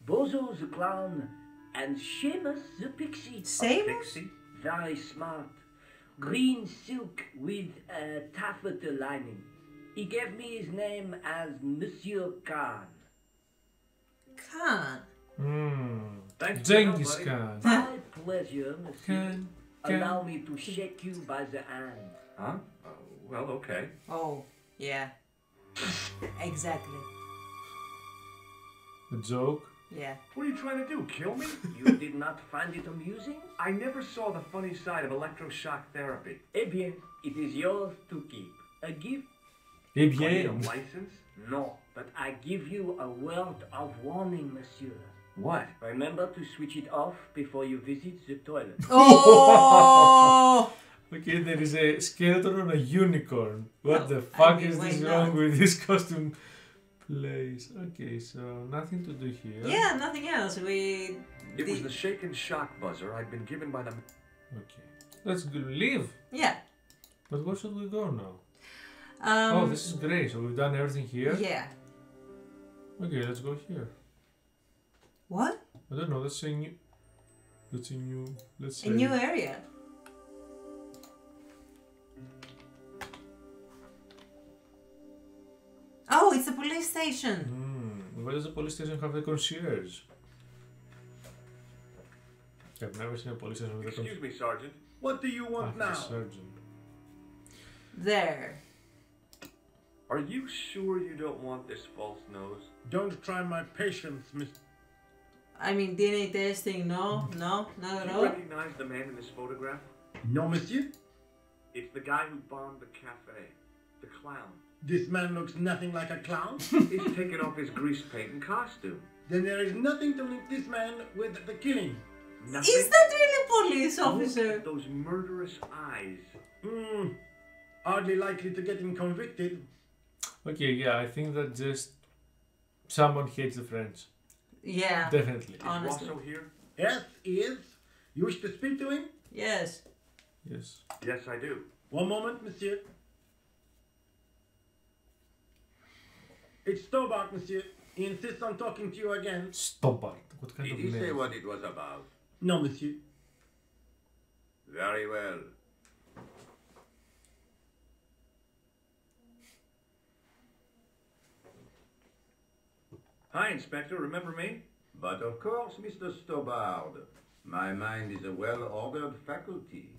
Bozo the clown and Seamus the pixie. Seamus? Pixie? Very smart. Green silk with a taffeta lining. He gave me his name as Monsieur Khan. Khan. Thanks for the help, Genghis buddy. Khan. My pleasure, monsieur. Khan. Allow me to shake you by the hand. Huh? Well, okay. Oh, yeah. Exactly. A joke? Yeah. What are you trying to do, kill me? You did not find it amusing? I never saw the funny side of electroshock therapy. Eh bien, it is yours to keep. A gift? Eh Do I need a bien. license? No, but I give you a word of warning, monsieur. What? Remember to switch it off before you visit the toilet. Oh! Okay, there is a skeleton on a unicorn. What Oh, the I fuck mean, is why this not? wrong with this costume place? Okay, so nothing to do here. Yeah, nothing else. We. It was the shake and shock buzzer I'd been given by the... Okay. Let's go leave. Yeah. But where should we go now? Oh, this is great. So we've done everything here? Yeah. Okay, let's go here. What? I don't know, let's say new... Let's say new... Let's say... A new area. Oh, it's a police station. Why does the police station have the concierge? I've never seen a police station with a concierge. Excuse me, Sergeant. What do you want now? Sergeant. There. Are you sure you don't want this false nose? Don't try my patience, Miss. I mean, DNA testing, no, not Do at you all. recognize the man in this photograph? No, monsieur. It's the guy who bombed the cafe. The clown. This man looks nothing like a clown. He's taken off his grease paint and costume. Then there is nothing to link this man with the killing. Nothing. Is that really a police Look officer? at those murderous eyes. Hardly likely to get him convicted. Okay, yeah, I think that just... Someone hates the French. Yeah. Definitely. Is Honestly. Rosso here? Yes, he is. You wish to speak to him? Yes. Yes. Yes, I do. One moment, monsieur. It's Stobart, monsieur. He insists on talking to you again. Stobart. What kind Did of he say name? what it was about? No, monsieur. Very well. Hi, Inspector. Remember me? But of course, Mr. Stobart. My mind is a well-ordered faculty.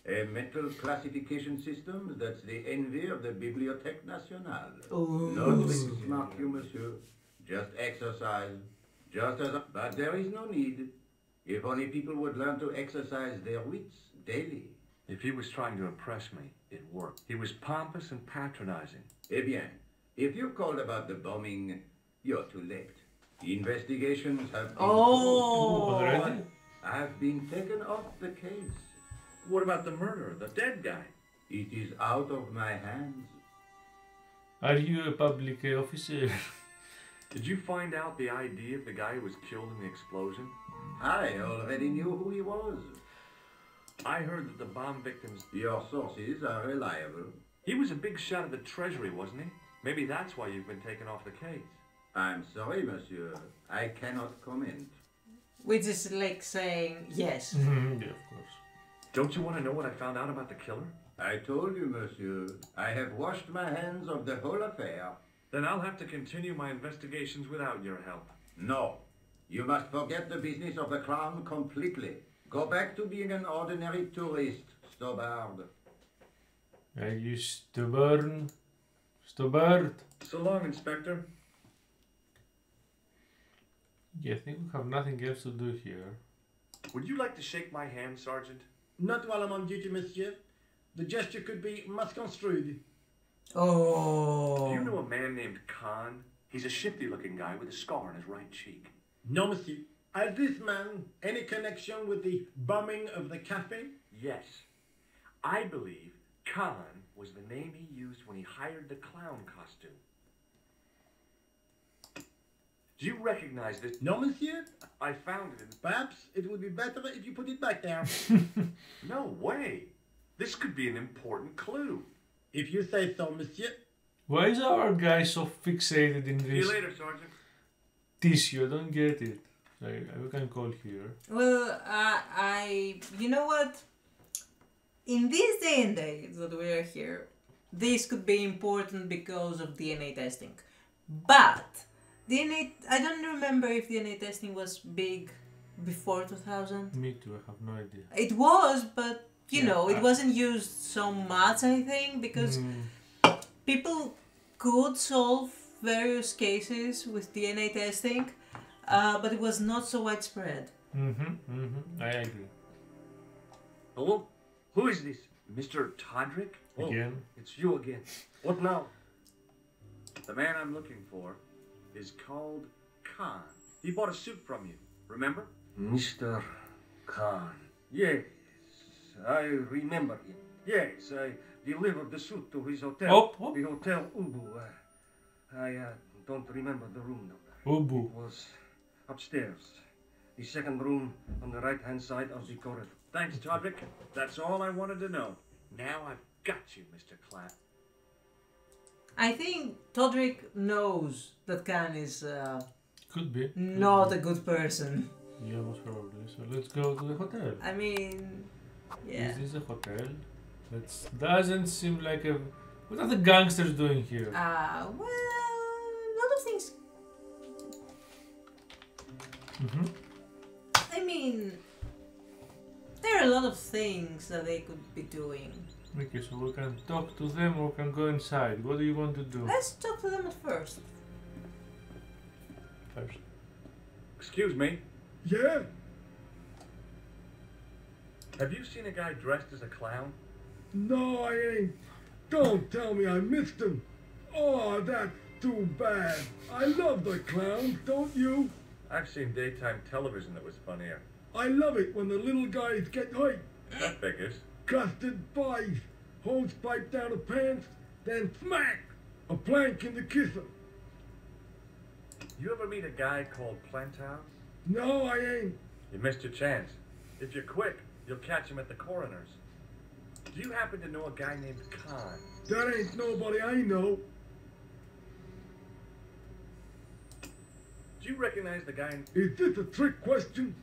A mental classification system that's the envy of the Bibliothèque Nationale. No tricks, mark you, monsieur. Just exercise. Just as... But there is no need. If only people would learn to exercise their wits daily. If he was trying to impress me, it worked. He was pompous and patronizing. Eh bien, if you called about the bombing, you're too late. Investigations have been Oh. Already? have been taken off the case. What about the murderer, the dead guy? It is out of my hands. Are you a public officer? Did you find out the ID of the guy who was killed in the explosion? I already knew who he was. I heard that the bomb victims... Your sources are reliable. He was a big shot at the Treasury, wasn't he? Maybe that's why you've been taken off the case. I'm sorry, monsieur. I cannot comment. Which is like saying yes. Yeah, of course. Don't you want to know what I found out about the killer? I told you, monsieur. I have washed my hands of the whole affair. Then I'll have to continue my investigations without your help. No. You must forget the business of the clown completely. Go back to being an ordinary tourist, Stobart. Are you stubborn? Stobart. So long, Inspector. Yeah, I think we have nothing else to do here. Would you like to shake my hand, Sergeant? Not while I'm on duty, monsieur. The gesture could be misconstrued. Oh. Do you know a man named Khan? He's a shifty-looking guy with a scar on his right cheek. No, monsieur. Has this man any connection with the bombing of the cafe? Yes. I believe Khan was the name he used when he hired the clown costume. Do you recognize this? No, monsieur. I found it in... Perhaps it would be better if you put it back there. No way. This could be an important clue. If you say so, monsieur. Why is our guy so fixated in See you this later, Sergeant. tissue? I don't get it. We can call here. Well, you know what? In this day and age that we are here, this could be important because of DNA testing. But DNA, I don't remember if DNA testing was big before 2000. Me too, I have no idea. It was, but you Yeah, know, it wasn't used so much, I think, because people could solve various cases with DNA testing, but it was not so widespread. I agree. Hello? Who is this? Mr. Todrick? Again? Oh, it's you again. What now? The man I'm looking for is called Khan. He bought a suit from you, remember? Mr. Khan. Yes, I remember him. Yes, I delivered the suit to his hotel. The Hotel Ubu. I don't remember the room number. Ubu. It was upstairs. The second room on the right-hand side of the corridor. Thanks, Todrick. That's all I wanted to know. Now I've got you, Mr. Clapp. I think Todrick knows that Khan is Could be. not a good person. Yeah, most probably. So let's go to the hotel. I mean, yeah. Is this a hotel? That doesn't seem like a... What are the gangsters doing here? Well, a lot of things. I mean, there are a lot of things that they could be doing. Okay, so we can talk to them or we can go inside. What do you want to do? Let's talk to them at first. Excuse me. Yeah? Have you seen a guy dressed as a clown? No, I ain't. Don't tell me I missed him. Oh, that's too bad. I love the clowns, don't you? I've seen daytime television that was funnier. I love it when the little guys get hyped. That figures. Custard pies, hose pipe down the pants, then smack! A plank in the kisser. You ever meet a guy called Plantown? No, I ain't. You missed your chance. If you're quick, you'll catch him at the coroner's. Do you happen to know a guy named Khan? That ain't nobody I know. Do you recognize the guy? Is this a trick question?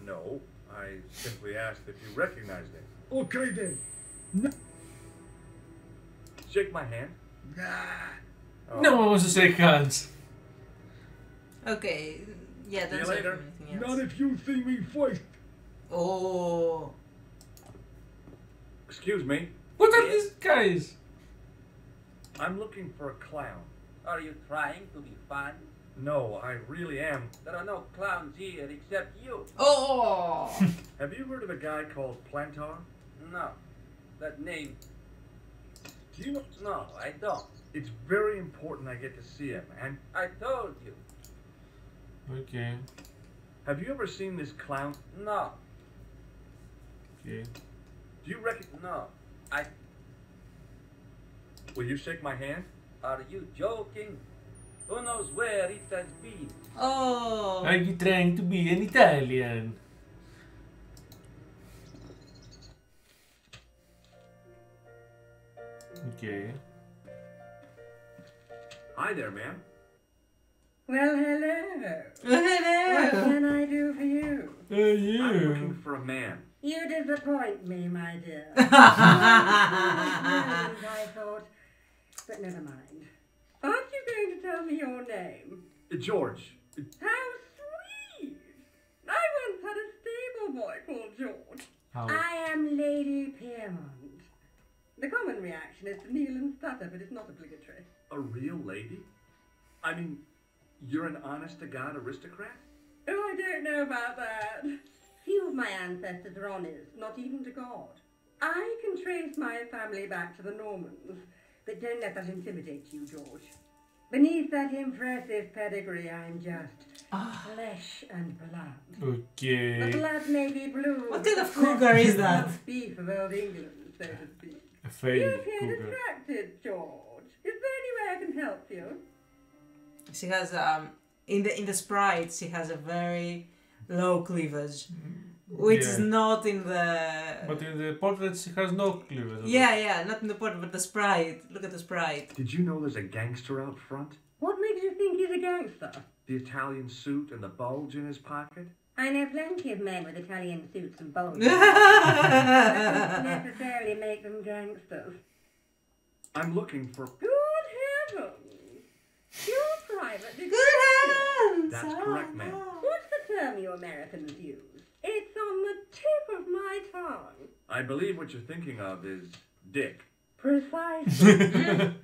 No, I simply asked if you recognized him. Okay then. No. Shake my hand. Nah. No one wants to shake hands. Okay, yeah, See you that's later. everything else. Not if you see me first. Oh. Excuse me. What are these guys? I'm looking for a clown. Are you trying to be fun? No, I really am. There are no clowns here except you. Oh. Have you heard of a guy called Plantar? No. That name. Do you know? No, I don't. It's very important I get to see him, and I told you. Okay. have you ever seen this clown? No. Okay. Do you reckon? No. Will you shake my hand? Are you joking? Who knows where it has been? Oh. Are you trying to be an Italian? Okay. Hi there, ma'am. Well, hello. Hello. What can I do for you? I'm looking for a man. You disappoint me, my dear. I thought, but never mind. Aren't you going to tell me your name? George. How sweet! I once had a stable boy called George. How? I am Lady Piermont. The common reaction is to kneel and stutter, but it's not obligatory. A real lady? I mean, you're an honest-to-God aristocrat? Oh, I don't know about that. Few of my ancestors are honest, not even to God. I can trace my family back to the Normans, but don't let that intimidate you, George. Beneath that impressive pedigree, I'm just flesh and blood. Okay. The blood may be blue. What kind of cougar is that? Roast beef of old England, so to speak. A fake You appear cougar. distracted, George. Is there any way I can help you? She has in the sprite she has a very low cleavage, which is not in the. But in the portrait she has no cleavage. Yeah, not in the portrait, but the sprite. Look at the sprite. Did you know there's a gangster out front? What makes you think he's a gangster? The Italian suit and the bulge in his pocket? I know plenty of men with Italian suits and bulges. That doesn't necessarily make them gangsters. I'm looking for... Good heavens! You're private detective. Good hands! That's correct, ma'am. What's the term you Americans use? It's on the tip of my tongue. I believe what you're thinking of is dick. Precisely.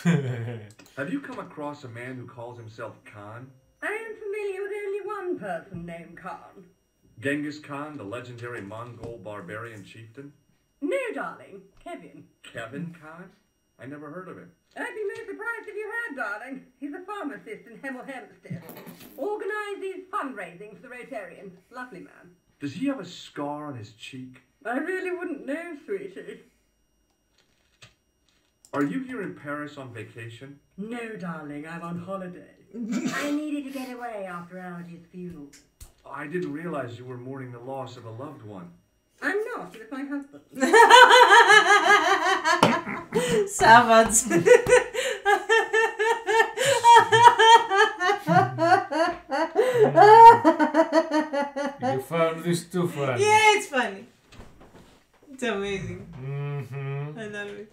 Have you come across a man who calls himself Khan? I am familiar with only one person named Khan. Genghis Khan, the legendary Mongol barbarian chieftain? No, darling. Kevin. Kevin Khan? I never heard of him. I'd be most surprised if you had, darling. He's a pharmacist in Hemel Hempstead. Organises fundraising for the Rotarians. Lovely man. Does he have a scar on his cheek? I really wouldn't know, sweetie. Are you here in Paris on vacation? No, darling, I'm on holiday. I needed to get away after Algy's funeral. I didn't realize you were mourning the loss of a loved one. I'm not, he was my husband. Savage. You found this too funny. Yeah, it's funny. It's amazing. Mm-hmm. I love it.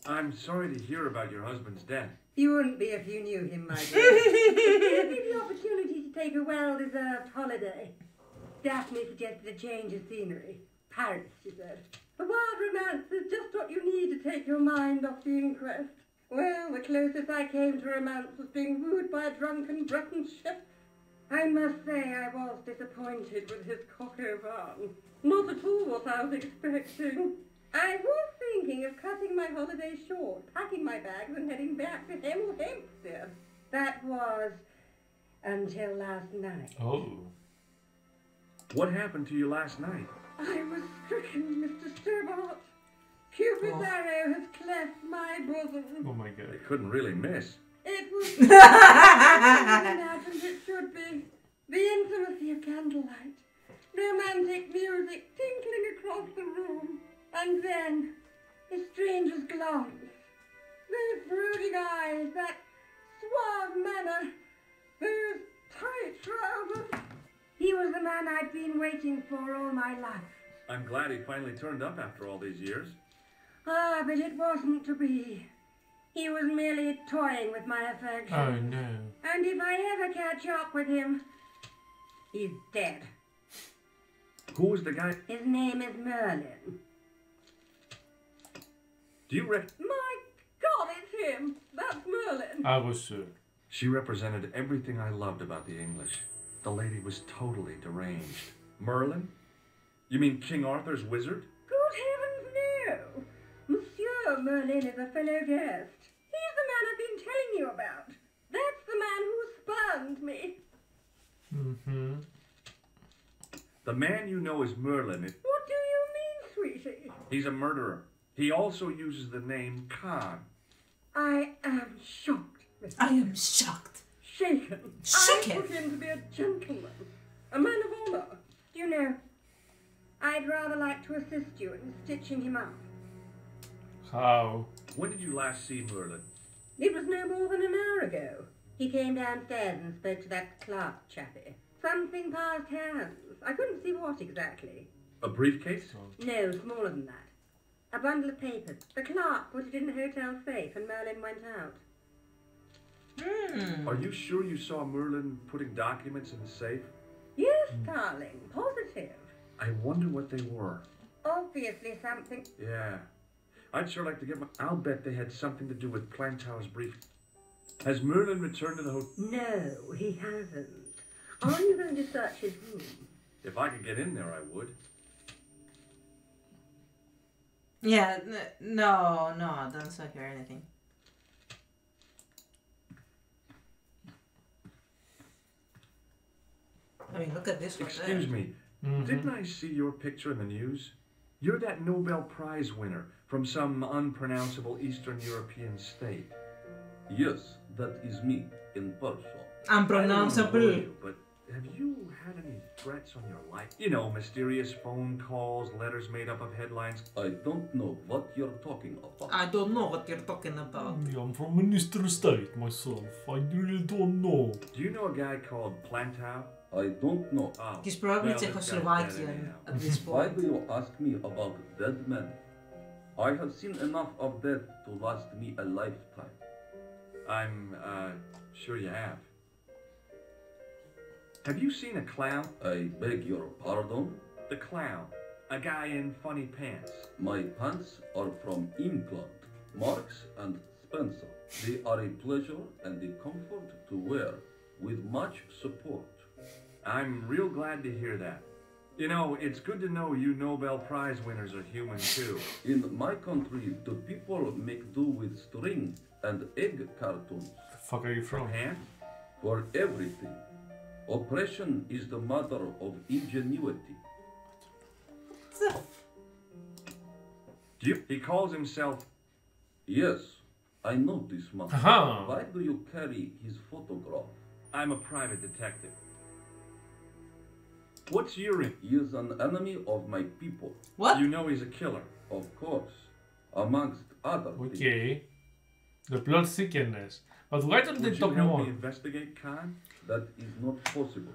I'm sorry to hear about your husband's death. You wouldn't be if you knew him, my dear. It gave me the opportunity to take a well-deserved holiday. Daphne suggested a change of scenery. Paris, she said. A wild romance is just what you need to take your mind off the inquest. Well, the closest I came to romance was being wooed by a drunken Breton chef. I must say I was disappointed with his coq au vin. Not at all what I was expecting. I was thinking of cutting my holiday short, packing my bags and heading back to Hemel Hempstead. That was until last night. Oh. What happened to you last night? I was stricken, Mr. Stobart. Cupid's arrow has cleft my bosom. Oh my god. They couldn't really miss. It was I imagined it should be. The intimacy of candlelight, romantic music tinkling across the room, and then a stranger's glance. Those brooding eyes, that suave manner, those tight trousers. He was the man I'd been waiting for all my life. I'm glad he finally turned up after all these years. Ah, but it wasn't to be. He was merely toying with my affection. Oh no. And if I ever catch up with him, he's dead. Who was the guy? His name is Merlin. Do you rec... My God, it's him! That's Merlin! I was sure. She represented everything I loved about the English. The lady was totally deranged. Merlin? You mean King Arthur's wizard? Good heavens, no! Monsieur Merlin is a fellow guest. He's the man I've been telling you about. That's the man who spurned me. Mm-hmm. The man you know as Merlin is... What do you mean, sweetie? He's a murderer. He also uses the name Khan. I am shocked. I am shocked. Shaken. Shaken. I took him to be a gentleman. A man of honour. You know, I'd rather like to assist you in stitching him up. How? When did you last see Merlin? It was no more than an hour ago. He came downstairs and spoke to that clerk chappie. Something passed hands. I couldn't see what exactly. A briefcase? No, smaller than that. A bundle of papers. The clerk put it in the hotel safe and Merlin went out. Are you sure you saw Merlin putting documents in the safe? Yes, darling. Positive. I wonder what they were. Obviously something. Yeah. I'd sure like to get my... I'll bet they had something to do with Plantower's brief. Has Merlin returned to the hotel? No, he hasn't. Are you going to search his room? If I could get in there, I would. Yeah, no, don't suck or anything. I mean, look at this one. Excuse me. Didn't I see your picture in the news? You're that Nobel Prize winner from some unpronounceable Eastern European state. Yes, that is me, in person. Unpronounceable. But have you had any threats on your life? You know, mysterious phone calls, letters made up of headlines. I don't know what you're talking about. I don't know what you're talking about. I'm from Minister of State myself. I really don't know. Do you know a guy called Plantow? I don't know. Oh, He's probably well, Czechoslovakian at this Why point. do you ask me about dead men? I have seen enough of death to last me a lifetime. I'm, sure you have. Have you seen a clown? I beg your pardon? The clown. A guy in funny pants. My pants are from England, Marks and Spencer. They are a pleasure and a comfort to wear, with much support. I'm real glad to hear that. You know, it's good to know you Nobel Prize winners are human too. In my country, the people make do with string and egg cartoons. The fuck are you from? Hand? For everything. Oppression is the mother of ingenuity. He calls himself... Yes, I know this man. Aha. Why do you carry his photograph? I'm a private detective. What's your... He is an enemy of my people. What? You know he's a killer. Of course. Amongst other things. Okay. The plot thickness. But why don't they Would talk you help more? me investigate Khan? That is not possible.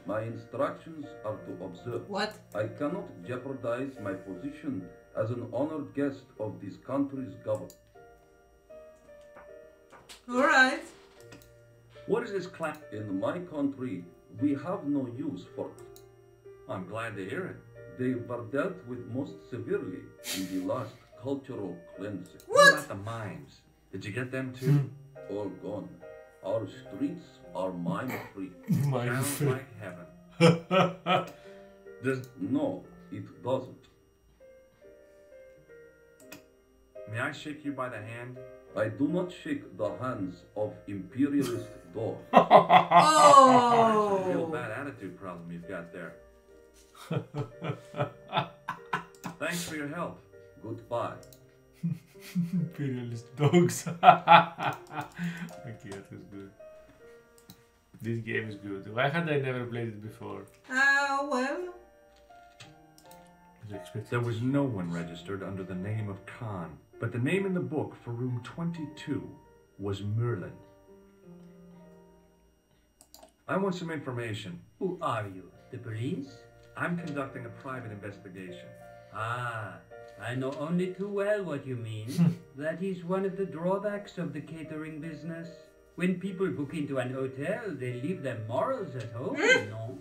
My instructions are to observe. What? I cannot jeopardize my position as an honored guest of this country's government. Alright. What is this clown? In my country, we have no use for it. I'm glad to hear it. They were dealt with most severely in the last cultural cleansing. What about the mimes? Did you get them too? All gone. Our streets are mime-free. Sounds like heaven. No, it doesn't. May I shake you by the hand? I do not shake the hands of imperialist dogs. Oh! That's a real bad attitude problem you've got there. Thanks for your help. Goodbye. Imperialist dogs. Okay, that was good. This game is good. Why had I never played it before? Well. There was no one registered under the name of Khan, but the name in the book for room 22 was Merlin. I want some information. Who are you? The police? I'm conducting a private investigation. Ah, I know only too well what you mean. That is one of the drawbacks of the catering business. When people book into an hotel, they leave their morals at home, you know.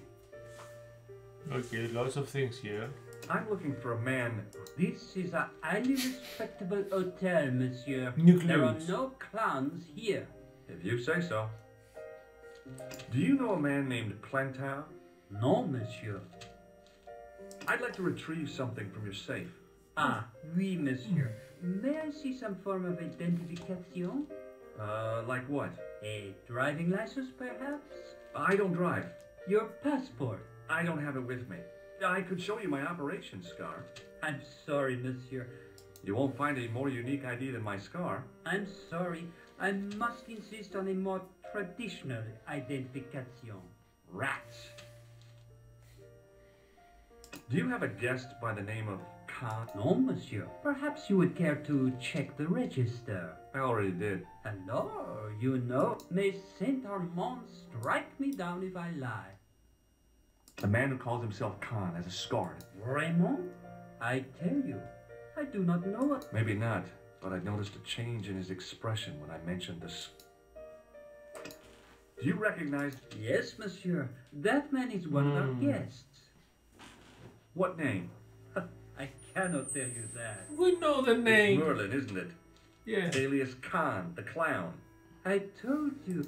Okay, lots of things here. I'm looking for a man. This is a highly respectable hotel, monsieur. Nucleus. There are no clowns here. If you say so. Do you know a man named Plantow? No, monsieur. I'd like to retrieve something from your safe. Ah, oui, monsieur. May I see some form of identification? Like what? A driving license, perhaps? I don't drive. Your passport? I don't have it with me. I could show you my operation scar. I'm sorry, monsieur. You won't find a more unique ID than my scar. I'm sorry. I must insist on a more traditional identification. Rats. Do you have a guest by the name of Khan? No, monsieur. Perhaps you would care to check the register. I already did. Alors, you know, may Saint Armand strike me down if I lie. The man who calls himself Khan has a scar. Raymond? I tell you, I do not know what... Maybe not, but I noticed a change in his expression when I mentioned this. Do you recognize... Yes, monsieur. That man is one of our guests. What name? I cannot tell you that. We know the It's name. Merlin, isn't it? Yeah. Alias Khan, the clown. I told you.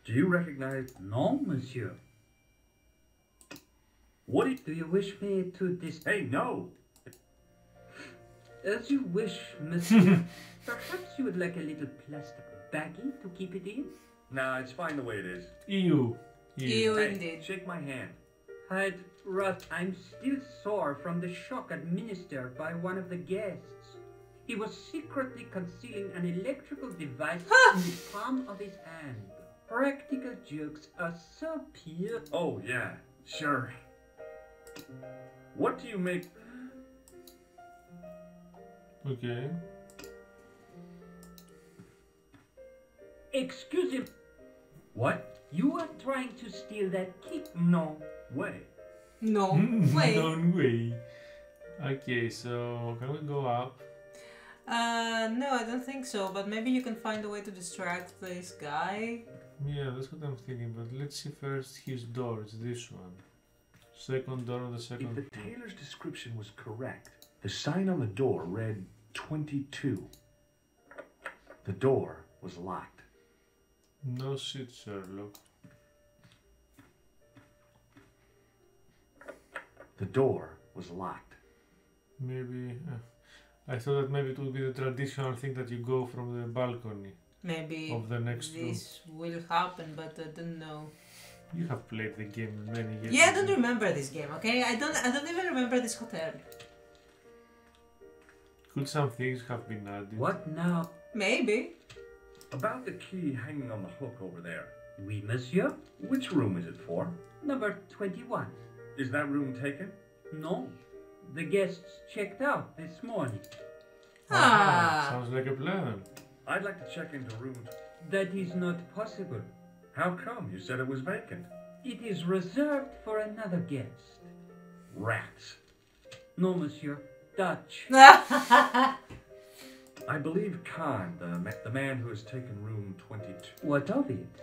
Do you recognize? No, monsieur. What Do you wish me to dis... Hey, no! As you wish, monsieur. Perhaps you would like a little plastic baggie to keep it in? Nah, it's fine the way it is. Ew. You Hey, indeed. shake my hand. I'm still sore from the shock administered by one of the guests. He was secretly concealing an electrical device in the palm of his hand. Practical jokes are so pure. Oh, yeah, sure. What do you make? Okay. Excuse me. What? You are trying to steal that key? No way. No way. No way. Okay, so can we go up? No, I don't think so, but maybe you can find a way to distract this guy. Yeah, that's what I'm thinking, but let's see first his door. It's this one. Second door on the If second the floor. tailor's description was correct, the sign on the door read 22. The door was locked. No shit, Sherlock. The door was locked. Maybe... I thought that maybe it would be the traditional thing that you go from the balcony Maybe of the next room. this will happen, but I don't know. You have played the game many years Yeah, I ago. don't remember this game, okay? I don't even remember this hotel. Could some things have been added? What now? Maybe. About the key hanging on the hook over there. Oui, monsieur. Which room is it for? Number 21. Is that room taken? No. The guests checked out this morning. Ah. Sounds like a plan. I'd like to check into room. That is not possible. How come? You said it was vacant. It is reserved for another guest. Rats. No, monsieur. Dutch. I believe Khan, the man who has taken room 22. What of it?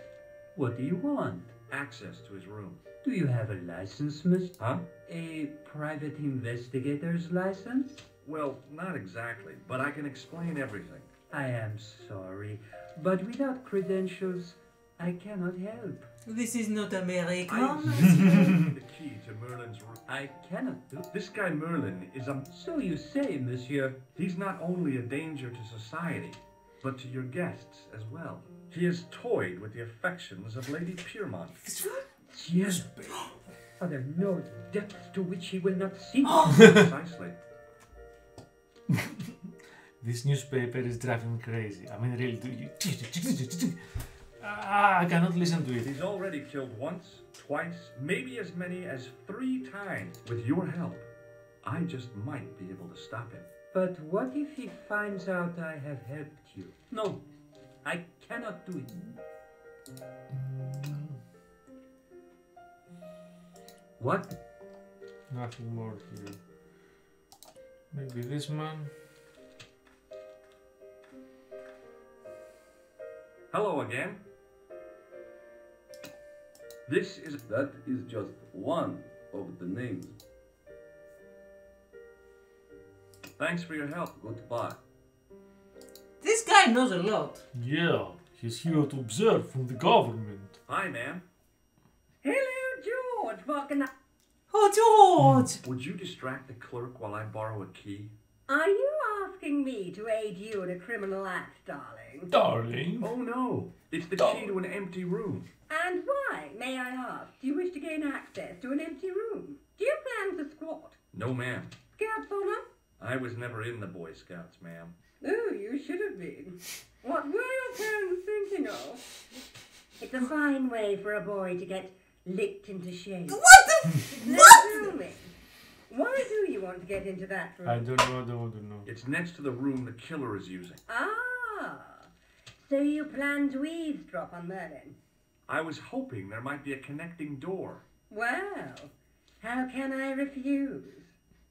What do you want? Access to his room. Do you have a license, monsieur? Huh? A private investigator's license? Well, not exactly, but I can explain everything. I am sorry, but without credentials, I cannot help. This is not I American. the key to Merlin's room. I cannot do. This guy Merlin is a... So you say, monsieur. He's not only a danger to society, but to your guests as well. He has toyed with the affections of Lady Piermont. Yes. Are there no depths to which he will not see? Precisely. This newspaper is driving me crazy. I mean, really, I cannot listen to it. He's already killed once, twice, maybe as many as 3 times. With your help, I just might be able to stop him. But what if he finds out I have helped you? No, I cannot do it. What? Nothing more here. Maybe this man. Hello again. That is just one of the names. Thanks for your help. Goodbye. This guy knows a lot. Yeah, he's here to observe from the government. Hi, ma'am. Hello, George. What can I... Oh, George! Would you distract the clerk while I borrow a key? Are you asking me to aid you in a criminal act, darling? Darling. Oh no, it's the key to an empty room. And why, may I ask, do you wish to gain access to an empty room? Do you plan to squat? No, ma'am. Scouts honor? I was never in the Boy Scouts, ma'am. Oh, you should have been. What were your parents thinking of? It's a fine way for a boy to get licked into shape. What the... What? Tell me, why do you want to get into that room? I don't want to know. It's next to the room the killer is using. Ah, so you plan to eavesdrop on Merlin? I was hoping there might be a connecting door. Well, how can I refuse?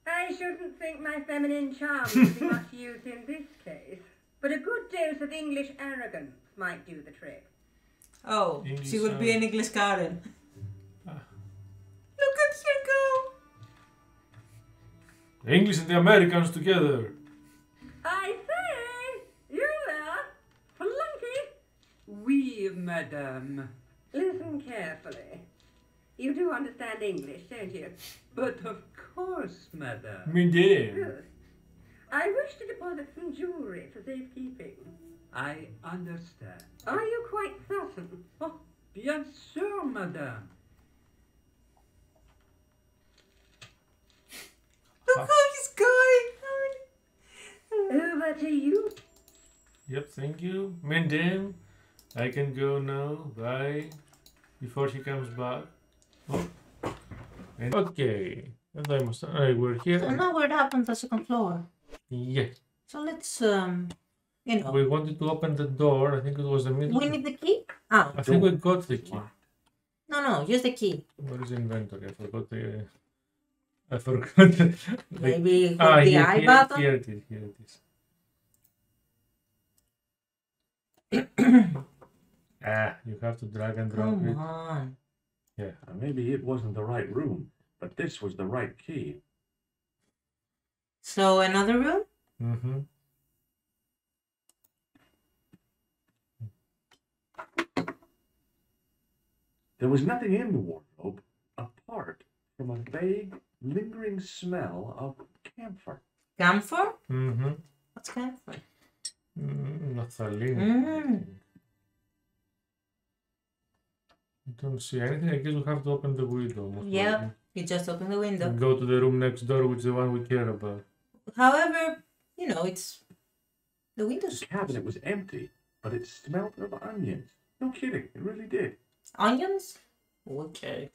I shouldn't think my feminine charm would be much use in this case, but a good dose of English arrogance might do the trick. Oh, English she will be an English Karen. Look at her go! The English and the Americans together. I say, you there, flunky. Oui, madame. Listen carefully. You do understand English, don't you? But of course, madame. Madame. Good. I wish to deposit some jewellery for safekeeping. I understand. Are you quite certain? Oh, bien sûr, madame. Look how he's going. Over to you. Yep, thank you. Madame, I can go now. Bye. Before she comes back. Oh. And okay. And I must. We're here. So now we're up on the second floor. Yeah. So let's, you know. We wanted to open the door. I think it was the middle. We need the key? Ah. I think we got the key. No, use the key. Where is the inventory? I forgot the. I forgot. The, Maybe hold the I button? Here it is. Here it is. You have to drag and drop it. Come on. Yeah, maybe it wasn't the right room, but this was the right key. So another room? Mm-hmm. There was nothing in the wardrobe apart from a vague, lingering smell of camphor. Camphor? Mm-hmm. What's camphor? Naphthalene. I don't see anything. I guess we have to open the window. Yeah, you just open the window. And go to the room next door, which is the one we care about. However, you know, it's the windows. The cabinet was empty, but it smelled of onions. No kidding, it really did. Onions? Okay.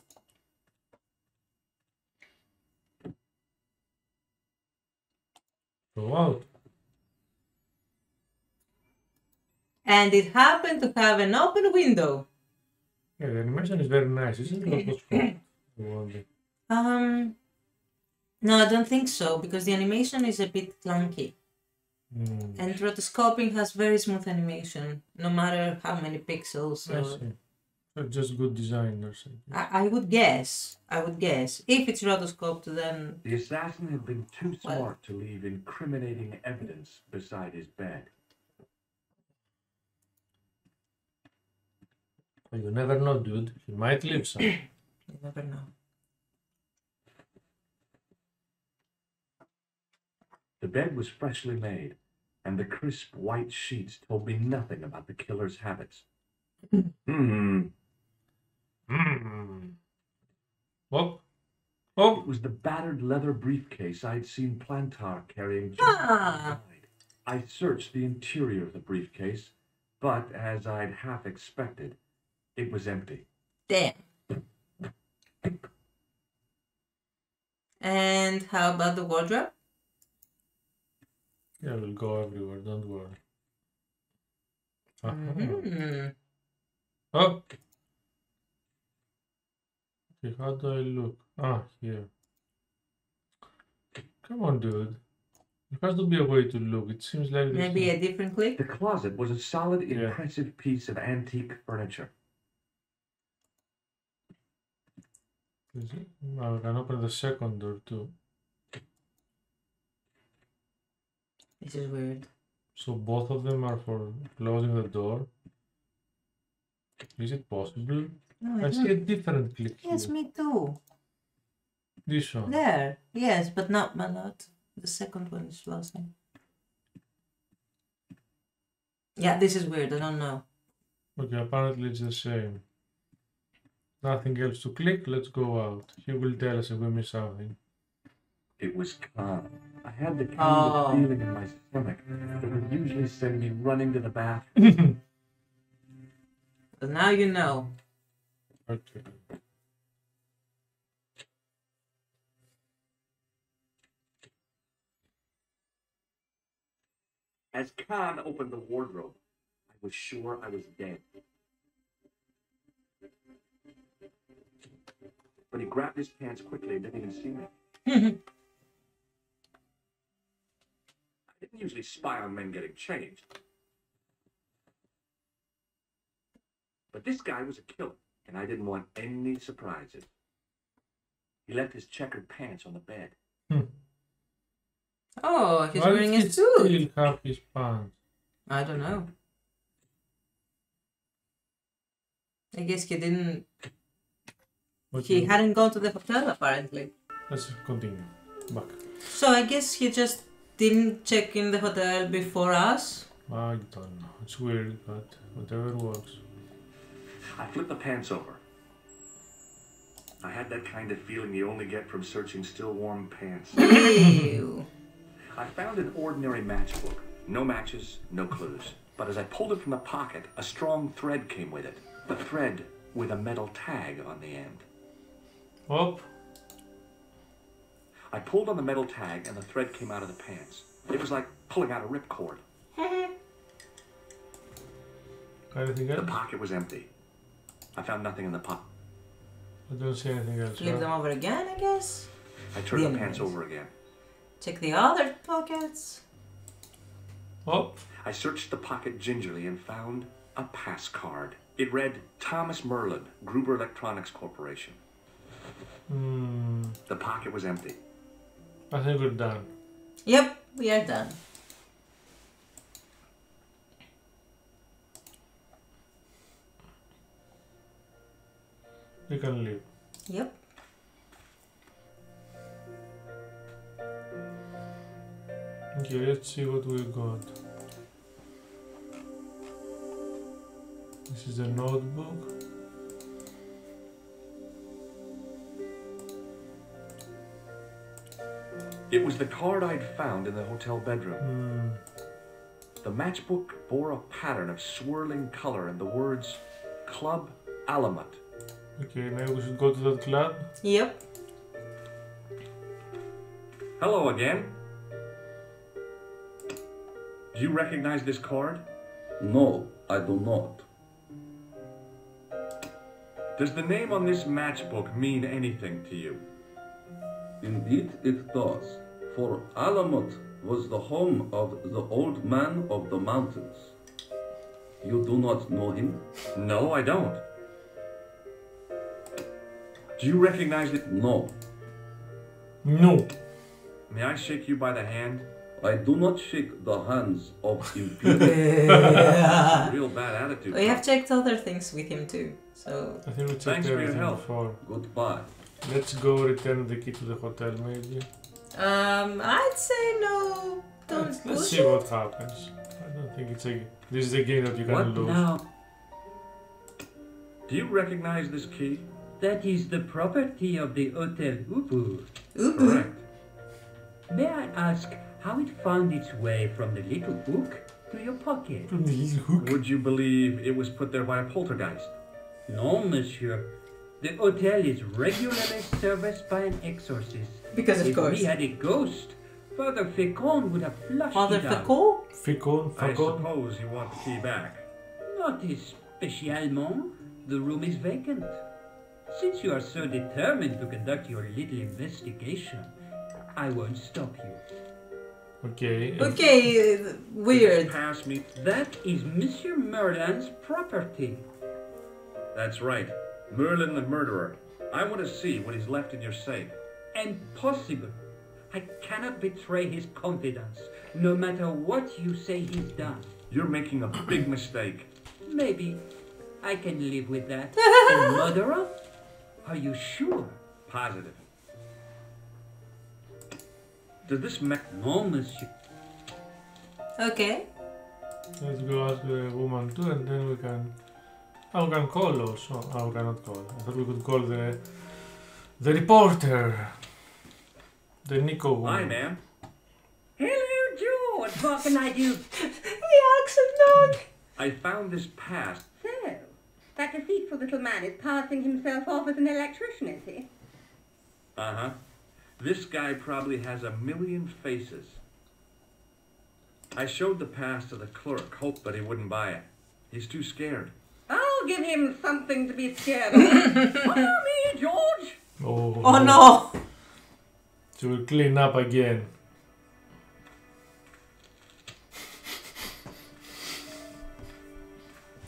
Go out. And it happened to have an open window. Yeah, the animation is very nice, isn't it? What was for? No, I don't think so, because the animation is a bit clunky. And rotoscoping has very smooth animation, no matter how many pixels. I see. So just good designers. I would guess. If it's rotoscoped, then... The assassin had been too smart to leave incriminating evidence beside his bed. You never know, dude. He might leave some. You never know. The bed was freshly made, and the crisp white sheets told me nothing about the killer's habits. What? It was the battered leather briefcase I'd seen Plantar carrying just outside. I searched the interior of the briefcase, but as I'd half expected, it was empty. Damn. And how about the wardrobe? Yeah, we'll go everywhere, don't worry. Oh! Okay, how do I look? Ah, here. Come on, dude. There has to be a way to look. It seems like... Maybe a different click? The closet was a solid, impressive piece of antique furniture. Is it? I can open the second door too. This is weird. So both of them are for closing the door. Is it possible? No, I see a different click Yes, here. me too. This one. There. Yes, but not. The second one is closing. Yeah, this is weird. I don't know. Okay, apparently it's the same. Nothing else to click. Let's go out. He will tell us if we miss something. It was calm. I had the kind of feeling in my stomach that would usually send me running to the bathroom. But now you know. Okay. As Khan opened the wardrobe, I was sure I was dead. But he grabbed his pants quickly and didn't even see me. I didn't usually spy on men getting changed. But this guy was a killer, and I didn't want any surprises. He left his checkered pants on the bed. Oh, he's Why wearing did a he suit. still have his pants? I don't know. I guess he didn't. Okay. He hadn't gone to the hotel apparently. Let's continue. Back. So I guess he just didn't check in the hotel before us. I don't know. It's weird, but whatever works. I flipped the pants over. I had that kind of feeling you only get from searching still warm pants. Ew. I found an ordinary matchbook. No matches, no clues. But as I pulled it from the pocket, a strong thread came with it. The thread with a metal tag on the end. Up. I pulled on the metal tag and the thread came out of the pants. It was like pulling out a ripcord. Anything The else? pocket was empty. I found nothing in the pocket. I don't see anything else. Flip right? them over again, I guess. I turned the Then- pants over again. Check the other pockets. Up. I searched the pocket gingerly and found a pass card. It read Thomas Merlin, Gruber Electronics Corporation. The pocket was empty. I think we're done. Yep, we are done. We can leave. Yep. Okay, let's see what we got. This is a notebook. It was the card I'd found in the hotel bedroom. The matchbook bore a pattern of swirling color and the words Club Alamut. Okay, maybe we should go to that club. Yep. Hello again. Do you recognize this card? No, I do not. Does the name on this matchbook mean anything to you? Indeed it does, for Alamut was the home of the old man of the mountains. You do not know him? No, I don't. Do you recognize it? No. No. May I shake you by the hand? I do not shake the hands of impudent. Real bad attitude. We have checked other things with him too, so... I think we checked Thanks for your everything help. before. Goodbye. Let's go return the key to the hotel, maybe. I'd say no. Don't Let's push see it. what happens. I don't think it's a... This is a game that you can What lose. now? Do you recognize this key? That is the property of the Hotel Ubu. Correct. May I ask how it found its way from the little book to your pocket? From the little hook. Would you believe it was put there by a poltergeist? No, monsieur. The hotel is regularly serviced by an exorcist. Because of if course. we had a ghost, Father Fécond would have flushed Father it out. Foucault? Ficon, I Facon. suppose you want the key back. Not spécialement. The room is vacant. Since you are so determined to conduct your little investigation, I won't stop you. Okay. Okay, weird. Pass me. That is Monsieur Merlin's property. That's right. Merlin the murderer. I want to see what he's left in your safe. Impossible. I cannot betray his confidence, no matter what you say he's done. You're making a big mistake. Maybe I can live with that. A murderer? Are you sure? Positive. Does this No, monsieur. Okay. Let's go ask the woman too, and then we can... Oh, we can call also. Oh, we cannot call. I thought we could call the reporter. The Nico woman. Hi, ma'am. Hello, George. What can I do? The accent dog. I found this pass. So, that deceitful little man is passing himself off as an electrician, is he? Uh-huh. This guy probably has a million faces. I showed the pass to the clerk, hoped that he wouldn't buy it. He's too scared. I'll give him something to be scared of. Follow me, George. Oh no. So we'll clean up again.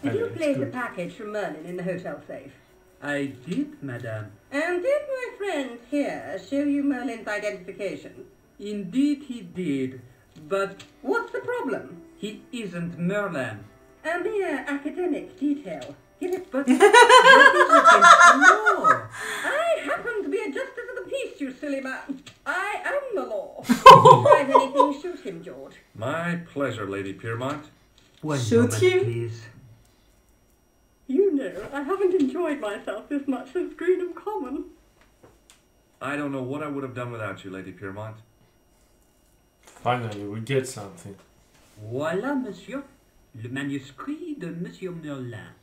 Did you It's place a good. package from Merlin in the hotel safe? I did, madame. And did my friend here show you Merlin's identification? Indeed he did. But What's the problem? he isn't Merlin. A mere academic detail. Yes, but That is against the law. I happen to be a justice of the peace, you silly man. I am the law. Try anything, shoot him, George. My pleasure, Lady Piermont. One Shoot moment, him? please. You know, I haven't enjoyed myself this much since Greenham Common. I don't know what I would have done without you, Lady Piermont. Finally, we get something. Voilà, monsieur. Le manuscrit de Monsieur Merlin.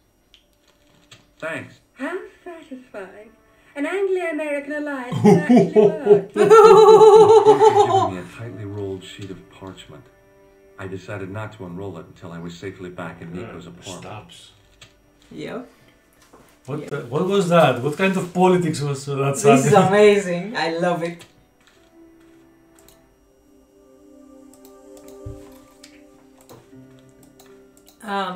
Thanks. How satisfying. An Anglo-American alliance has actually worked. You've given me a tightly rolled sheet of parchment. I decided not to unroll it until I was safely back in Nico's apartment. Snaps. Yep. What was that? What kind of politics was that? This is amazing. I love it.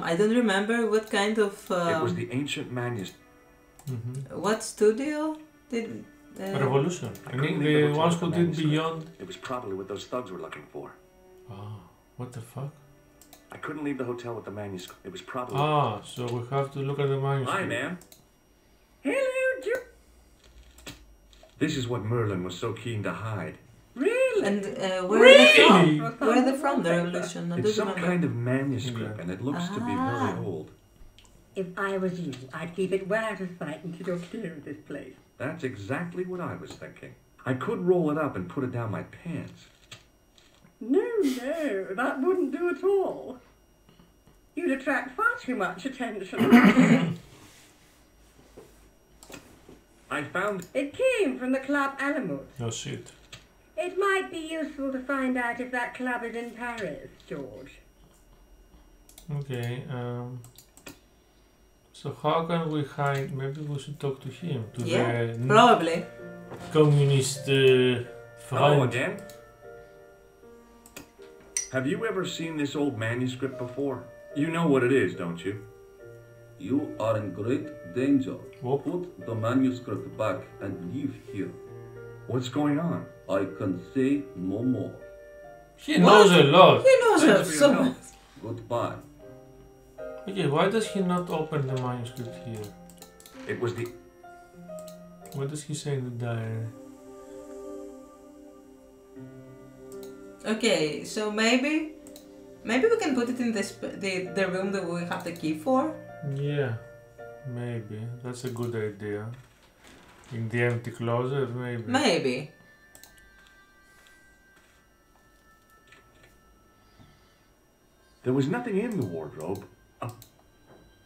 I don't remember what kind of. It was the ancient manuscript. What studio did? Revolution. I couldn't think leave the hotel ones with who the did manuscript. Beyond. It was probably what those thugs were looking for. Ah, what the fuck? I couldn't leave the hotel with the manuscript. It was probably. Ah, so we have to look at the manuscript. Hi, ma'am. Hello, George. This is what Merlin was so keen to hide. Really? And where are they Really? from? Where are they from? The revolution? I It's don't some remember. kind of manuscript, and it looks to be very old. If I was you, I'd keep it well out of sight until you're clear of this place. That's exactly what I was thinking. I could roll it up and put it down my pants. No, that wouldn't do at all. You'd attract far too much attention. I found. It came from the Club Alamut. No shit. It might be useful to find out if that club is in Paris, George. Okay. So how can we hide? Maybe we should talk to him. To Yeah, the probably. communist Hello friend. again. Have you ever seen this old manuscript before? You know what it is, don't you? You are in great danger. Whoop. Put the manuscript back and leave here. What's going on? I can say no more. He knows a lot. He knows Thanks her for your so help. much. Goodbye. Okay, why does he not open the manuscript here? It was the. What does he say in the diary? Okay, so maybe we can put it in the room that we have the key for. Yeah, maybe. That's a good idea. In the empty closet, maybe. Maybe. There was nothing in the wardrobe.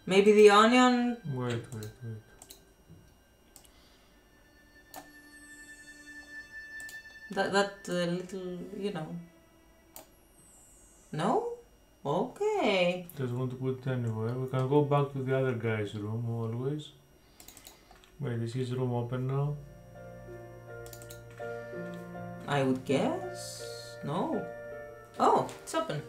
Maybe the onion. Wait. That little, you know. No? Okay. Doesn't want to put it anywhere. We can go back to the other guy's room always. Wait, is his room open now? I would guess. No. Oh, it's open.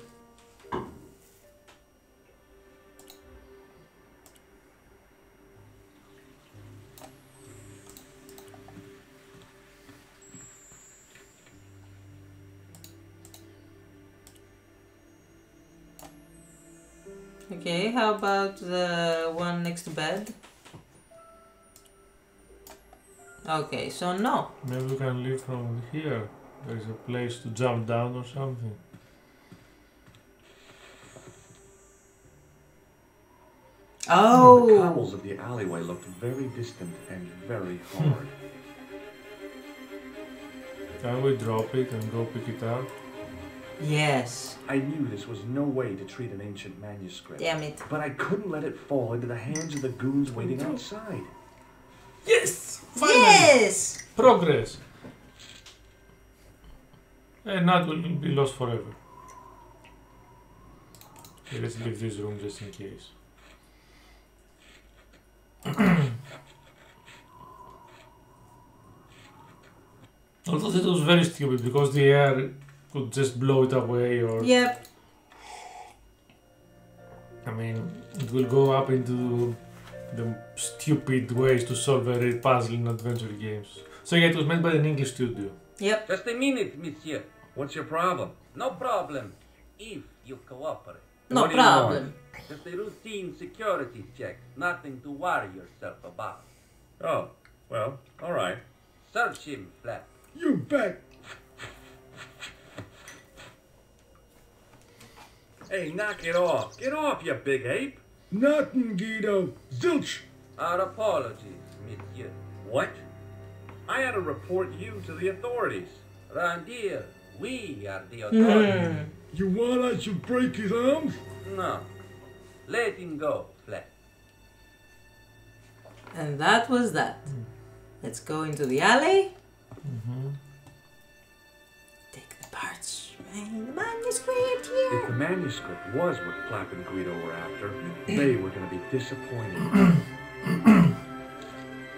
Okay, how about the one next to bed? Okay, so no. Maybe we can leave from here. There's a place to jump down or something. Oh! The cobbles of the alleyway looked very distant and very hard. Can we drop it and go pick it up? Yes. I knew this was no way to treat an ancient manuscript. Damn it. But I couldn't let it fall into the hands of the goons waiting outside. Yes! Finally! Yes! Progress! And that will be lost forever. Okay, let's leave this room just in case. Although it was very stupid because the air could just blow it away or... Yep. I mean, it will go up into the stupid ways to solve a puzzle in adventure games. So yeah, it was made by an English studio. Yep. Just a minute, monsieur. What's your problem? No problem. If you cooperate. No What do you problem. want? Just a routine security check. Nothing to worry yourself about. Oh, well, all right. Search him, Flap. You bet. Hey, knock it off. Get off, you big ape. Nothing, Guido. Zilch. Our apologies, monsieur. What? I had to report you to the authorities. Randir, we are the authorities. You want I should break his arms? No. Let him go, Flap. And that was that. Let's go into the alley. Take the parchment, the manuscript here. If the manuscript was what Flap and Guido were after, they were going to be disappointed.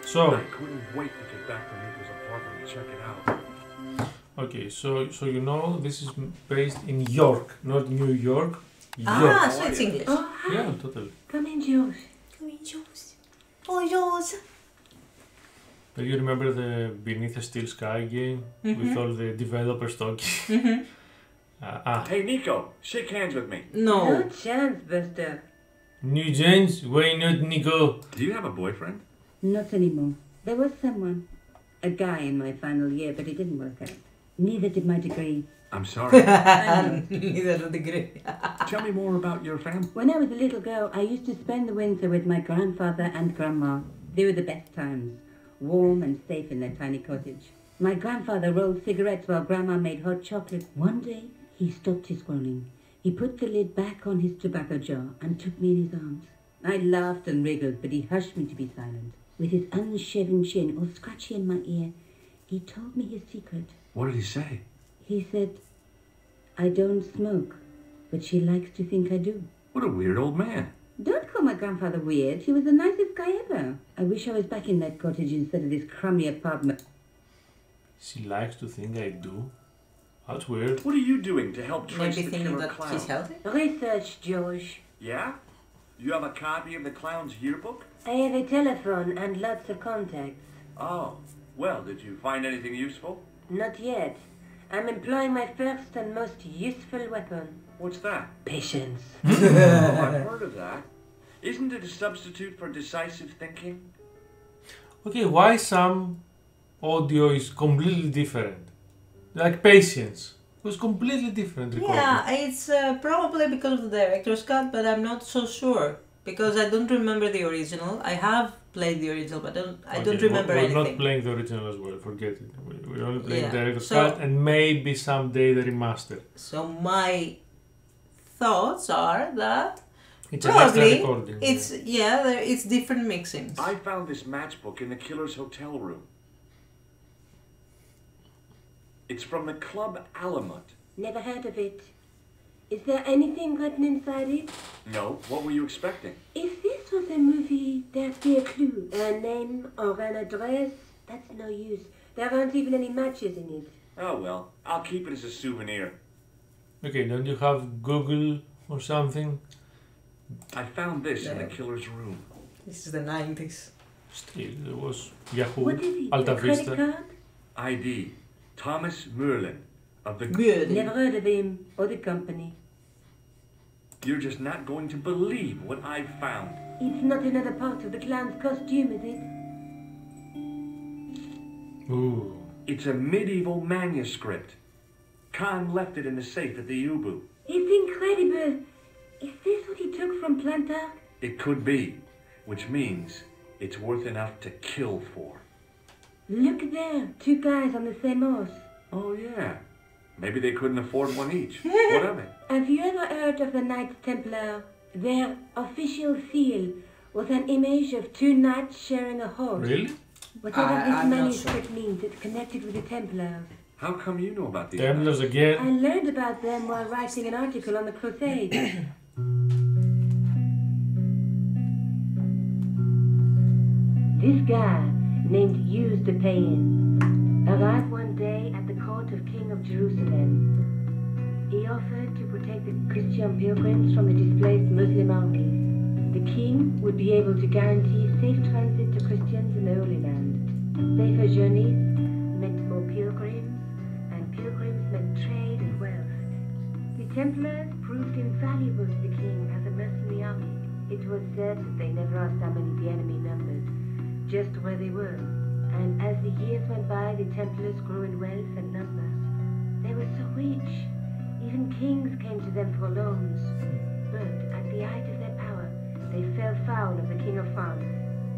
So, I couldn't wait to get back to Nico's apartment and check it out. okay, so you know this is based in York, not New York. Ah, York. so it's English. Oh, hi. Yeah, totally. Come in, George. Come in, George. Oh, George. Do you remember the Beneath a Steel Sky game with all the developers talking? Hey, Nico, shake hands with me. No. No chance, Buster. New James, why not Nico? Do you have a boyfriend? Not anymore. There was someone. A guy in my final year, but it didn't work out. Neither did my degree. I'm sorry. Neither the degree. Tell me more about your family. When I was a little girl, I used to spend the winter with my grandfather and grandma. They were the best times. Warm and safe in their tiny cottage. My grandfather rolled cigarettes while grandma made hot chocolate. One day, he stopped his groaning. He put the lid back on his tobacco jar and took me in his arms. I laughed and wriggled, but he hushed me to be silent. With his unshaven chin all scratchy in my ear, he told me his secret. What did he say? He said, I don't smoke, but she likes to think I do. What a weird old man. Don't call my grandfather weird. He was the nicest guy ever. I wish I was back in that cottage instead of this crummy apartment. She likes to think I do. That's weird. What are you doing to help trace Maybe the thinking killer that clown? he's healthy. Research, George. Yeah? You have a copy of the clown's yearbook? I have a telephone and lots of contacts. Oh, well, did you find anything useful? Not yet. I'm employing my first and most useful weapon. What's that? Patience. Oh, I've heard of that. Isn't it a substitute for decisive thinking? Okay, why some audio is completely different? Like Patience was completely different recording. Yeah, it's probably because of the director's cut, but I'm not so sure. Because I don't remember the original. I have played the original, but I don't remember we're anything. not playing the original as well, forget it. We're only playing Yeah, the director's so- cut and maybe someday the remaster. So my thoughts are that It's an extra probably recording. it's it's different mixings. I found this matchbook in the killer's hotel room. It's from the Club Alamut. Never heard of it. Is there anything written inside it? No, what were you expecting? If this was a movie, there'd be a clue. A name or an address? That's no use. There aren't even any matches in it. Oh well, I'll keep it as a souvenir. Okay, don't you have Google or something? I found this in the killer's room. This is the 90s. Still, there was Yahoo, What is it? Alta A credit Vista. card? ID, Thomas Merlin of the... Good. Never heard of him or the company. You're just not going to believe what I found. It's not another part of the clown's costume, is it? Ooh. It's a medieval manuscript. Khan left it in the safe at the U-boot. It's incredible. Is this what he took from Plantar? It could be, which means it's worth enough to kill for. Look there, two guys on the same horse. Oh yeah, maybe they couldn't afford one each. What of it? Have you ever heard of the Knights Templar? Their official seal was an image of two knights sharing a horse. Really? Whatever this I'm not manuscript means, it's connected with the Templars. How come you know about these? Templars I again. learned about them while writing an article on the Crusades. This guy, named Hughes the Payan, arrived one day at the court of King of Jerusalem. He offered to protect the Christian pilgrims from the displaced Muslim armies. The king would be able to guarantee safe transit to Christians in the Holy Land. Safer journeys meant more pilgrims, and pilgrims meant trade Templars proved invaluable to the king as a mercenary army. It was said that they never asked how many the enemy numbered, just where they were. And as the years went by, the Templars grew in wealth and numbers. They were so rich, even kings came to them for loans. But at the height of their power, they fell foul of the King of France.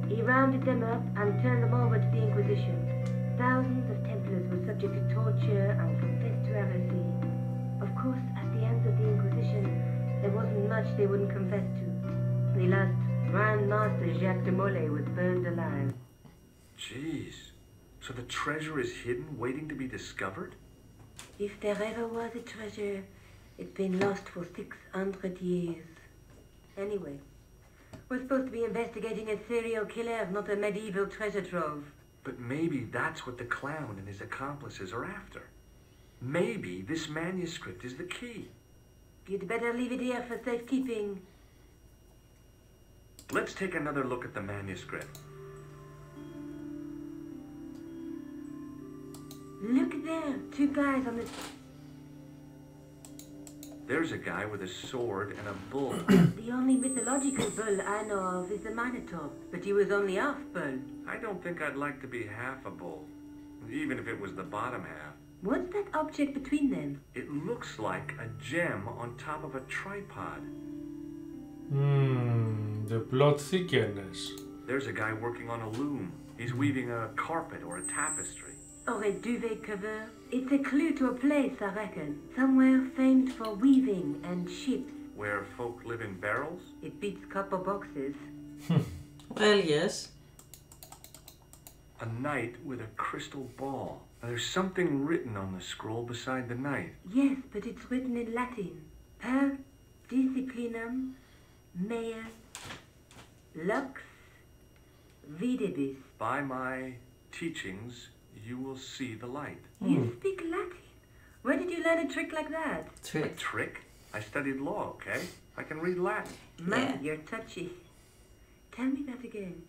He rounded them up and turned them over to the Inquisition. Thousands of Templars were subject to torture and confessed to heresy. Of course, at the hands of the Inquisition, there wasn't much they wouldn't confess to. The last Grand Master Jacques de Molay was burned alive. Jeez. So the treasure is hidden, waiting to be discovered? If there ever was a treasure, it's been lost for 600 years. Anyway, we're supposed to be investigating a serial killer, not a medieval treasure trove. But maybe that's what the clown and his accomplices are after. Maybe this manuscript is the key. You'd better leave it here for safekeeping. Let's take another look at the manuscript. Look there, two guys on the... There's a guy with a sword and a bull. The only mythological bull I know of is the Minotaur, but he was only half bull. I don't think I'd like to be half a bull, even if it was the bottom half. What's that object between them? It looks like a gem on top of a tripod. The plot thickness. There's a guy working on a loom. He's weaving a carpet or a tapestry. Or a duvet cover. It's a clue to a place, I reckon. Somewhere famed for weaving and ships. Where folk live in barrels? It beats copper boxes. Well, yes. A knight with a crystal ball. Now, there's something written on the scroll beside the knight. Yes, but it's written in Latin. Per disciplinum mea lux videbis. By my teachings, you will see the light. You speak Latin? Where did you learn a trick like that? A trick? I studied law, okay? I can read Latin. Man, you're touchy. Tell me that again.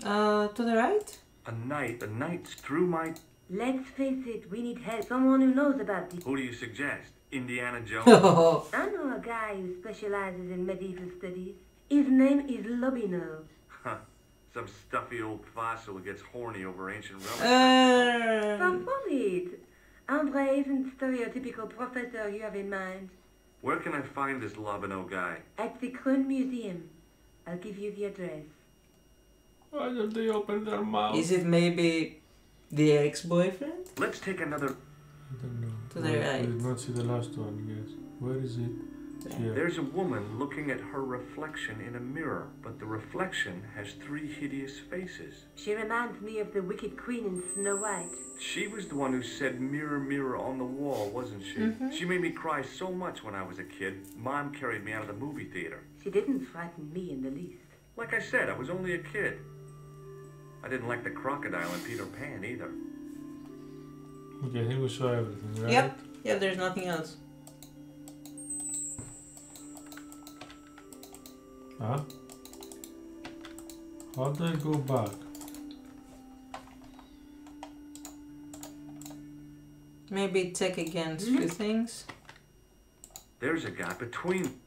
To the right? A knight's through my... Let's face it, we need help. Someone who knows about this. Who do you suggest? Indiana Jones? I know a guy who specializes in medieval studies. His name is Lobino. Huh. Some stuffy old fossil who gets horny over ancient relics. Far from it. Andre isn't the stereotypical professor you have in mind. Where can I find this Lobino guy? At the Kroon Museum. I'll give you the address. Why don't they open their mouth? Is it maybe the ex-boyfriend? Let's take another... I don't know. To the right. I did not see the last one, yes. Where is it? Here. There's a woman looking at her reflection in a mirror, but the reflection has 3 hideous faces. She reminds me of the wicked queen in Snow White. She was the one who said, "Mirror, mirror on the wall," wasn't she? She made me cry so much when I was a kid. Mom carried me out of the movie theater. She didn't frighten me in the least. Like I said, I was only a kid. I didn't like the crocodile in Peter Pan either. Okay, I think we saw everything, right? Yep. Yeah, there's nothing else. Huh? How do I go back? Maybe check against few things. There's a guy between...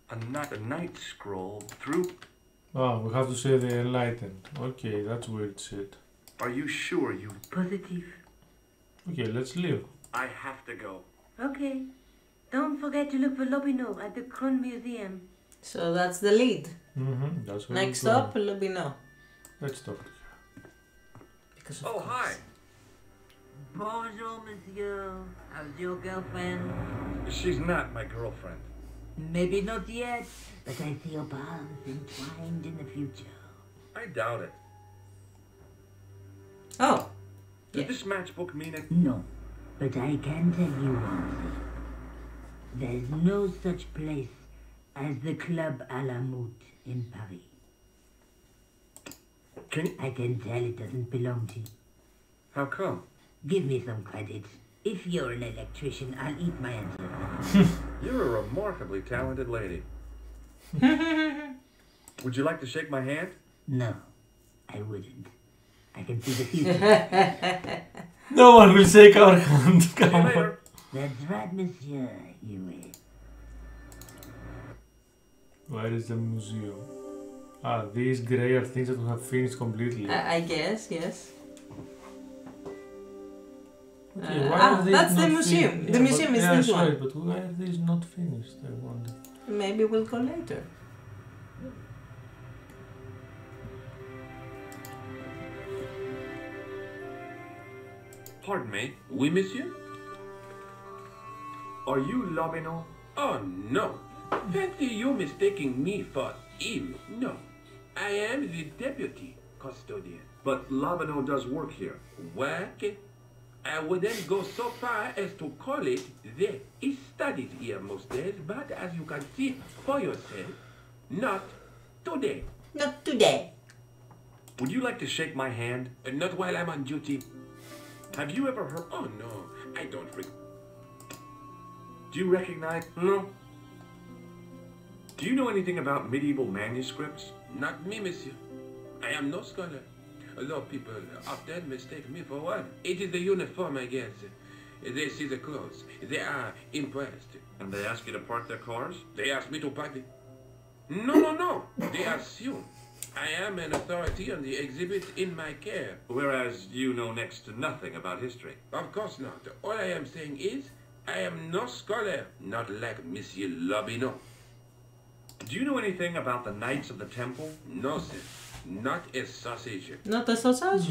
A night scroll through... Oh, we have to say the enlightened. Okay, that's weird shit. Are you sure you... Positive. Okay, let's leave. I have to go. Okay. Don't forget to look for Lobino at the Kroon Museum. So that's the lead. That's where Next we're going. up, Lobino. Let's talk to her. Because Oh, hi. Bonjour, monsieur. How's your girlfriend? She's not my girlfriend. Maybe not yet, but I see your paths entwined in the future. I doubt it. Oh. Does this matchbook mean it? No, but I can tell you one thing. There's no such place as the Club à la Moute in Paris. I can tell it doesn't belong to you. How come? Give me some credit. If you're an electrician, I'll eat my answer. You're a remarkably talented lady. Would you like to shake my hand? No, I wouldn't. I can see the future. No one will shake our hand. Come on. That's right, monsieur. You will. Where is the museum? Ah, these grey are things that we have finished completely. I guess, yes. Okay, why are these that's the not museum. The museum is this sorry, one. But why are these not finished? I wonder. Maybe we'll go later. Pardon me. Oui, monsieur? Are you Lobino? Oh, no. Fancy you mistaking me for him. No. I am the deputy custodian. But Lobino does work here. Work? I wouldn't go so far as to call it that. He studies here most days, but as you can see for yourself, not today. Not today. Would you like to shake my hand? Not while I'm on duty. Have you ever heard? Oh, no. I don't Do you recognize? No. Do you know anything about medieval manuscripts? Not me, monsieur. I am no scholar. Although people often mistake me for one. It is the uniform, I guess. They see the clothes. They are impressed. And they ask you to park their cars? They ask me to park the... No. They assume I am an authority on the exhibits in my care. Whereas you know next to nothing about history. Of course not. All I am saying is, I am no scholar, not like Monsieur Lobino. Do you know anything about the Knights of the Temple? No, sir. Not a sausage. Not a sausage?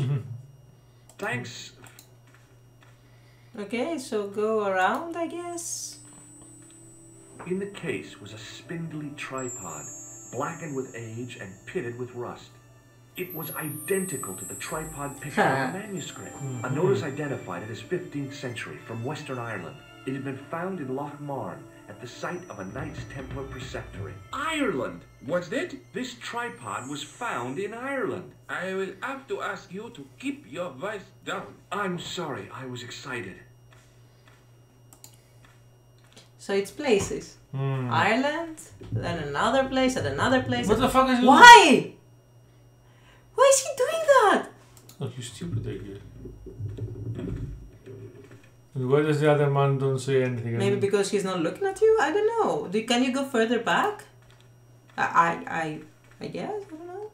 Thanks. Okay, so go around, I guess. In the case was a spindly tripod, blackened with age and pitted with rust. It was identical to the tripod picture in the manuscript. A notice identified it as 15th century from Western Ireland. It had been found in Loch Marne at the site of a Knights Templar preceptory. Ireland! What's that? This tripod was found in Ireland. I will have to ask you to keep your voice down. I'm sorry, I was excited. So it's places. Ireland, then another place, and another place. What the fuck is he Why? Why is he doing that? Oh, you stupid idiot. And why does the other man don't say anything? Maybe because he's not looking at you? I don't know. Can you go further back? I guess? I don't know.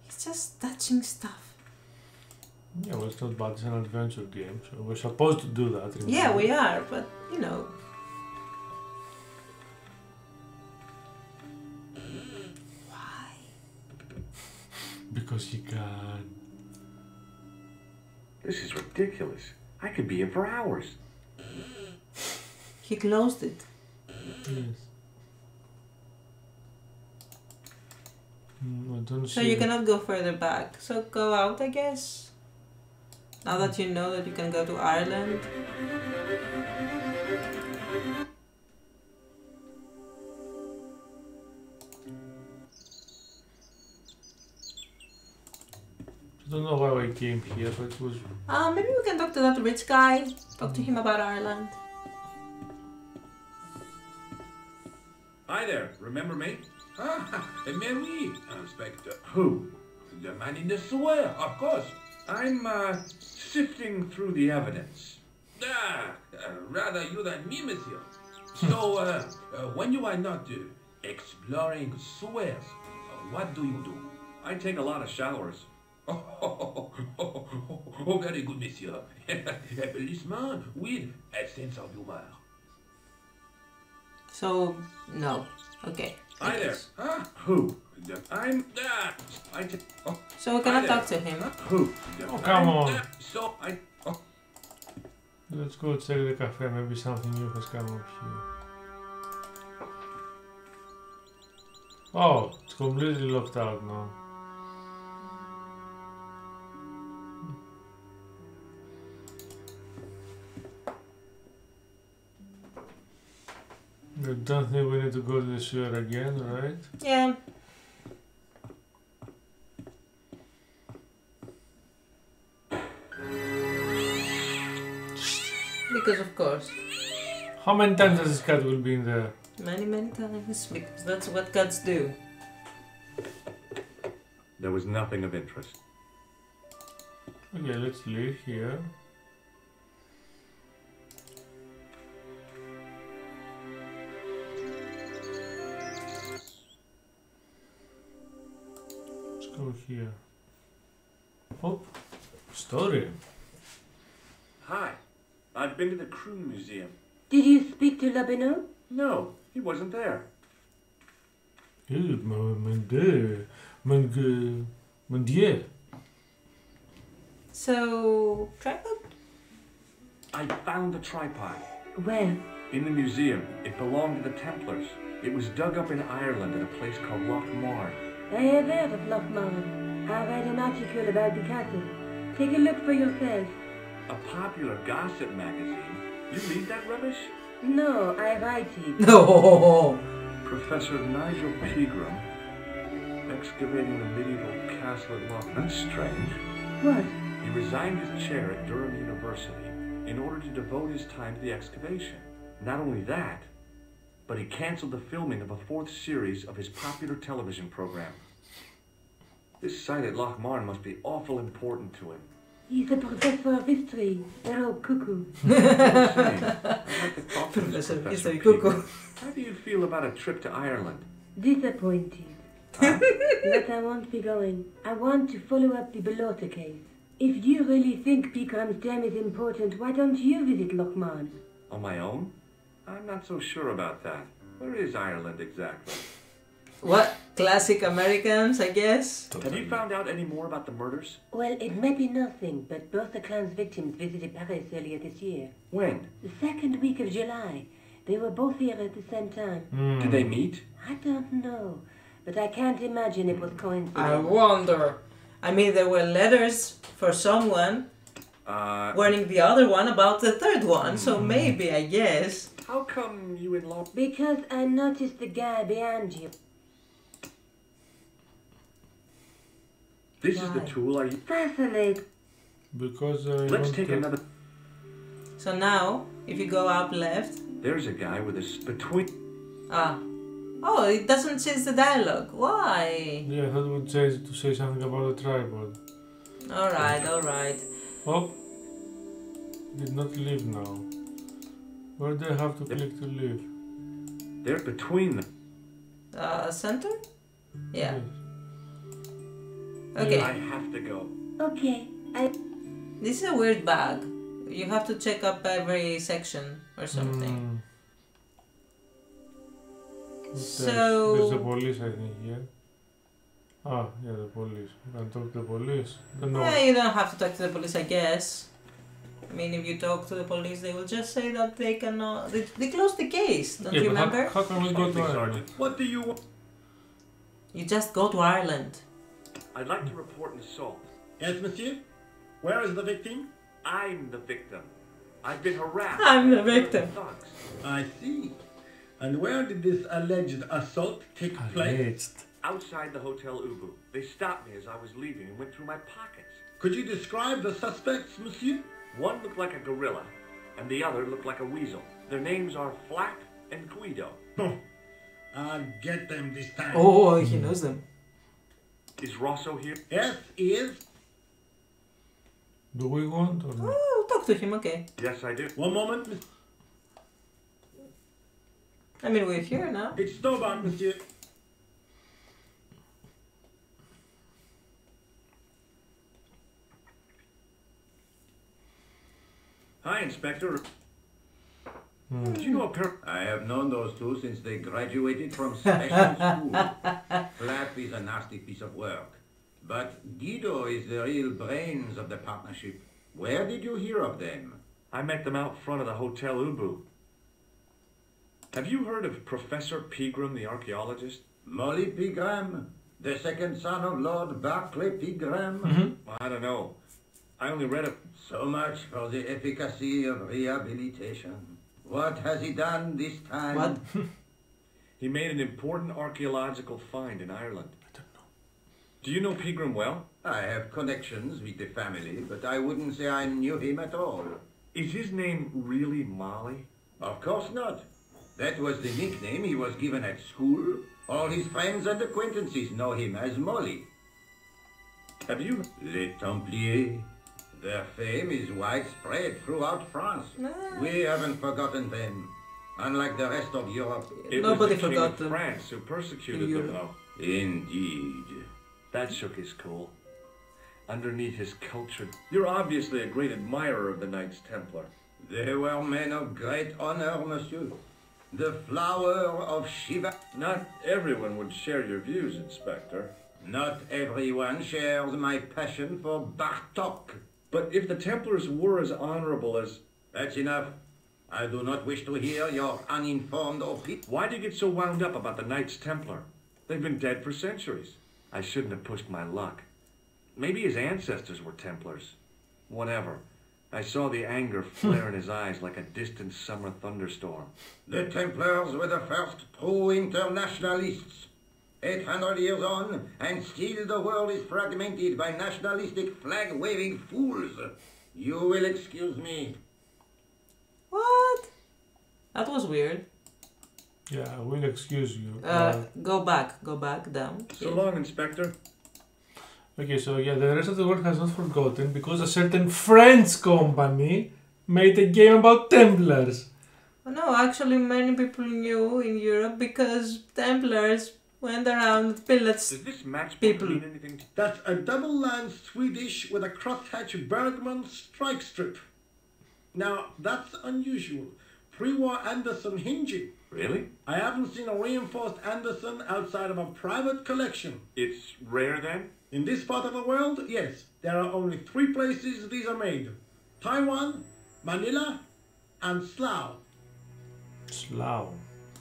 He's just touching stuff. Yeah, well, it's not bad. It's an adventure game, so we're supposed to do that. Remember? Yeah, we are, but you know. Why? Because you can. This is ridiculous. I could be here for hours. He closed it. Yes. I don't So see you it. cannot go further back. So go out, I guess. Now that you know that you can go to Ireland. I don't know why I came here, but it was... Maybe we can talk to that rich guy. Talk to him about Ireland. Hi there, remember me? Mary, Inspector. Who? The man in the sewer, of course. I'm, sifting through the evidence. Rather you than me, monsieur. So, when you are not exploring sewers, what do you do? I take a lot of showers. Oh, very good, monsieur. A policeman with a sense of humor. So, no. Okay. Hi there. Who? I'm... So we cannot talk to him. Who? Oh, come on. So, Let's go check the cafe. Maybe something new has come up here. Oh, it's completely locked out now. I don't think we need to go to the sewer again, right? Yeah. Because of course. How many times does this cat will be in there? Many times. Because that's what cats do. There was nothing of interest. Okay, let's leave here. Let's go here. Oh, story. Hi. I've been to the Crew Museum. Did you speak to Labino? No, he wasn't there. Mon Dieu. So, tripod? I found the tripod. Where? In the museum. It belonged to the Templars. It was dug up in Ireland at a place called Loch Marn. I have heard of Loch Marn. I read an article about the castle. Take a look for yourself. A popular gossip magazine. You read that rubbish? No, I write it. No. Professor Nigel Pegram excavating the medieval castle at Loch. That's strange. What? He resigned his chair at Durham University in order to devote his time to the excavation. Not only that, but he cancelled the filming of a 4th series of his popular television program. This site at Loch Marn must be awful important to him. He's a professor of history. They're all cuckoo. Professor of history, cuckoo. How do you feel about a trip to Ireland? Disappointed. But I won't be going. I want to follow up the Bellotta case. If you really think Picram's dam is important, why don't you visit Loch Marn? On my own? I'm not so sure about that. Where is Ireland exactly? What? Classic Americans, I guess? Have you found out any more about the murders? Well, it may be nothing, but both the clan's victims visited Paris earlier this year. When? The 2nd week of July. They were both here at the same time. Did they meet? I don't know, but I can't imagine it was coincidence. I wonder. I mean, there were letters for someone warning the other one about the third one, so maybe, I guess. How come you in law? Because I noticed the guy behind you. This is the tool I... Fascinating. Because Let's take another... So now, if you go up left... There's a guy with a... between... Ah. Oh, it doesn't change the dialogue. Why? Yeah, I thought it would change to say something about the tripod. Alright, alright. Oh, did not leave now. Where do I have to click to leave? They're between them. Center? Yeah. Yes. Okay. I have to go. Okay, This is a weird bag. You have to check up every section or something. So... There's the police, I think, here. Ah, yeah, the police. You can talk to the police. Yeah, you don't have to talk to the police, I guess. I mean, if you talk to the police, they will just say that they cannot... They closed the case, don't you remember? How can we go to Ireland? What do you want? You just go to Ireland. I'd like to report an assault. Yes, monsieur? Where is the victim? I'm the victim. I've been harassed. I'm the victim. Thugs. I see. And where did this alleged assault take place? Outside the Hotel Ubu. They stopped me as I was leaving and went through my pockets. Could you describe the suspects, monsieur? One looked like a gorilla, and the other looked like a weasel. Their names are Flap and Guido. I'll get them this time. Oh, he knows them. Is Rosso here? Yes, he is. Do we want or not? Oh, talk to him, okay. Yes, I do. One moment, monsieur. I mean, we're here now. It's Snowbound, monsieur. Hi, Inspector. Did you know I have known those two since they graduated from special school. Flap is a nasty piece of work. But Guido is the real brains of the partnership. Where did you hear of them? I met them out front of the Hotel Ubu. Have you heard of Professor Pegram, the archaeologist? Molly Pegram? The second son of Lord Barclay Pegram? Well, I don't know. I only read it. So much for the efficacy of rehabilitation. What has he done this time? What? He made an important archaeological find in Ireland. I don't know. Do you know Pegram well? I have connections with the family, but I wouldn't say I knew him at all. Is his name really Molly? Of course not. That was the nickname he was given at school. All his friends and acquaintances know him as Molly. Have you? Les Templiers. Their fame is widespread throughout France. We haven't forgotten them. Unlike the rest of Europe. It Nobody was the King forgot of them. France who persecuted them, though. Indeed. That shook his cool. Underneath his culture, you're obviously a great admirer of the Knights Templar. They were men of great honor, monsieur. The flower of Shiva. Not everyone would share your views, Inspector. Not everyone shares my passion for Bartok. But if the Templars were as honorable as... That's enough. I do not wish to hear your uninformed opinion. Why do you get so wound up about the Knights Templar? They've been dead for centuries. I shouldn't have pushed my luck. Maybe his ancestors were Templars. Whatever. I saw the anger flare in his eyes like a distant summer thunderstorm. The Templars were the first true internationalists. 800 years on, and still the world is fragmented by nationalistic flag-waving fools. You will excuse me. What? That was weird. Yeah, I will excuse you. Go back down. So long, Inspector. Okay, so yeah, the rest of the world has not forgotten because a certain French company made a game about Templars. No, actually many people knew in Europe because Templars went around and pillaged Does this match people. mean anything? That's a double-line Swedish with a crosshatch Bergman strike strip. Now, that's unusual. Pre-war Anderson hinging. Really? I haven't seen a reinforced Anderson outside of a private collection. It's rare then? In this part of the world, yes. There are only 3 places these are made. Taiwan, Manila, and Slough. Slough.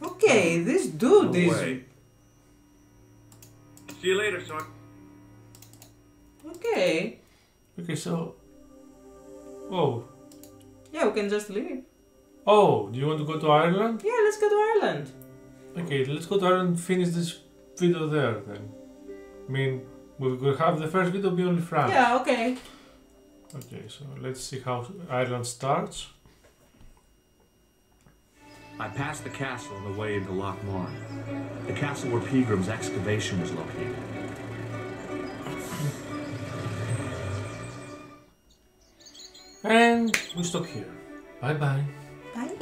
Okay, this dude No is... way. See you later, son. Okay. Okay, so... Oh. Yeah, we can just leave. Oh, do you want to go to Ireland? Yeah, let's go to Ireland. Okay, let's go to Ireland and finish this video there then. I mean, we will have the first video be only France. Yeah, okay. Okay, so let's see how Ireland starts. I passed the castle on the way into Loch Morn, the castle where Peagram's excavation was located. And we stop here. Bye bye. Bye.